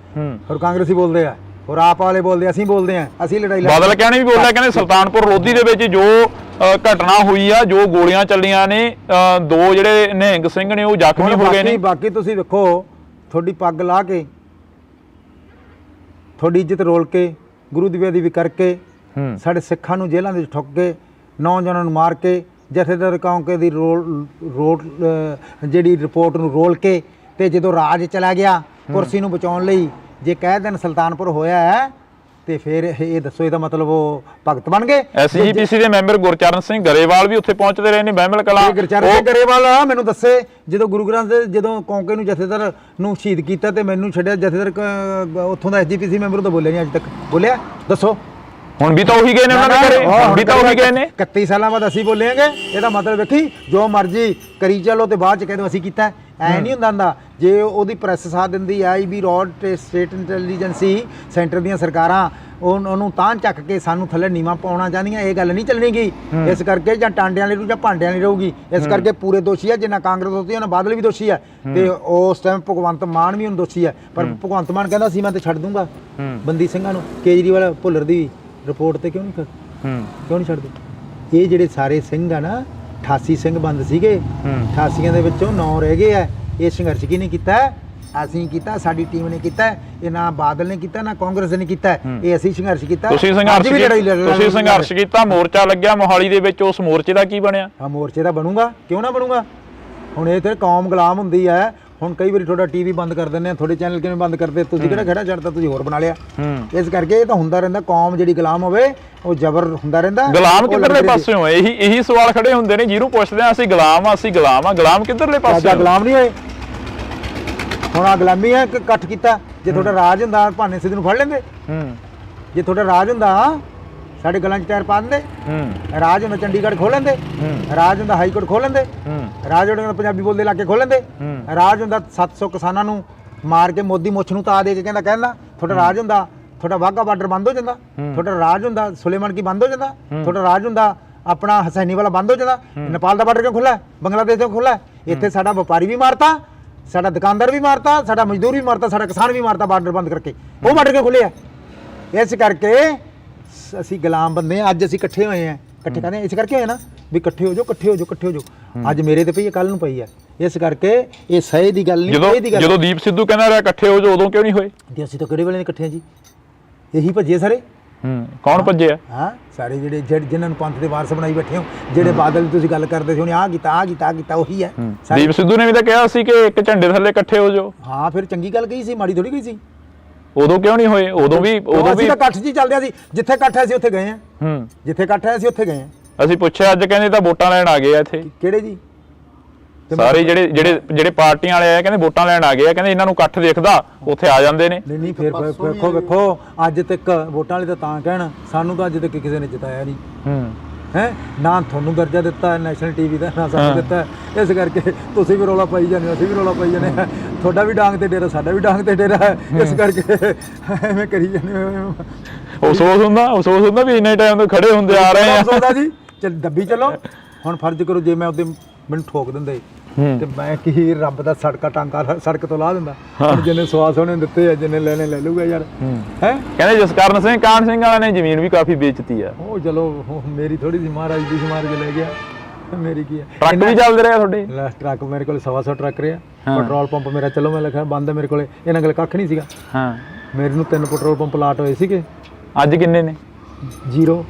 ਹੋਰ ਕਾਂਗਰਸੀ ਬੋਲਦੇ ਆ, ਹੋਰ ਆਪ ਵਾਲੇ ਬੋਲਦੇ ਆ, ਅਸੀਂ ਬੋਲਦੇ ਆ। ਅਸੀਂ ਲੜਾਈ ਬਾਦਲ ਕਹਿਣੇ ਵੀ ਬੋਲਿਆ, ਕਹਿੰਦੇ ਸੁਲਤਾਨਪੁਰ ਲੋਧੀ ਦੇ ਵਿੱਚ ਜੋ ਘਟਨਾ ਹੋਈ ਆ, ਜੋ ਗੋਲੀਆਂ ਚੱਲੀਆਂ ਨੇ, 2 ਜਿਹੜੇ ਨਿਹੰਗ ਸਿੰਘ ਨੇ ਉਹ ਜ਼ਖਮੀ ਹੋ ਗਏ ਨੇ। ਬਾਕੀ ਤੁਸੀਂ ਵੇਖੋ, ਤੁਹਾਡੀ ਪੱਗ ਲਾ ਕੇ, ਤੁਹਾਡੀ ਇੱਜ਼ਤ ਰੋਲ ਕੇ, ਗੁਰੂ ਦੀ ਬੇਅਦਬੀ ਕਰਕੇ, ਸਾਡੇ ਸਿੱਖਾਂ ਨੂੰ ਜੇਲ੍ਹਾਂ ਦੇ ਵਿੱਚ ਠੁੱਕ ਕੇ, ਨੌਜਵਾਨਾਂ ਨੂੰ ਮਾਰ ਕੇ, ਜਥੇਦਾਰ ਕੌਂਕੇ ਦੀ ਜਿਹੜੀ ਰਿਪੋਰਟ ਨੂੰ ਰੋਲ ਕੇ, ਤੇ ਜਦੋਂ ਰਾਜ ਚਲਾ ਗਿਆ ਕੁਰਸੀ ਨੂੰ ਬਚਾਉਣ ਲਈ, ਜੇ ਕਹਿ ਦੇਣ ਸੁਲਤਾਨਪੁਰ ਹੋਇਆ ਹੈ, ਤੇ ਫਿਰ ਇਹ ਦੱਸੋ ਇਹਦਾ ਮਤਲਬ ਉਹ ਭਗਤ ਬਣ ਗਏ। SGPC ਦੇ ਮੈਂਬਰ ਗੁਰਚਰਨ ਸਿੰਘ ਗਰੇਵਾਲ ਵੀ ਉੱਥੇ ਪਹੁੰਚਦੇ ਰਹੇ ਨੇ ਬਹਿਮਲ ਕਲਾਂ। ਗੁਰਚਰਨ ਸਿੰਘ ਗਰੇਵਾਲ ਮੈਨੂੰ ਦੱਸੇ, ਜਦੋਂ ਗੁਰੂ ਗ੍ਰੰਥ ਦੇ ਜਦੋਂ ਕੌਂਕੇ ਨੂੰ ਜਥੇਦਾਰ ਨੂੰ ਸ਼ਹੀਦ ਕੀਤਾ ਤੇ ਮੈਨੂੰ ਛੱਡਿਆ, ਜਥੇਦਾਰ ਉੱਥੋਂ ਦਾ SGPC ਮੈਂਬਰ ਤਾਂ ਬੋਲਿਆ ਨਹੀਂ ਅੱਜ ਤੱਕ। ਬੋਲਿਆ? ਦੱਸੋ। ਹੁਣ ਵੀ ਤਾਂ ਉਹੀ ਗਏ ਨੇ ਉਹਨਾਂ ਦੇ ਘਰੇ, ਹੁਣ ਵੀ ਤਾਂ ਉਹੀ ਗਏ ਨੇ। 31 ਸਾਲਾਂ ਬਾਅਦ ਅਸੀਂ ਬੋਲੇਂਗੇ, ਇਹਦਾ ਮਤਲਬ ਵੇਖੀ ਜੋ ਮਰਜ਼ੀ ਕਰੀ ਚੱਲੋ ਤੇ ਬਾਅਦ ਚ ਕਹਿ ਦੋ ਅਸੀਂ ਕੀਤਾ। ਐ ਨਹੀਂ ਹੁੰਦਾ। ਜੇ ਉਹਦੀ ਪ੍ਰੈਸ ਸਾਥ ਦਿੰਦੀ ਆ ਵੀ ਰੋਡ ਤੇ ਸਟੇਟ ਇੰਟੈਲੀਜੈਂਸੀ ਸੈਂਟਰ ਦੀਆਂ ਸਰਕਾਰਾਂ ਉਹਨੂੰ ਤਾਂ ਚੱਕ ਕੇ ਸਾਨੂੰ ਥੱਲੇ ਨੀਵਾਂ ਪਾਉਣਾ ਚਾਹੁੰਦੀਆਂ, ਇਹ ਗੱਲ ਨਹੀਂ ਚੱਲਣੀਗੀ। ਇਸ ਕਰਕੇ ਜਾਂ ਟਾਂਡਿਆਂ ਵਾਲੀ ਰੂ ਜਾਂ ਭਾਂਡਿਆਂ ਵਾਲੀ ਰਹੂਗੀ। ਇਸ ਕਰਕੇ ਪੂਰੇ ਦੋਸ਼ੀ ਆ, ਜਿੰਨਾ ਕਾਂਗਰਸ ਦੋਸ਼ੀ ਉਹਨਾਂ ਬਾਦਲ ਵੀ ਦੋਸ਼ੀ ਆ, ਤੇ ਉਸ ਟਾਈਮ ਭਗਵੰਤ ਮਾਨ ਵੀ ਹੁਣ ਦੋਸ਼ੀ ਆ। ਪਰ ਭਗਵੰਤ ਮਾਨ ਕਹਿੰਦਾ ਸੀ ਮੈਂ ਤੇ ਛੱਡ ਦੂੰਗਾ ਬੰਦੀ ਸਿੰਘਾਂ ਨੂੰ। ਕੇਜਰੀਵਾਲ ਭੁੱਲਰ ਦੀ ਰਿਪੋਰਟ ਤੇ ਕਿਉਂ ਨਹੀਂ ਛੱਡਦੇ? ਇਹ ਜਿਹੜੇ ਸਾਰੇ ਸਿੰਘ ਆ ਨਾ, 88 ਸਿੰਘ ਬੰਦ ਸੀਗੇ, 88 ਦੇ ਵਿੱਚੋਂ 9 ਰਹਿ ਗਏ ਆ। ਇਹ ਸੰਘਰਸ਼ ਕਿਹਨੇ ਕੀਤਾ? ਅਸੀਂ ਕੀਤਾ, ਸਾਡੀ ਟੀਮ ਨੇ ਕੀਤਾ। ਇਹ ਨਾ ਬਾਦਲ ਨੇ ਕੀਤਾ, ਨਾ ਕਾਂਗਰਸ ਨੇ ਕੀਤਾ, ਇਹ ਅਸੀਂ ਸੰਘਰਸ਼ ਕੀਤਾ। ਤੁਸੀਂ ਸੰਘਰਸ਼ ਕੀਤਾ, ਮੋਰਚਾ ਲੱਗਿਆ ਮੋਹਾਲੀ ਦੇ ਵਿੱਚ, ਉਸ ਮੋਰਚੇ ਦਾ ਕੀ ਬਣਿਆ? ਹਾਂ, ਮੋਰਚੇ ਦਾ ਬਣੂਗਾ, ਕਿਉਂ ਨਾ ਬਣੂਗਾ। ਹੁਣ ਇਹ ਤੇ ਕੌਮ ਗੁਲਾਮ ਹੁੰਦੀ ਹੈ। ਹੁਣ ਕਈ ਵਾਰੀ ਤੁਹਾਡਾ ਟੀਵੀ ਬੰਦ ਕਰ ਦਿੰਦੇ ਆ, ਤੁਹਾਡੇ ਚੈਨਲ ਕਿਵੇਂ ਬੰਦ ਕਰਦੇ? ਤੁਸੀਂ ਕਿਹੜਾ ਖੜਾ ਛੱਡਦਾ, ਤੁਸੀਂ ਹੋਰ ਬਣਾ ਲਿਆ। ਇਸ ਕਰਕੇ ਇਹ ਤਾਂ ਹੁੰਦਾ ਰਹਿੰਦਾ, ਕੌਮ ਜਿਹੜੀ ਗੁਲਾਮ ਹੋਵੇ ਉਹ ਜ਼ਬਰ ਹੁੰਦਾ ਰਹਿੰਦਾ। ਗੁਲਾਮ ਕਿੱਧਰਲੇ ਪਾਸੇ ਹੋਏ? ਇਹੀ ਸਵਾਲ ਖੜੇ ਹੁੰਦੇ ਨੇ, ਜਿਹਨੂੰ ਪੁੱਛਦੇ ਆ ਅਸੀਂ ਗੁਲਾਮ ਆ, ਅਸੀਂ ਗੁਲਾਮ ਆ। ਗੁਲਾਮ ਕਿੱਧਰਲੇ ਪਾਸੇ? ਗੁਲਾਮ ਨਹੀਂ ਹੋਏ। ਹੁਣ ਆ ਗੁਲਾਮੀ ਹੈ ਕਿ ਇਕੱਠ ਕੀਤਾ। ਜੇ ਤੁਹਾਡਾ ਰਾਜ ਹੁੰਦਾ ਭਾਨੇ ਸਿੱਧੂ ਨੂੰ ਫੜ ਲੈਂਦੇ। ਜੇ ਤੁਹਾਡਾ ਰਾਜ ਹੁੰਦਾ ਸਾਡੇ ਗਲਾਂ 'ਚ ਟਾਇਰ ਪਾ ਦਿੰਦੇ। ਰਾਜ ਹੁੰਦਾ ਚੰਡੀਗੜ੍ਹ ਖੋਲ ਲੈਂਦੇ। ਰਾਜ ਹੁੰਦਾ ਹਾਈ ਕੋਰਟ ਖੋਲ ਲੈਂਦੇ। ਰਾਜ ਹੁੰਦਾ ਪੰਜਾਬੀ ਬੋਲਦੇ ਇਲਾਕੇ ਖੋਲ ਲੈਂਦੇ। ਰਾਜ ਹੁੰਦਾ 700 ਕਿਸਾਨਾਂ ਨੂੰ ਮਾਰ ਕੇ ਮੋਦੀ ਮੁੱਛ ਨੂੰ ਤਾ ਦੇ ਕੇ ਕਹਿੰਦਾ ਤੁਹਾਡਾ ਰਾਜ ਹੁੰਦਾ, ਤੁਹਾਡਾ ਵਾਹਗਾ ਬਾਰਡਰ ਬੰਦ ਹੋ ਜਾਂਦਾ। ਤੁਹਾਡਾ ਰਾਜ ਹੁੰਦਾ ਸੁਲੇਮਾਨ ਕੀ ਬੰਦ ਹੋ ਜਾਂਦਾ। ਤੁਹਾਡਾ ਰਾਜ ਹੁੰਦਾ ਆਪਣਾ ਹਸੈਨੀ ਵਾਲਾ ਬੰਦ ਹੋ ਜਾਂਦਾ। ਨੇਪਾਲ ਦਾ ਬਾਰਡਰ ਕਿਉਂ ਖੁੱਲ੍ਹਾ? ਬੰਗਲਾਦੇਸ਼ ਕਿਉਂ ਖੁੱਲ੍ਹਾ? ਇੱਥੇ ਸਾਡਾ ਵਪਾਰੀ ਵੀ ਮਾਰਤਾ, ਸਾਡਾ ਦੁਕਾਨਦਾਰ ਵੀ ਮਾਰਤਾ, ਸਾਡਾ ਮਜ਼ਦੂਰ ਵੀ ਮਾਰਤਾ, ਸਾਡਾ ਕਿਸਾਨ ਵੀ ਮਾਰਤਾ ਬਾਰਡਰ ਬੰਦ ਕਰਕੇ। ਉਹ ਬਾਰਡਰ ਕਿਉਂ ਖੁੱਲ੍ਹੇ ਆ? ਇਸ ਕਰਕੇ ਅਸੀਂ ਗੁਲਾਮ ਬੰਦੇ ਆ। ਅੱਜ ਅਸੀਂ ਇਕੱਠੇ ਹੋਏ ਆ, ਇਕੱਠੇ ਕਹਿੰਦੇ ਇਸ ਕਰਕੇ ਹੋਏ ਨਾ ਵੀ ਇਕੱਠੇ ਹੋ ਜਾਓ, ਇਕੱਠੇ ਹੋ ਜਾਓ, ਇਕੱਠੇ ਹੋ ਜਾਓ। ਅੱਜ ਮੇਰੇ ਤੇ ਪਈ ਹੈ, ਕੱਲ ਨੂੰ ਪਈ ਹੈ। ਇਸ ਕਰਕੇ ਇਹ ਸਹੀ ਦੀ ਗੱਲ ਨਹੀਂ। ਇਹ ਦੀ ਗੱਲ ਜਦੋਂ ਦੀਪ ਸਿੱਧੂ ਕਹਿੰਦਾ ਰਿਹਾ ਇਕੱਠੇ ਹੋ ਜਾਓ, ਉਦੋਂ ਕਿਉਂ ਨਹੀਂ ਹੋਏ? ਤੇ ਅਸੀਂ ਤਾਂ ਕਿਹੜੇ ਵੇਲੇ ਇਕੱਠੇ ਆ ਜੀ? ਇਹੀ ਭੱਜੇ ਸਾਰੇ। ਕੌਣ ਭੱਜੇ ਆ? ਹਾਂ, ਸਾਰੇ ਜਿਹੜੇ ਜਿਨ੍ਹਾਂ ਨੂੰ ਪੰਥ ਦੇ ਵਾਰਸ ਬਣਾਈ ਬੈਠੇ ਹੋ, ਜਿਹੜੇ ਬਾਦਲ ਤੁਸੀਂ ਗੱਲ ਕਰਦੇ ਸੀ ਉਹਨੇ ਆਹ ਕੀਤਾ, ਆਹ ਕੀਤਾ, ਆਹ ਕੀਤਾ, ਉਹੀ ਹੈ। ਦੀਪ ਸਿੱਧੂ ਨੇ ਵੀ ਤਾਂ ਕਿਹਾ ਸੀ ਕਿ ਇੱਕ ਝੰਡੇ ਥੱਲੇ ਇਕੱਠੇ ਹੋ ਜਾਓ। ਹਾਂ, ਫਿਰ ਚੰਗੀ ਗੱਲ ਕਹੀ ਸੀ, ਮਾੜੀ ਥੋੜੀ ਕਹੀ ਸੀ। ਉਦੋਂ ਕਿਉਂ ਨਹੀਂ ਹੋਏ? ਉਦੋਂ ਵੀ ਤਾਂ ਇਕੱਠ ਜੀ ਚੱਲਦਿਆ ਸੀ। ਜਿੱਥੇ ਇਕੱਠ ਹੈ ਸੀ ਉੱਥੇ ਗਏ ਆ। ਜਿੱਥੇ ਇਕੱਠ ਹੈ ਸੀ ਉੱਥੇ ਗਏ ਆ। ਅਸੀਂ ਪੁੱਛਿਆ, ਅੱਜ ਕਹਿੰਦੇ ਤਾਂ ਵੋਟਾਂ ਲੈਣ ਆ ਗਏ ਆ ਇੱਥੇ। ਕਿਹੜੇ ਜੀ? ਸਾਰੇ ਜਿਹੜੇ ਪਾਰਟੀਆਂ ਵਾਲੇ ਆ ਕਹਿੰਦੇ ਵੋਟਾਂ ਲੈਣ ਆ ਗਏ ਆ, ਕਹਿੰਦੇ ਇਹਨਾਂ ਨੂੰ ਇਕੱਠ ਦੇਖਦਾ ਉੱਥੇ ਆ ਜਾਂਦੇ ਨੇ। ਨਹੀਂ ਫਿਰ ਵੇਖੋ ਅੱਜ ਤੱਕ ਵੋਟਾਂ ਵਾਲੇ ਤਾਂ ਕਹਿਣ, ਸਾਨੂੰ ਤਾਂ ਅੱਜ ਤੱਕ ਕਿਸੇ ਨੇ ਜਿਤਾਇਆ ਨਹੀਂ ਹੈ। ਨਾ ਤੁਹਾਨੂੰ ਦਰਜਾ ਦਿੱਤਾ ਨੈਸ਼ਨਲ ਟੀਵੀ ਦਾ, ਨਾ ਸਾਨੂੰ ਦਿੱਤਾ। ਇਸ ਕਰਕੇ ਤੁਸੀਂ ਵੀ ਰੌਲਾ ਪਾਈ ਜਾਂਦੇ ਹੋ, ਅਸੀਂ ਵੀ ਰੌਲਾ ਪਾਈ ਜਾਂਦੇ ਹਾਂ। ਤੁਹਾਡਾ ਵੀ ਡਾਂਗ ਤੇ ਡੇਰਾ, ਸਾਡਾ ਵੀ ਡਾਂਗ ਤੇ ਡੇਰਾ ਹੈ। ਇਸ ਕਰਕੇ ਐਵੇਂ ਕਰੀ ਜਾਂਦੇ। ਅਫਸੋਸ ਹੁੰਦਾ ਵੀ ਇੰਨੇ ਟਾਈਮ ਤੋਂ ਖੜੇ ਹੁੰਦੇ ਆ ਰਹੇ ਆ ਜੀ। ਚੱਲ ਦੱਬੀ ਚਲੋ। ਹੁਣ ਫਰਜ਼ ਕਰੋ ਜੇ ਮੈਂ ਉਹਦੇ ਮੈਨੂੰ ਠੋਕ ਦਿੰਦੇ ਤੇ ਮੈਂ ਕੀ ਰੱਬ ਦਾ ਸੜਕਾ ਟਾਂਕਾ ਸੜਕ ਤੋਂ ਲਾ ਦਿੰਦਾ। ਜਿੰਨੇ ਸਵਾਸ ਉਹਨੇ ਦਿੱਤੇ ਆ, ਜਿੰਨੇ ਲੈਣੇ ਲੈ ਲੂਗਾ ਯਾਰ। ਹੈ ਕਹਿੰਦੇ ਜਸਕਰਨ ਸਿੰਘ ਕਾਹਨ ਸਿੰਘ ਵਾਲਿਆਂ ਨੇ ਜ਼ਮੀਨ ਵੀ ਕਾਫੀ ਵੇਚਤੀ ਆ। ਉਹ ਚਲੋ ਮੇਰੀ ਥੋੜੀ ਜਿਹੀ ਮਹਾਰਾਜ ਦੀ ਸਮਾਰ ਕੇ ਲੈ ਗਿਆ। ਮੇਰੀ ਕੀ ਹੈ? ਟਰੱਕ ਵੀ ਚੱਲਦੇ ਰਹੇ ਤੁਹਾਡੇ? ਟਰੱਕ ਮੇਰੇ ਕੋਲ 125 ਟਰੱਕ ਰਿਹਾ। ਪੈਟਰੋਲ ਪੰਪ ਮੇਰਾ ਚਲੋ ਮੈਂ ਲਿਖਿਆ ਬੰਦ ਹੈ ਮੇਰੇ ਕੋਲੇ। ਇਹਨਾਂ ਕੋਲ ਕੱਖ ਨਹੀਂ ਸੀਗਾ। ਮੇਰੇ ਨੂੰ 3 ਪੈਟਰੋਲ ਪੰਪ ਲਾਟ ਹੋਏ ਸੀਗੇ। ਅੱਜ ਕਿੰਨੇ ਨੇ? 0।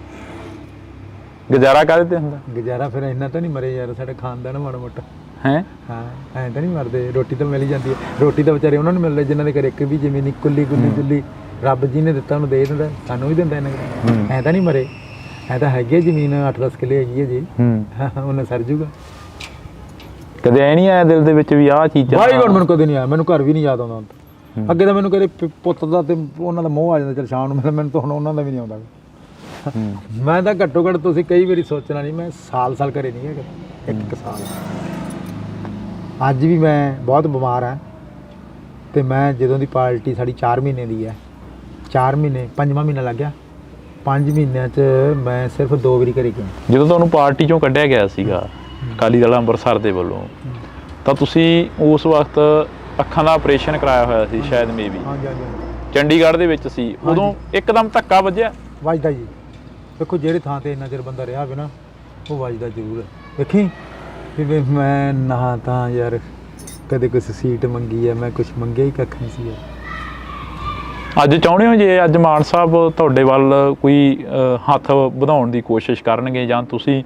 ਗੁਜ਼ਾਰਾ ਕਾਹਦੇ ਤੇ ਹੁੰਦਾ? ਗੁਜ਼ਾਰਾ ਫਿਰ ਇੰਨਾ ਤਾਂ ਨਹੀਂ ਮਰੇ ਯਾਰ, ਸਾਡੇ ਖਾਨਦਾਨ ਮਾੜਾ ਮੋਟਾ ਹੈ। ਹਾਂ, ਐਂ ਤਾਂ ਨਹੀਂ ਮਰਦੇ। ਰੋਟੀ ਤਾਂ ਮਿਲ ਹੀ ਜਾਂਦੀ ਹੈ। ਰੋਟੀ ਤਾਂ ਵਿਚਾਰੇ ਉਹਨਾਂ ਨੂੰ ਮਿਲਦਾ ਜਿਨ੍ਹਾਂ ਦੇ ਘਰ ਇੱਕ ਵੀ ਜ਼ਮੀਨ ਕੁੱਲੀ ਜੁੱਲੀ ਰੱਬ ਜੀ ਨੇ ਦਿੱਤਾ ਉਹਨੂੰ ਦੇ ਦਿੰਦਾ, ਸਾਨੂੰ ਵੀ ਦਿੰਦਾ ਇਹਨਾਂ ਕੋਲ। ਐਂ ਤਾਂ ਨਹੀਂ ਮਰੇ। ਐਂ ਤਾਂ ਹੈਗੀ ਹੈ ਜ਼ਮੀਨ 8-10 ਕਿੱਲੇ ਹੈਗੀ ਹੈ ਜੀ। ਉਹਨੇ ਸਰ ਜੂਗਾ। ਕਦੇ ਐ ਨਹੀਂ ਆਇਆ ਦਿਲ ਦੇ ਵਿੱਚ ਵੀ ਆਹ ਚੀਜ਼ਾਂ? ਭਾਈ ਹੁਣ ਮੈਨੂੰ ਕਦੇ ਨਹੀਂ ਆਇਆ। ਮੈਨੂੰ ਘਰ ਵੀ ਨਹੀਂ ਯਾਦ ਆਉਂਦਾ। ਅੱਗੇ ਤਾਂ ਮੈਨੂੰ ਕਦੇ ਪੁੱਤ ਦਾ ਤੇ ਉਹਨਾਂ ਦਾ ਮੋਹ ਆ ਜਾਂਦਾ, ਚੱਲ ਸ਼ਾਮ ਨੂੰ। ਮੈਨੂੰ ਤਾਂ ਹੁਣ ਉਹਨਾਂ ਦਾ ਵੀ ਨਹੀਂ ਆਉਂਦਾ। ਮੈਂ ਤਾਂ ਘੱਟੋ ਘੱਟ ਤੁਸੀਂ ਕਈ ਵਾਰੀ ਸੋਚਣਾ ਨਹੀਂ, ਮੈਂ ਸਾਲ ਘਰੇ ਨਹੀਂ ਹੈਗਾ। ਇੱਕ ਸਾਲ। ਅੱਜ ਵੀ ਮੈਂ ਬਹੁਤ ਬਿਮਾਰ ਹਾਂ। ਤੇ ਮੈਂ ਜਦੋਂ ਦੀ ਪਾਰਟੀ ਸਾਡੀ 4 ਮਹੀਨੇ ਦੀ ਹੈ, 4 ਮਹੀਨੇ 5ਵਾਂ ਮਹੀਨਾ ਲੱਗ ਗਿਆ। 5 ਮਹੀਨਿਆਂ 'ਚ ਮੈਂ ਸਿਰਫ 2 ਵਾਰੀ ਘਰੇ ਗਿਆ। ਜਦੋਂ ਤੁਹਾਨੂੰ ਪਾਰਟੀ 'ਚੋਂ ਕੱਢਿਆ ਗਿਆ ਸੀਗਾ ਅਕਾਲੀ ਦਲ ਅੰਮ੍ਰਿਤਸਰ ਦੇ ਵੱਲੋਂ, ਤਾਂ ਤੁਸੀਂ ਉਸ ਵਕਤ ਅੱਖਾਂ ਦਾ ਆਪਰੇਸ਼ਨ ਕਰਾਇਆ ਹੋਇਆ ਸੀ ਸ਼ਾਇਦ, ਮੇਬੀ ਚੰਡੀਗੜ੍ਹ ਦੇ ਵਿੱਚ ਸੀ। ਉਦੋਂ ਇੱਕਦਮ ਧੱਕਾ ਵੱਜਿਆ? ਵੱਜਦਾ ਜੀ। ਦੇਖੋ ਜਿਹੜੇ ਥਾਂ ਤੇ ਇੰਨਾ ਚਿਰ ਬੰਦਾ ਰਿਹਾ ਹੋਵੇ ਨਾ, ਉਹ ਵੱਜਦਾ ਜ਼ਰੂਰ ਹੈ। ਵੇਖੀ ਵੀ ਮੈਂ ਨਾ ਤਾਂ ਯਾਰ ਕਦੇ ਕੁਛ ਸੀਟ ਮੰਗੀ ਹੈ, ਮੈਂ ਕੁਛ ਮੰਗਿਆ ਹੀ ਕੱਖ ਨਹੀਂ ਸੀ ਯਾਰ। ਅੱਜ ਚਾਹੁੰਦੇ ਹੋ ਜੇ ਅੱਜ ਮਾਨ ਸਾਹਿਬ ਤੁਹਾਡੇ ਵੱਲ ਕੋਈ ਹੱਥ ਵਧਾਉਣ ਦੀ ਕੋਸ਼ਿਸ਼ ਕਰਨਗੇ, ਜਾਂ ਤੁਸੀਂ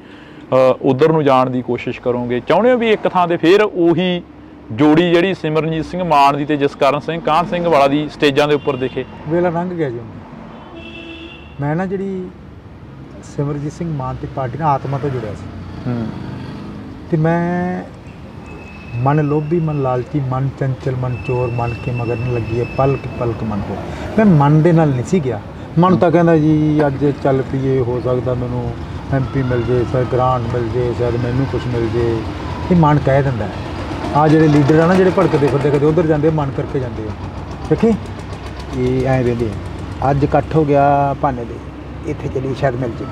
ਉਧਰ ਨੂੰ ਜਾਣ ਦੀ ਕੋਸ਼ਿਸ਼ ਕਰੋਗੇ? ਚਾਹੁੰਦੇ ਹੋ ਵੀ ਇੱਕ ਥਾਂ ਤੇ ਫਿਰ ਉਹੀ ਜੋੜੀ ਜਿਹੜੀ ਸਿਮਰਨਜੀਤ ਸਿੰਘ ਮਾਨ ਦੀ ਤੇ ਜਸਕਰਨ ਸਿੰਘ ਕਾਹਨ ਸਿੰਘ ਵਾਲਾ ਦੀ ਸਟੇਜਾਂ ਦੇ ਉੱਪਰ ਦਿਖੇ? ਵੇਲਾ ਲੰਘ ਗਿਆ ਜੀ। ਮੈਂ ਨਾ ਜਿਹੜੀ ਸਿਮਰਨਜੀਤ ਸਿੰਘ ਮਾਨ ਦੀ ਪਾਰਟੀ ਨਾਲ ਆਤਮਾ ਤੋਂ ਜੁੜਿਆ ਸੀ। ਤੇ ਮੈਂ ਮਨ ਲੋਭੀ, ਮਨ ਲਾਲਚੀ, ਮਨ ਚੰਚਲ, ਮਨ ਚੋਰ, ਮਨ ਕੇ ਮਗਰ न ਲੱਗੀ ਹੈ ਪਲਕ ਮਨ ਹੋ। ਮੈਂ ਮਨ ਦੇ ਨਾਲ ਨਹੀਂ ਸੀ ਗਿਆ। ਮਨ ਤਾਂ ਕਹਿੰਦਾ ਜੀ ਅੱਜ ਚੱਲ ਪਈਏ, ਹੋ ਸਕਦਾ ਮੈਨੂੰ MP ਮਿਲ ਜੇ, ਸ਼ਾਇਦ ਗ੍ਰਾਂਟ ਮਿਲ ਜੇ, ਸ਼ਾਇਦ ਮੈਨੂੰ ਕੁਛ ਮਿਲ ਜੇ। ਇਹ ਮਨ ਕਹਿ ਦਿੰਦਾ ਹੈ। ਆ ਜਿਹੜੇ ਲੀਡਰ ਆ ਨਾ, ਜਿਹੜੇ ਭੜਕਦੇ ਫਿਰਦੇ, ਕਦੇ ਉਧਰ ਜਾਂਦੇ ਮਨ ਕਰਕੇ ਜਾਂਦੇ ਆ। ਦੇਖੀ ਇਹ ਐਂ ਵੇਲੇ ਅੱਜ ਇਕੱਠ ਹੋ ਗਿਆ ਭਾਨੇ ਦੇ, ਇੱਥੇ ਚਲੀ ਸ਼ਾਇਦ ਮਿਲ ਜੇ।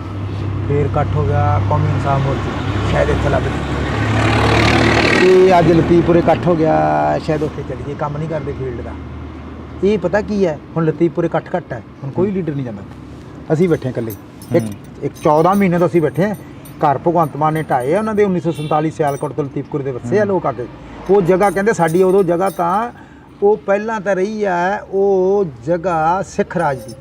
ਫਿਰ ਇਕੱਠ ਹੋ ਗਿਆ ਕੌਮੀ ਇਨਸਾਫ ਮੋਰਚੇ, ਸ਼ਾਇਦ ਇੱਥੇ ਲੱਭ ਜੇ। ਇਹ ਅੱਜ ਲਤੀਫਪੁਰੇ ਇਕੱਠ ਹੋ ਗਿਆ, ਸ਼ਾਇਦ ਉੱਥੇ ਚਲੀਏ। ਕੰਮ ਨਹੀਂ ਕਰਦੇ ਫੀਲਡ ਦਾ। ਇਹ ਪਤਾ ਕੀ ਹੈ, ਹੁਣ ਲਤੀਫਪੁਰੇ ਇਕੱਠ ਘੱਟ ਹੈ, ਹੁਣ ਕੋਈ ਲੀਡਰ ਨਹੀਂ ਜਾਂਦਾ। ਅਸੀਂ ਬੈਠੇ ਇਕੱਲੇ, ਇੱਕ 14 ਮਹੀਨੇ ਤੋਂ ਅਸੀਂ ਬੈਠੇ ਹਾਂ। ਘਰ ਭਗਵੰਤ ਮਾਨ ਨੇ ਢਾਏ ਆ ਉਹਨਾਂ ਦੇ 1947 ਸਿਆਲਕੋਟ ਤੋਂ ਲਤੀਫਪੁਰ ਦੇ ਵਸੇ ਆ ਲੋਕ ਆ ਕੇ। ਉਹ ਜਗ੍ਹਾ ਕਹਿੰਦੇ ਸਾਡੀ ਉਦੋਂ ਜਗ੍ਹਾ ਤਾਂ ਉਹ ਪਹਿਲਾਂ ਤਾਂ ਰਹੀ ਆ, ਉਹ ਜਗ੍ਹਾ ਸਿੱਖ ਰਾਜ ਦੀ।